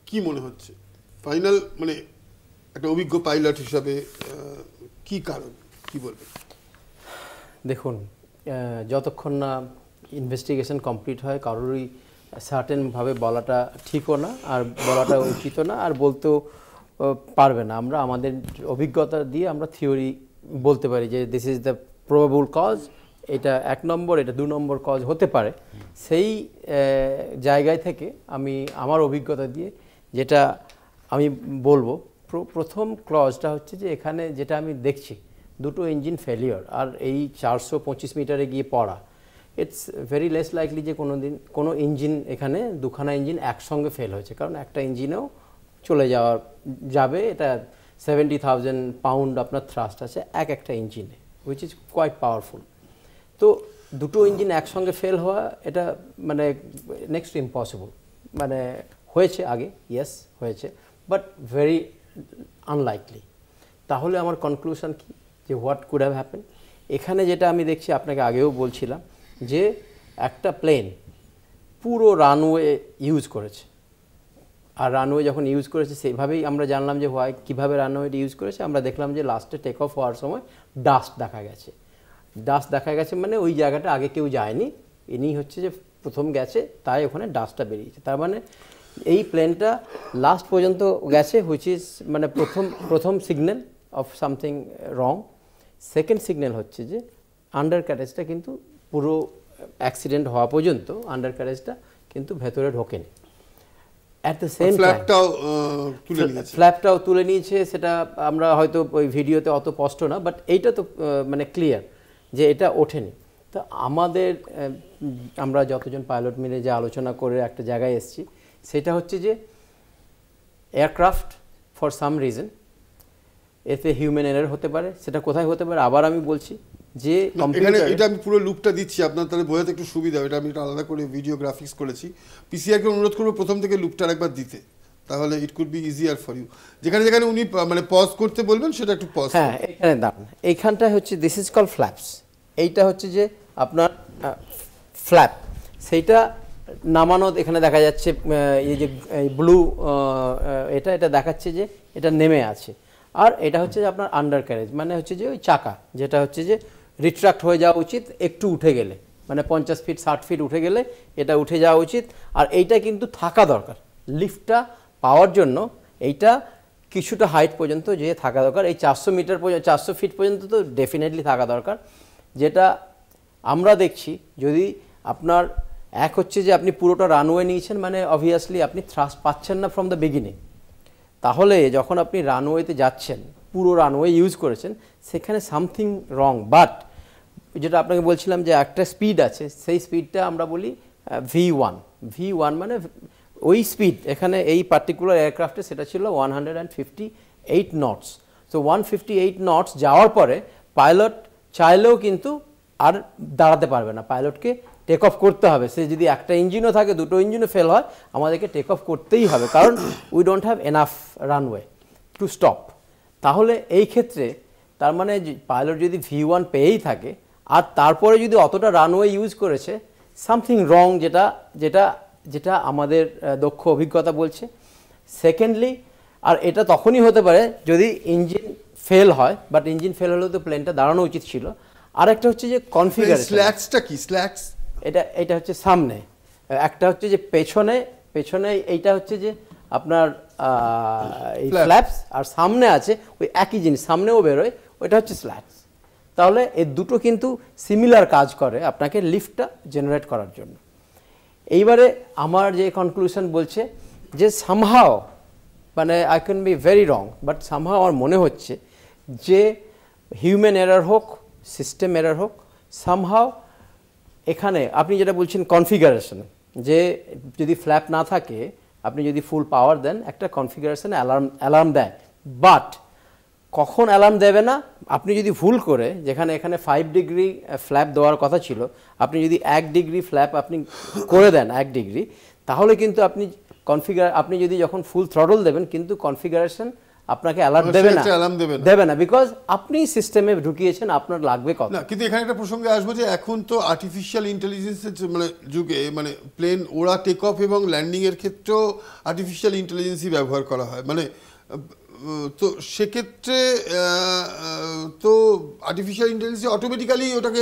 কি মনে হচ্ছে ফাইনাল, মানে একটা অভিজ্ঞ পাইলট হিসাবে কি কারণ, কি বলবেন? দেখুন, যতক্ষণ না ইনভেস্টিগেশন কমপ্লিট হয় কারোরই সার্টেনভাবে বলাটা ঠিকও না, আর বলাটা উচিতও না, আর বলতেও পারবে না। আমরা আমাদের অভিজ্ঞতা দিয়ে আমরা থিওরি বলতে পারি যে this is the probable cause, এটা 1 নম্বর, এটা 2 নম্বর কজ হতে পারে। সেই জায়গায় থেকে আমি আমার অভিজ্ঞতা দিয়ে যেটা আমি বলবো, প্রথম ক্লজটা হচ্ছে যে এখানে যেটা আমি দেখছি দুটো ইঞ্জিন ফেলিওর, আর এই 425 মিটারে গিয়ে পড়া, ইটস ভেরি লেস লাইকলি যে কোনো ইঞ্জিন এখানে দুখানা ইঞ্জিন একসঙ্গে ফেল হয়েছে, কারণ একটা ইঞ্জিনেও চলে যাবে। এটা 70,000 পাউন্ড আপনার থ্রাস্ট আছে একটা ইঞ্জিনে, হুইচ ইজ কোয়াইট পাওয়ারফুল। তো দুটো ইঞ্জিন একসঙ্গে ফেল হওয়া এটা মানে নেক্সট ইম্পসিবল। মানে হয়েছে আগে, ইয়েস হয়েছে, বাট ভেরি আনলাইকলি। তাহলে আমার কনক্লুশন কি, যে হোয়াট কুড হ্যাভ হ্যাপেন? এখানে যেটা আমি দেখছি, আপনাকে আগেও বলছিলাম যে একটা প্লেন পুরো রানওয়ে ইউজ করেছে, আর রানওয়ে যখন ইউজ করেছে সেইভাবেই আমরা জানলাম যে কীভাবে রানওয়েটা ইউজ করেছে। আমরা দেখলাম যে লাস্টে টেক অফ হওয়ার সময় ডাস্ট দেখা গেছে, মানে ওই জায়গাটা আগে কেউ যায়নি, ইনি হচ্ছে যে প্রথম গেছে, তাই ওখানে ডাস্টটা বেরিয়েছে। তার মানে এই প্লেনটা লাস্ট পর্যন্ত গেছে, হুইচ ইজ মানে প্রথম signal of something wrong. Second signal হচ্ছে যে আন্ডার ক্যারেজটা কিন্তু পুরো অ্যাক্সিডেন্ট হওয়া পর্যন্ত আন্ডার ক্যারেজটা কিন্তু ভেতরে ঢোকেনি। অ্যাট দ্য সেম ফ্ল্যাপটাও তুলে নিয়েছে, সেটা আমরা হয়তো ওই ভিডিওতে অত স্পষ্ট না, বাট এইটা তো মানে ক্লিয়ার যে এটা ওঠেনি। তো আমরা যতজন পাইলট মিলে যে আলোচনা করে একটা জায়গায় এসেছি, সেটা হচ্ছে যে এয়ারক্রাফট ফর সাম রিজন এতে হিউম্যান এরার হতে পারে। সেটা কোথায় হতে পারে আবার আমি বলছি যে এটা আমি পুরো লুকটা দিচ্ছি আপনার, তাহলে বোঝাতে একটু সুবিধা। এটা আমি আলাদা করে ভিডিও গ্রাফিক্স করেছি। পিসিআরকে অনুরোধ করবো প্রথম থেকে লুকটা একবার দিতে, তাহলে it could be easier for you. যেখানে যেখানে উনি মানে পজ করতে বলবেন সেটা একটু পজ। হ্যাঁ, এখানে দাঁড়ান, এইখানটা হচ্ছে দিস ইজ কল ফ্ল্যাপস। এইটা হচ্ছে যে আপনার ফ্ল্যাপ, সেইটা নামানো এখানে দেখা যাচ্ছে, এই যে ব্লু এটা দেখাচ্ছে যে এটা নেমে আছে। আর এটা হচ্ছে যে আপনার আন্ডার ক্যারেজ, মানে হচ্ছে যে ওই চাকা, যেটা হচ্ছে যে রিট্রাক্ট হয়ে যাওয়া উচিত একটু উঠে গেলে, মানে 50 ফিট 60 ফিট উঠে গেলে এটা উঠে যাওয়া উচিত। আর এইটা কিন্তু থাকা দরকার, লিফটটা পাওয়ার জন্য এইটা কিছুটা হাইট পর্যন্ত যে থাকা দরকার। এই 400 মিটার পর্যন্ত, 400 ফিট পর্যন্ত তো ডেফিনেটলি থাকা দরকার। যেটা আমরা দেখছি, যদি আপনার হচ্ছে যে আপনি পুরোটা রানওয়ে নিয়েছেন, মানে অবভিয়াসলি আপনি থ্রাস্ট পাচ্ছেন না ফ্রম দ্য বিগিনিং। তাহলে যখন আপনি রানওয়েতে যাচ্ছেন, পুরো রানওয়ে ইউজ করেছেন, সেখানে সামথিং রং। বাট যেটা আপনাকে বলছিলাম যে একটা স্পিড আছে, সেই স্পিডটা আমরা বলি V1 মানে ওই স্পিড এখানে এই পার্টিকুলার এয়ারক্রাফটে সেটা ছিল 158 নটস। তো 158 নটস যাওয়ার পরে পাইলট চাইলেও কিন্তু আর দাঁড়াতে পারবে না, পাইলটকে টেক অফ করতে হবে। সে যদি একটা ইঞ্জিনও থাকে, দুটো ইঞ্জিনও ফেল হয়, আমাদেরকে টেক অফ করতেই হবে, কারণ we don't have enough runway to stop. তাহলে এই ক্ষেত্রে তার মানে পাইলট যদি V1 পেয়েই থাকে আর তারপরে যদি অতটা রানওয়ে ইউজ করেছে, সামথিং রং, যেটা যেটা যেটা আমাদের দক্ষ অভিজ্ঞতা বলছে। সেকেন্ডলি, আর এটা তখনই হতে পারে যদি ইঞ্জিন ফেল হয়, বাট ইঞ্জিন ফেল হলেও তো প্লেনটা দাঁড়ানো উচিত ছিল। আর একটা হচ্ছে যে কনফিগারেশন। স্ল্যাক্সটা কি? স্ল্যাক্স এটা হচ্ছে সামনে, একটা হচ্ছে যে পেছনে এইটা হচ্ছে যে আপনার এই ফ্ল্যাপস, আর সামনে আছে ওই একই জিনিস, সামনেও বেরোয়, ওইটা হচ্ছে স্ল্যাক্স। তাহলে এই দুটো কিন্তু সিমিলার কাজ করে আপনাকে লিফটটা জেনারেট করার জন্য। এইবারে আমার যে কনক্লুশন বলছে যে সামহাও, মানে I can be very wrong, but somehow আমার মনে হচ্ছে যে হিউম্যান এরার হোক, সিস্টেম এরার হোক, সামহাও এখানে আপনি যেটা বলছেন কনফিগারেশন, যে যদি ফ্ল্যাপ না থাকে আপনি যদি ফুল পাওয়ার দেন, একটা কনফিগারেশনে অ্যালার্ম দেয়, বাট কখন অ্যালার্ম দেবে না, আপনি যদি ভুল করে, যেখানে এখানে 5 ডিগ্রি ফ্ল্যাপ দেওয়ার কথা ছিল, আপনি যদি 1 ডিগ্রি ফ্ল্যাপ আপনি করে দেন 1 ডিগ্রি, তাহলে কিন্তু আপনি যদি যখন ফুল থ্রটল দেবেন, কিন্তু কনফিগারেশন আপনাকে অ্যালার্ট দেবে না, বিকজ আপনি সিস্টেমে ঢুকিয়েছেন, আপনার লাগবে কত না। কিন্তু এখানে একটা প্রসঙ্গে আসবো যে এখন তো আর্টিফিশিয়াল ইন্টেলিজেন্সের মানে যুগে, মানে প্লেন ওরা টেক অফ এবং ল্যান্ডিং এর ক্ষেত্রেও আর্টিফিশিয়াল ইন্টেলিজেন্সই ব্যবহার করা হয়, মানে তো সেক্ষেত্রে তো আর্টিফিশিয়াল ইন্টেলিজেন্স অটোমেটিক্যালি ওটাকে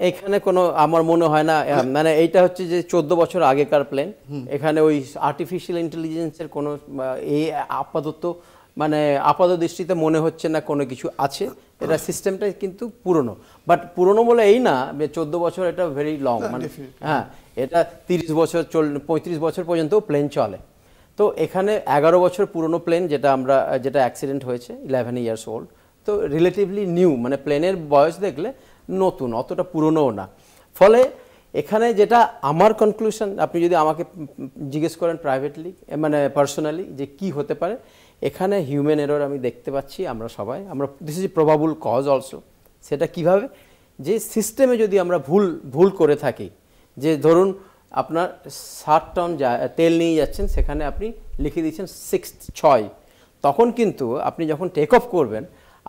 এইখানে কোনো আমার মনে হয় না, মানে এইটা হচ্ছে যে 14 বছর আগেকার প্লেন, এখানে ওই আর্টিফিশিয়াল ইন্টেলিজেন্সের কোনো এই আপাত দৃষ্টিতে মনে হচ্ছে না কোনো কিছু আছে। এটা সিস্টেমটা কিন্তু পুরনো, বাট পুরনো বলে এই না 14 বছর, এটা ভেরি লং, মানে হ্যাঁ, এটা 30 বছর 35 বছর পর্যন্ত প্লেন চলে। তো এখানে 11 বছর পুরনো প্লেন, যেটা অ্যাক্সিডেন্ট হয়েছে 11 ইয়ার্স ওল্ড, তো রিলেটিভলি নিউ, মানে প্লেনের বয়স দেখলে নতুন, অতটা পুরনোও না। ফলে এখানে যেটা আমার কনক্লুশন, আপনি যদি আমাকে জিজ্ঞেস করেন প্রাইভেটলি, মানে পার্সোনালি, যে কি হতে পারে, এখানে হিউম্যান এরর আমি দেখতে পাচ্ছি, আমরা this is probable cause also. সেটা কিভাবে, যে সিস্টেমে যদি আমরা ভুল করে থাকি, যে ধরুন আপনার 60 টন তেল নিয়ে যাচ্ছেন, সেখানে আপনি লিখে দিচ্ছেন 6, তখন কিন্তু আপনি যখন টেক অফ করবেন,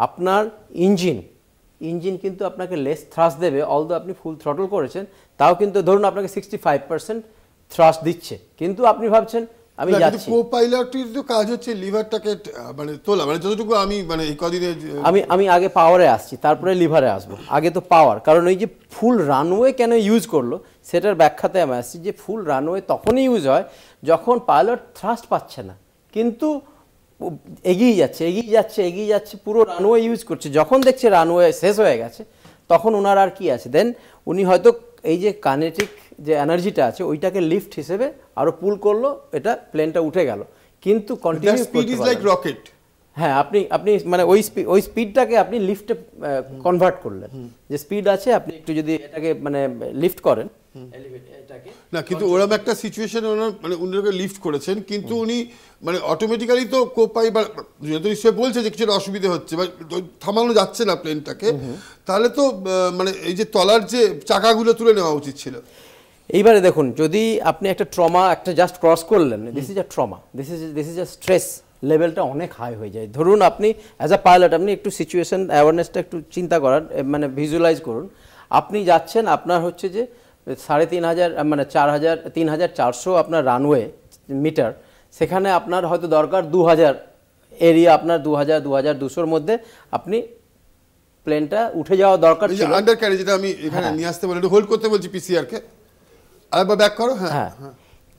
আপনার ইঞ্জিন কিন্তু আপনাকে লেস থ্রাস্ট দেবে, অলদো আপনি ফুল থ্রটল করেছেন, তাও কিন্তু ধরুন আপনাকে 65% থ্রাস্ট দিচ্ছে, কিন্তু আপনি ভাবছেন আমি যাচ্ছি। কো-পাইলটের তো কাজ হচ্ছে লিভারটাকে মানে তোলা, মানে যতটুকু আমি মানে এই কদিনে আমি আগে পাওয়ারে আসছি, তারপরে লিভারে আসবো। আগে তো পাওয়ার, কারণ ওই যে ফুল রানওয়ে কেন ইউজ করলো সেটার ব্যাখ্যাতে আমি আসছি, যে ফুল রানওয়ে তখনই ইউজ হয় যখন পাইলট থ্রাস্ট পাচ্ছে না, কিন্তু এগিয়ে যাচ্ছে, পুরো রানওয়ে ইউজ করছে। যখন দেখছে রানওয়ে শেষ হয়ে গেছে, তখন ওনার আর কি আছে, দেন উনি হয়তো এই যে কাইনেটিক যে এনার্জিটা আছে ওইটাকে লিফট হিসেবে আরো পুল করলো, এটা প্লেনটা উঠে গেল, কিন্তু continue speed is like rocket. হ্যাঁ, আপনি মানে ওই স্পিডটাকে আপনি লিফটে কনভার্ট করলেন, যে স্পিড আছে, আপনি একটু যদি এটাকে মানে লিফট করেন না, কিন্তু ওরকম একটা সিচুয়েশনে মানে উনাকে লিফট করেছেন, কিন্তু উনি মানে অটোমেটিক্যালি তো কো-পাইলট যেহেতু নিশ্চয়ই বলছে যে কিছু অসুবিধা হচ্ছে বা থামানো যাচ্ছে না প্লেনটাকে, তাহলে তো মানে এই যে তলার যে চাকাগুলো তুলে নেওয়া উচিত ছিল। এইবারে দেখুন, যদি আপনি একটা ট্রমা একটা জাস্ট ক্রস করলেন, this is a trauma, this is a stress লেভেলটা অনেক হাই হয়ে যায়। ধরুন আপনি অ্যাজ আ পাইলট, আপনি একটু সিচুয়েশন অ্যাওয়ারনেসটা একটু চিন্তা করার, মানে ভিজুয়ালাইজ করুন। আপনি যাচ্ছেন, আপনার হচ্ছে যে 3500 মানে 3400 আপনার রানওয়ে মিটার, সেখানে আপনার হয়তো দরকার 2000 এরিয়া, আপনার 2200-2200 মধ্যে আপনি প্লেনটা উঠে যাওয়া দরকার ছিল। আন্ডার ক্যারেজ, যেটা আমি এখানে নিয়ে আসতে বলি, হোল্ড করতে বলছি পিসিআর কে, আরেকবার ব্যাক করো। হ্যাঁ,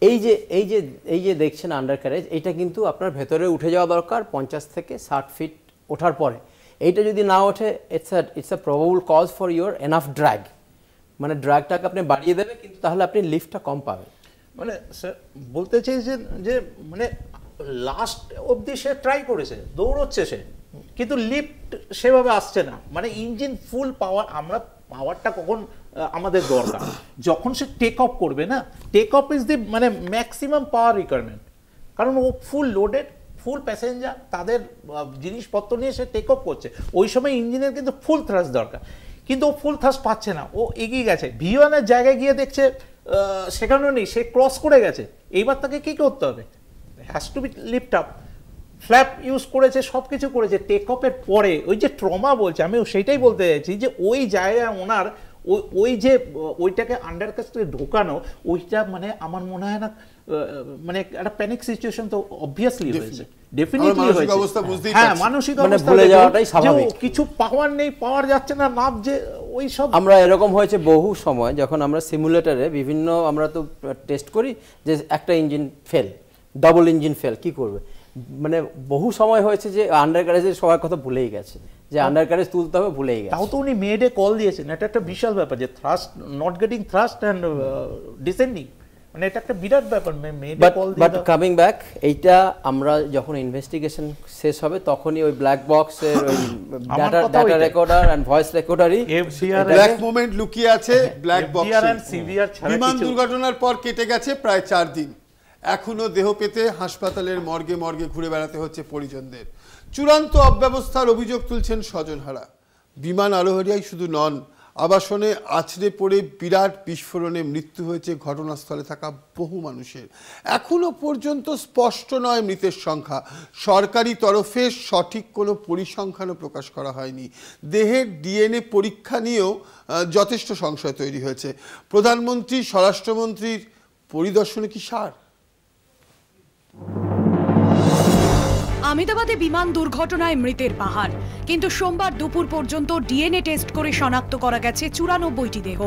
এই যে দেখছেন আন্ডার ক্যারেজ, এটা কিন্তু আপনার ভেতরে উঠে যাওয়া দরকার 50 থেকে 60 ফিট ওঠার পরে। এইটা যদি না ওঠে, it's a probable cause for your enough drag, মানে ড্র্যাগটাকে আপনি বাড়িয়ে দেবে, কিন্তু তাহলে আপনি লিফটটা কম পাবেন। মানে স্যার বলতে চাইছেন যে মানে লাস্ট অবধি সে ট্রাই করেছে, দৌড়চ্ছে সে, কিন্তু লিফট সেভাবে আসছে না, মানে ইঞ্জিন ফুল পাওয়ার, আমরা পাওয়ারটা কখন আমাদের দরকার, যখন সে টেক অফ করবে না, টেক অফ ইজ দি মানে ম্যাক্সিমাম পাওয়ার রিকোয়ারমেন্ট, কারণ ও ফুল লোডেড, ফুল প্যাসেঞ্জার, তাদের জিনিসপত্র নিয়ে সে টেক অফ করছে, ওই সময় ইঞ্জিনের কিন্তু ফুল থ্রাস্ট দরকার, কিন্তু ও ফুল থ্রাস্ট পাচ্ছে না, ও এগিয়ে গেছে, V1 এর জায়গায় গিয়ে দেখছে সেখানেও নেই, সে ক্রস করে গেছে, এইবার তাকে কি করতে হবে, has to be lift up, flap use করেছে, সব কিছু করেছে, টেক অফের পরে ওই যে ট্রমা বলছে, আমি সেইটাই বলতে চাইছি যে ওই জায়গায় ওনার ওই যে ওইটাকে আন্ডারকাস্টে ঢোকানো, ওইটা মানে আমার মনে হয় না, মানে একটা প্যানিক সিচুয়েশন তো অবভিয়াসলি হয়েছে, ডেফিনেটলি হয়েছে, হ্যাঁ মানসিক অবস্থা ভুলে যাওয়াটাই স্বাভাবিক, কিছু পাওয়ার নেই, পাওয়ার যাচ্ছে না, নাম যে ওই সব আমরা এরকম হয়েছে বহু সময়, যখন আমরা সিমুলেটরে বিভিন্ন আমরা তো টেস্ট করি যে একটা engine fail, double engine fail, কি করবে, মানে বহু সময় হয়েছে যে আন্ডার ক্যারেজের সবার কথা ভুলেই গেছে, যে আন্ডার ক্যারেজ তুলতে হবে, ভুলেই গেছে। তাও তো উনি মেডে কল দিয়েছেন, এটা একটা বিশাল ব্যাপার, যে thrust not getting thrust and descending, মানে এটা একটা বিরাট ব্যাপার, মেডে কল দিয়ে। বাট কামিং ব্যাক, এইটা আমরা যখন ইনভেস্টিগেশন শেষ হবে তখনই ওই ব্ল্যাক বক্সের ওই ডাটা রেকর্ডার এন্ড ভয়েস রেকর্ডারই ব্ল্যাক মোমেন্ট লুকিয়ে আছে, ব্ল্যাক বক্স। বিমান দুর্ঘটনার পর কেটে গেছে প্রায় 4 দিন, এখনো দেহ পেতে হাসপাতালের মর্গে মর্গে ঘুরে বেড়াতে হচ্ছে পরিজনদের। চূড়ান্ত অব্যবস্থার অভিযোগ তুলছেন স্বজনহারা। বিমান আরোহীরাই শুধু নন, আবাসনে আছড়ে পড়ে বিরাট বিস্ফোরণে মৃত্যু হয়েছে ঘটনাস্থলে থাকা বহু মানুষের। এখনো পর্যন্ত স্পষ্ট নয় মৃতের সংখ্যা, সরকারি তরফে সঠিক কোনো পরিসংখ্যানও প্রকাশ করা হয়নি। দেহের ডিএনএ পরীক্ষা নিয়েও যথেষ্ট সংশয় তৈরি হয়েছে। প্রধানমন্ত্রী, স্বরাষ্ট্রমন্ত্রীর পরিদর্শনে কি সার? আহমেদাবাদে বিমান দুর্ঘটনায় মৃতের পাহাড়, কিন্তু সোমবার দুপুর পর্যন্ত ডিএনএ টেস্ট করে শনাক্ত করা গেছে 94টি দেহ।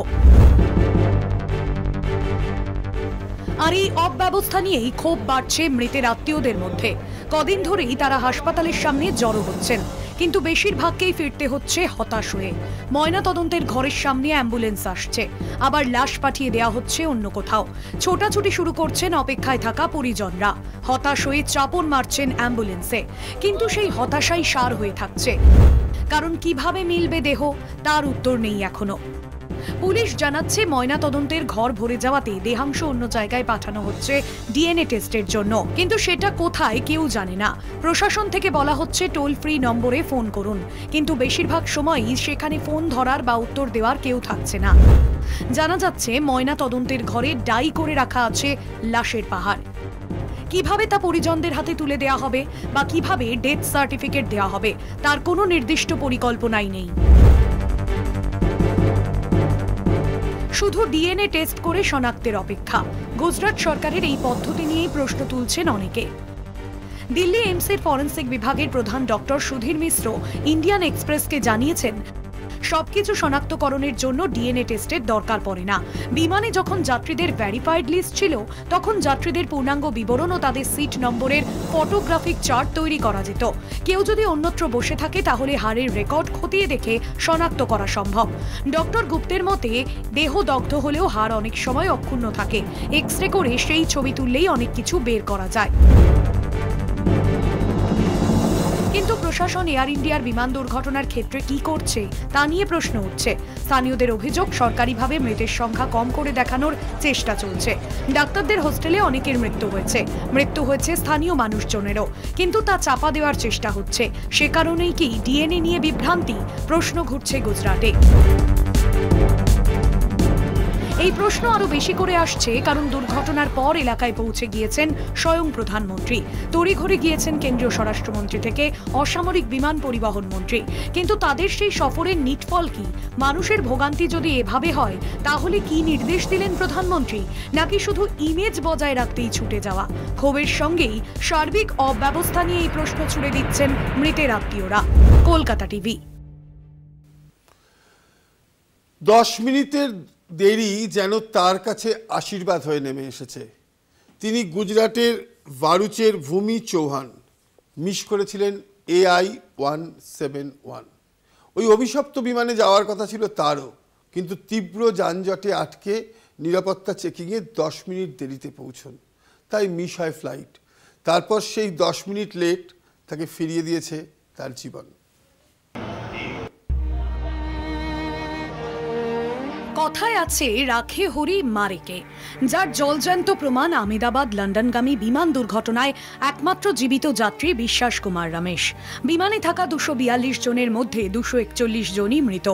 আর এই অব্যবস্থা নিয়েই ক্ষোভ বাড়ছে মৃতের আত্মীয়দের মধ্যে। কদিন ধরেই তারা হাসপাতালের সামনে জড়ো হচ্ছেন, কিন্তু বেশিরভাগকেই ফিরতে হচ্ছে হতাশ হয়ে। ময়নাতদন্তের ঘরের সামনে অ্যাম্বুলেন্স আসছে, আবার লাশ পাঠিয়ে দেওয়া হচ্ছে অন্য কোথাও। ছোটাছুটি শুরু করছেন অপেক্ষায় থাকা পরিজনরা, হতাশ হয়ে চাপন মারছেন অ্যাম্বুলেন্সে, কিন্তু সেই হতাশাই সার হয়ে থাকছে, কারণ কিভাবে মিলবে দেহ তার উত্তর নেই এখনো। পুলিশ জানাচ্ছে ময়নাতদন্তের ঘর ভরে যাওয়াতে দেহাংশ অন্য জায়গায় পাঠানো হচ্ছে ডিএনএ টেস্টের জন্য, কিন্তু সেটা কোথায় কেউ জানে না। প্রশাসন থেকে বলা হচ্ছে টোল ফ্রি নম্বরে ফোন করুন, কিন্তু বেশিরভাগ সময়ই সেখানে ফোন ধরার বা উত্তর দেওয়ার কেউ থাকছে না। জানা যাচ্ছে ময়নাতদন্তের ঘরে ডাই করে রাখা আছে লাশের পাহাড়। কিভাবে তা পরিজনদের হাতে তুলে দেওয়া হবে বা কিভাবে ডেথ সার্টিফিকেট দেওয়া হবে তার কোনো নির্দিষ্ট পরিকল্পনাই নেই। শুধু ডিএনএ টেস্ট করে শনাক্তের অপেক্ষা। গুজরাট সরকারের এই পদ্ধতি নিয়েই প্রশ্ন তুলছেন অনেকে। দিল্লি এইমসের ফরেন্সিক বিভাগের প্রধান ডক্টর সুধীর মিশ্র ইন্ডিয়ান এক্সপ্রেসকে জানিয়েছেন, সবকিছু শনাক্তকরণের জন্য ডিএনএ টেস্টের দরকার পড়ে না। বিমানে যখন যাত্রীদের ভেরিফাইড লিস্ট ছিল, তখন যাত্রীদের পূর্ণাঙ্গ বিবরণ ও তাদের সিট নম্বরের ফটোগ্রাফিক চার্ট তৈরি করা যেত। কেউ যদি অন্যত্র বসে থাকে তাহলে হাড়ের রেকর্ড খতিয়ে দেখে শনাক্ত করা সম্ভব। ডক্টর গুপ্তের মতে, দেহ দগ্ধ হলেও হাড় অনেক সময় অক্ষুণ্ণ থাকে, এক্স-রে করে সেই ছবি তুললেই অনেক কিছু বের করা যায়। কিন্তু প্রশাসন এয়ার ইন্ডিয়ার বিমান দুর্ঘটনার ক্ষেত্রে কি করছে তা নিয়ে প্রশ্ন উঠছে। স্থানীয়দের অভিযোগ, সরকারিভাবে মৃতের সংখ্যা কম করে দেখানোর চেষ্টা চলছে। ডাক্তারদের হোস্টেলে অনেকের মৃত্যু হয়েছে স্থানীয় মানুষজনেরও, কিন্তু তা চাপা দেওয়ার চেষ্টা হচ্ছে। সে কারণেই কি ডিএনএ নিয়ে বিভ্রান্তি? প্রশ্ন ঘুরছে গুজরাটে। এই প্রশ্ন আরো বেশি করে আসছে কারণ দুর্ঘটনার পর এলাকায় পৌঁছে গিয়েছেন স্বয়ং প্রধানমন্ত্রী, তড়িঘড়ি গিয়েছেন কেন্দ্রীয় স্বরাষ্ট্রমন্ত্রী থেকে অসামরিক বিমান পরিবহন মন্ত্রী। কিন্তু তাদের সেই সফরের নিটফল কি? মানুষের ভোগান্তি যদি এভাবে হয় তাহলে কি নির্দেশ দিলেন প্রধানমন্ত্রী? নাকি শুধু ইমেজ বজায় রাখতেই ছুটে যাওয়া? ক্ষোভের সঙ্গেই সার্বিক অব্যবস্থা নিয়ে এই প্রশ্ন ছুড়ে দিচ্ছেন মৃতের আত্মীয়রা। কলকাতা টিভি। 10 মিনিটের দেরি যেন তার কাছে আশীর্বাদ হয়ে নেমে এসেছে। তিনি গুজরাটের ভারুচের ভূমি চৌহান মিস করেছিলেন AI-171। ওই অভিশপ্ত বিমানে যাওয়ার কথা ছিল তারও, কিন্তু তীব্র যানজটে আটকে নিরাপত্তা চেকিংয়ে 10 মিনিট দেরিতে পৌঁছন, তাই মিস হয় ফ্লাইট। তারপর সেই 10 মিনিট লেট তাকে ফিরিয়ে দিয়েছে তার জীবন। কথায় আছে রাখে হরি মারেকে, যার জলজ্যান্ত প্রমাণ আহমেদাবাদ লন্ডনগামী বিমান দুর্ঘটনায় একমাত্র জীবিত যাত্রী বিশ্বাস কুমার রমেশ। বিমানে থাকা 242 জনের মধ্যে 241 জনই মৃত।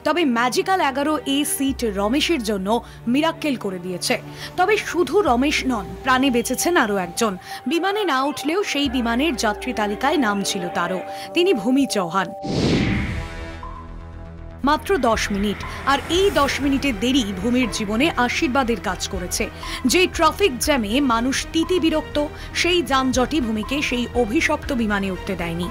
তবে ম্যাজিক্যাল 11A সিট রমেশের জন্য মিরাক্কেল করে দিয়েছে। তবে শুধু রমেশ নন, প্রাণে বেঁচেছেন আরও একজন। বিমানে না উঠলেও সেই বিমানের যাত্রী তালিকায় নাম ছিল তারও, তিনি ভূমি চৌহান। মাত্র 10 মিনিট, আর এই 10 মিনিটের দেরি ভূমির জীবনে আশীর্বাদের কাজ করেছে। যে ট্রাফিক জ্যামে মানুষ তিতি বিরক্ত, সেই যানজটই ভূমিকে সেই অভিশপ্ত বিমানে উঠতে দেয়নি।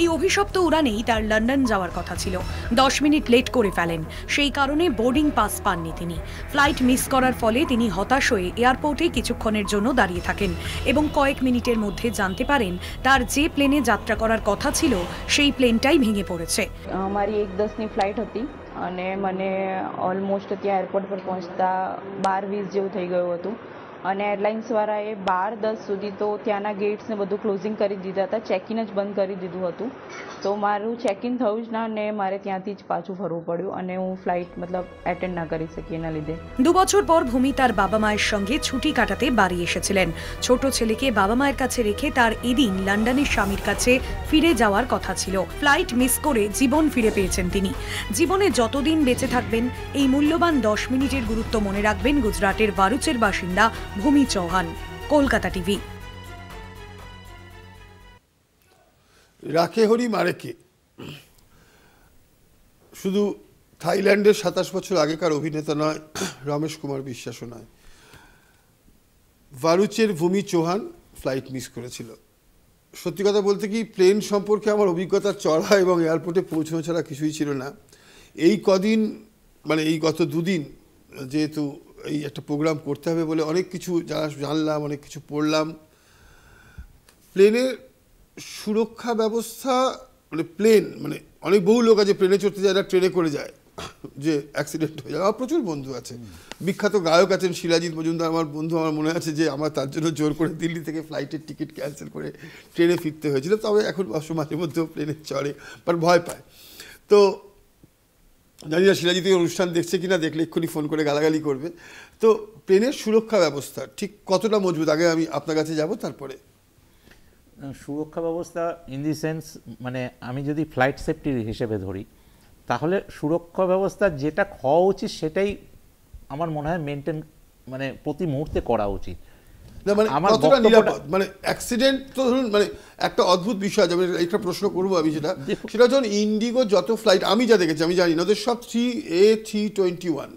এই অভিশপ্ত উড়ানেই তার লন্ডন যাওয়ার কথা ছিল। 10 মিনিট লেট করে ফেলেন, সেই কারণে বোর্ডিং পাস পাননি তিনি। ফ্লাইট মিস করার ফলে তিনি হতাশ হয়ে এয়ারপোর্টে কিছুক্ষণের জন্য দাঁড়িয়ে থাকেন এবং কয়েক মিনিটের মধ্যে জানতে পারেন তার যে প্লেনে যাত্রা করার কথা ছিল সেই প্লেনটাই ভেঙে পড়েছে। અમારી 1:10ની ફ્લાઇટ હતી અને મને ઓલમોસ્ટ ત્યાં એરપોર્ટ પર પહોંચતા 12:20 જેવું થઈ ગયું હતું અને એરલાઇન્સવાળાએ 12:10 સુધી તો ત્યાંના ગેટ્સને બધું ક્લોઝિંગ કરી દીધા હતા, ચેકિન જ બંધ કરી દીધું હતું. તો મારું ચેકિન થયું જ ના ને મારે ત્યાંથી જ પાછું ફરવું પડ્યું અને હું ફ્લાઇટ મતલબ એટેન્ડ ના કરી શકી એના લીધે। 2 বছর পর ভূমি তার বাবা মায়ের সঙ্গে ছুটি কাটাতে বাড়ি এসেছিলেন। ছোট ছেলেকে বাবা মায়ের কাছে রেখে তার এদিন লন্ডনের স্বামীর কাছে ফিরে যাওয়ার কথা ছিল। ফ্লাইট মিস করে জীবন ফিরে পেয়েছেন তিনি। জীবনে যতদিন বেঁচে থাকবেন এই মূল্যবান 10 মিনিটের গুরুত্ব মনে রাখবেন গুজরাটের ভারুচের বাসিন্দা ভূমি চৌহান। কলকাতা টিভি। রাখে হরি মারেকে শুধু থাইল্যান্ডের 27 বছর আগেকার অভিনেতা নয়, রমেশ কুমার বিশ্বাসও নয়, ভারুচের ভূমি চৌহান ফ্লাইট মিস করেছিল। সত্যি কথা বলতে কি, প্লেন সম্পর্কে আমার অভিজ্ঞতা চড়া এবং এয়ারপোর্টে পৌঁছানো ছাড়া কিছুই ছিল না। এই কদিন মানে এই গত 2 দিন যেহেতু এই একটা প্রোগ্রাম করতে হবে বলে অনেক কিছু জানলাম, অনেক কিছু পড়লাম। প্লেনের সুরক্ষা ব্যবস্থা মানে প্লেন মানে অনেক বহু লোক আছে প্লেনে চড়তে যায় না, ট্রেনে করে যায়, যে অ্যাক্সিডেন্ট হয়ে যায়। আমার প্রচুর বন্ধু আছে, বিখ্যাত গায়ক আছেন শিলাজিৎ মজুমদার আমার বন্ধু। আমার মনে আছে যে আমার তার জন্য জোর করে দিল্লি থেকে ফ্লাইটের টিকিট ক্যান্সেল করে ট্রেনে ফিরতে হয়েছিল। তবে এখন অবশ্য মাঝে মধ্যেও প্লেনে চড়ে, বাট ভয় পায়। তো জানি না শিলাজিতের অনুষ্ঠান দেখছে কিনা, দেখলে এক্ষুনি ফোন করে গালাগালি করবে। তো প্লেনের সুরক্ষা ব্যবস্থা ঠিক কতটা মজবুত, আগে আমি আপনার কাছে যাব তারপরে। সুরক্ষা ব্যবস্থা ইন দি সেন্স মানে আমি যদি ফ্লাইট সেফটির হিসেবে ধরি, তাহলে সুরক্ষা ব্যবস্থা যেটা হওয়া উচিত সেটাই আমার মনে হয় মেনটেন মানে প্রতি মুহূর্তে করা উচিত। না মানে কতটা নিরাপদ, মানে অ্যাক্সিডেন্ট তো ধরুন মানে একটা অদ্ভুত বিষয়, যেমন একটা প্রশ্ন করবো আমি, সেটা যখন ইন্ডিগো যত ফ্লাইট আমি যা দেখেছি, আমি জানি না, ওদের সব A321,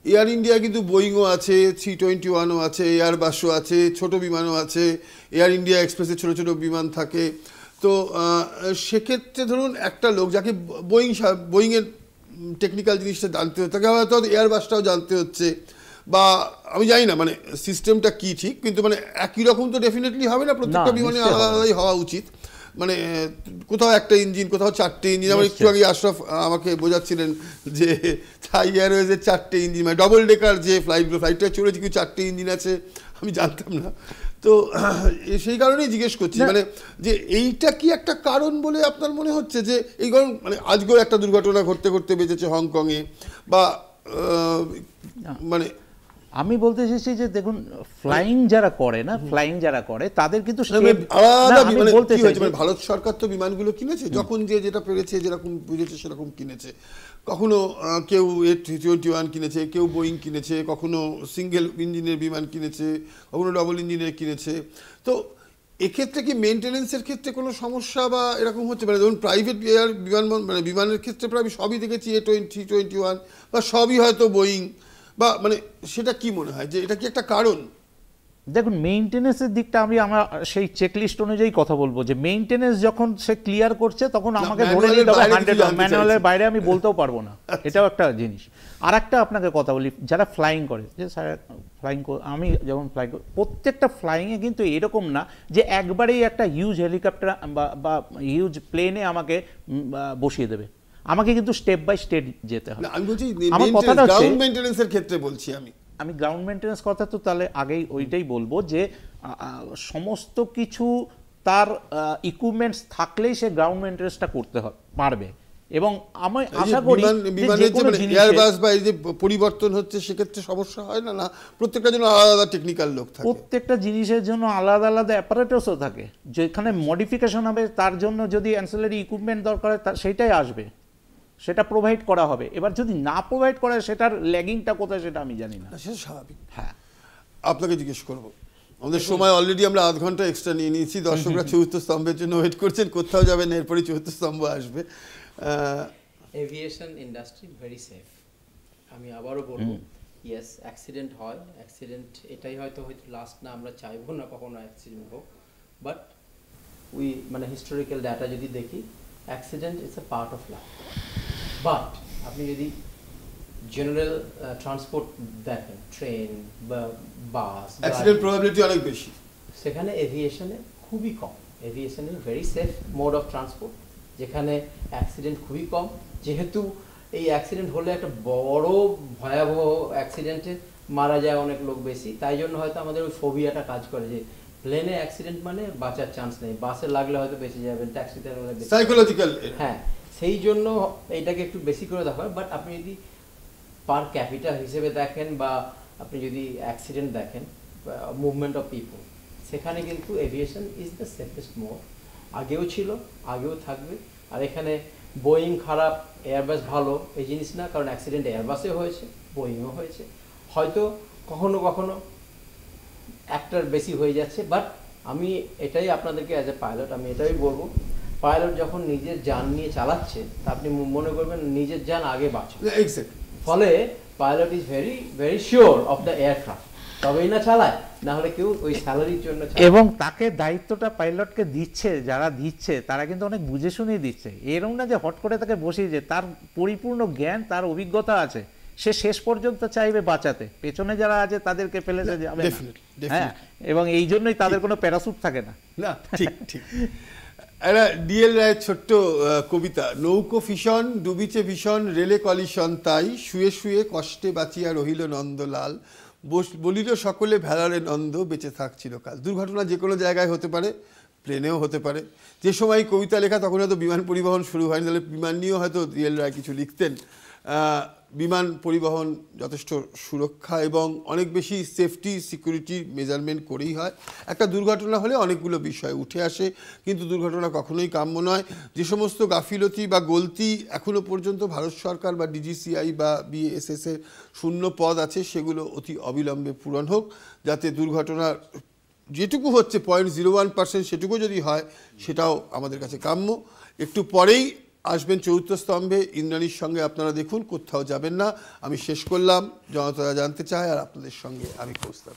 এয়ার ইন্ডিয়া কিন্তু বোয়িংও আছে, 321ও আছে, এয়ারবাসও আছে, ছোট বিমানও আছে, এয়ার ইন্ডিয়া এক্সপ্রেসে ছোট ছোট বিমান থাকে। তো সেক্ষেত্রে ধরুন একটা লোক যাকে বোয়িংয়ের টেকনিক্যাল জিনিসটা জানতে হচ্ছে, তাকে হয়তো এয়ারবাসটাও জানতে হচ্ছে, বা আমি জানি না মানে সিস্টেমটা কি ঠিক, কিন্তু মানে একই রকম তো ডেফিনেটলি হবে না, প্রত্যেকটা বিমানে আলাদাই হওয়া উচিত। মানে কোথাও একটা ইঞ্জিন, কোথাও 4টে ইঞ্জিন। আমার একটু আগে আশরাফ আমাকে বোঝাচ্ছিলেন যে থাই এয়ারওয়েজের 4টে ইঞ্জিন, মানে ডবল ডেকার যে ফ্লাইটটা চলেছে কি 4টে ইঞ্জিন আছে, আমি জানতাম না। তো সেই কারণেই জিজ্ঞেস করছি মানে যে এইটা কি একটা কারণ বলে আপনার মনে হচ্ছে যে এই কারণ মানে আজকেও একটা দুর্ঘটনা ঘটতে ঘটতে বেঁচেছে হংকংয়ে, বা মানে আমি বলতে চাইছি যে দেখুন ফ্লাইং যারা করে না, ফ্লাইং যারা করে তাদের কিন্তু ভারত সরকার তো বিমানগুলো কিনেছে, যখন যে যেটা পেরেছে, যেরকম বুঝেছে সেরকম কিনেছে। কখনো কেউ A321 কিনেছে, কেউ বোয়িং কিনেছে, কখনো সিঙ্গেল ইঞ্জিনের বিমান কিনেছে, কখনো ডবল ইঞ্জিনের কিনেছে। তো এক্ষেত্রে কি মেনটেনেন্সের ক্ষেত্রে কোনো সমস্যা বা এরকম হচ্ছে? মানে ধরুন প্রাইভেট এয়ার বিমান মানে বিমানের ক্ষেত্রে প্রায় সবই দেখেছি A321 বা সবই হয়তো বোয়িং, বা মানে সেটা কি মনে হয় যে এটা কি একটা কারণ? দেখুন মেইনটেনেন্সের দিকটা আমরা সেই চেকলিস্ট অনুযায়ী কথা বলবো, যে মেইনটেনেন্স যখন সে ক্লিয়ার করছে তখন আমাকে ধরে নিতে হবে 100, ম্যানুয়ালের বাইরে আমি বলতেও পারবো না, এটাও একটা জিনিস। আর একটা আপনাকে কথা বলি, যারা ফ্লাইং করে, যে স্যার ফ্লাইং আমি যেমন ফ্লাই করি, প্রত্যেকটা ফ্লাইংয়ে কিন্তু এরকম না যে একবারেই একটা হিউজ হেলিকপ্টার বা হিউজ প্লেনে আমাকে বসিয়ে দেবে, আমাকে কিন্তু স্টেপ বাই স্টেপ যেতে হবে। আমি বলছি গ্রাউন্ড মেইনটেনেন্সের ক্ষেত্রে বলছি আমি গ্রাউন্ড মেইনটেনেন্স কথা তো তাহলে আগেই ওইটাই বলবো যে সমস্ত কিছু তার ইকুইপমেন্টস থাকলেই সে গ্রাউন্ড মেইনটেনেন্সটা করতে পারবে, এবং আমি আশা করি বিমানের যে এয়ারবাস বা এই যে পরিবর্তন হচ্ছে সেক্ষেত্রে সমস্যা হয় না, না প্রত্যেকটা জন্য আলাদা আলাদা টেকনিক্যাল লোক থাকে, প্রত্যেকটা জিনিসের জন্য আলাদা আলাদা অ্যাপারেটাসও থাকে, যেখানে মডিফিকেশন হবে তার জন্য যদি অ্যান্সিলারি ইকুইপমেন্ট দরকার হয় সেটাই আসবে, সেটা প্রোভাইড করা হবে। এবার যদি না প্রোভাইড করে সেটার ল্যাগিংটা কোথায় সেটা আমি জানি না। সেটা স্বাভাবিক। হ্যাঁ, আপনাকে জিজ্ঞেস করবো, আমাদের সময় অলরেডি আমরা আধ ঘন্টা এক্সট্রা নিয়ে নিয়েছি, দর্শকরা চতুর্থ স্তম্ভের জন্য ওয়েট করছেন, কোথাও যাবেন এরপরই চতুর্থ স্তম্ভ আসবে। এভিয়েশন ইন্ডাস্ট্রি ভেরি সেফ, আমি আবারও বলবো। ইয়েস, অ্যাক্সিডেন্ট হয়, অ্যাক্সিডেন্ট এটাই হয়তো লাস্ট না, আমরা চাইবো না কখনো অ্যাক্সিডেন্ট হোক, বাট মানে হিস্টোরিক্যাল ডাটা যদি দেখি, accident is a part of life. But আপনি যদি জেনারেল ট্রান্সপোর্ট দেখেন, ট্রেন বা বাস, অ্যাক্সিডেন্ট প্রবাবিলিটি অনেক বেশি, সেখানে এভিয়েশনে খুবই কম। Aviation is very safe mode of transport, যেখানে অ্যাক্সিডেন্ট খুবই কম। যেহেতু এই অ্যাক্সিডেন্ট হলে একটা বড় ভয়াবহ অ্যাক্সিডেন্টে মারা যায় অনেক লোক বেশি, তাই জন্য হয়তো আমাদের ওই ফোবিয়াটা কাজ করে যে প্লেনে অ্যাক্সিডেন্ট মানে বাঁচার চান্স নেই, বাসে লাগলে হয়তো বেঁচে যাবেন, ট্যাক্সিতে লাগলে সাইকোলজিক্যাল। হ্যাঁ, সেই জন্য এইটাকে একটু বেশি করে দেখা হয়। বাট আপনি যদি পার ক্যাপিটা হিসেবে দেখেন বা আপনি যদি অ্যাক্সিডেন্ট দেখেন, মুভমেন্ট অফ পিপল, সেখানে কিন্তু aviation is the safest mode. আগেও ছিল, আগেও থাকবে। আর এখানে বোয়িং খারাপ, এয়ারবাস ভালো এই জিনিস না, কারণ অ্যাক্সিডেন্ট এয়ারবাসে হয়েছে, বোয়িংও হয়েছে, হয়তো কখনো কখনো একটার বেশি হয়ে যাচ্ছে। বাট আমি এটাই আপনাদেরকে অ্যাজ এ পাইলট আমি এটাই বলবো, পাইলট যখন নিজের যান নিয়ে চালাচ্ছে তা আপনি মনে করবেন নিজের যান আগে বাঁচবে। ফলে pilot is very very sure of the aircraft, তবেই না চালায়, না হলে কেউ ওই স্যালারির জন্য। এবং তাকে দায়িত্বটা পাইলটকে দিচ্ছে, যারা দিচ্ছে তারা কিন্তু অনেক বুঝে শুনেই দিচ্ছে, এরকম না যে হট করে তাকে বসিয়ে, যে তার পরিপূর্ণ জ্ঞান, তার অভিজ্ঞতা আছে, সে শেষ পর্যন্ত চাইবে বাঁচাতে, পেছনে যারা আছে তাদেরকে ফেলে যাবে না। হ্যাঁ, এবং এই জন্যই তাদের কোনো প্যারাসুট থাকে না। না, ঠিক ঠিক। একটা ডিএল রায়ের ছোট্ট কবিতা, নৌকো ফিশন ডুবিছে ভীষণ, রেলে কলিশন তাই, শুয়ে শুয়ে কষ্টে বাঁচিয়া রহিল নন্দলাল, বলিল সকলে ভেলারে নন্দ, বেঁচে থাক চিরকাল। দুর্ঘটনা যে কোনো জায়গায় হতে পারে, প্লেনেও হতে পারে। যে সময় কবিতা লেখা তখন হয়তো বিমান পরিবহন শুরু হয়নি, তাহলে বিমান নিয়েও হয়তো ডিএল রায় কিছু লিখতেন। বিমান পরিবহন যথেষ্ট সুরক্ষা এবং অনেক বেশি সেফটি সিকিউরিটি মেজারমেন্ট করেই হয়। একটা দুর্ঘটনা হলে অনেকগুলো বিষয় উঠে আসে, কিন্তু দুর্ঘটনা কখনোই কাম্য নয়। যে সমস্ত গাফিলতি বা গলতি এখনও পর্যন্ত ভারত সরকার বা ডিজিসিআই বা বিএসএস এর শূন্য পদ আছে, সেগুলো অতি অবিলম্বে পূরণ হোক, যাতে দুর্ঘটনার যেটুকু হচ্ছে 0.01% সেটুকু যদি হয়, সেটাও আমাদের কাছে কাম্য। একটু পরেই আসবেন চতুর্থ স্তম্ভে ইন্দ্রাণীর সঙ্গে, আপনারা দেখুন, কোথাও যাবেন না। আমি শেষ করলাম, জনতা জানতে চায়, আর আপনাদের সঙ্গে আমি পৌঁছলাম।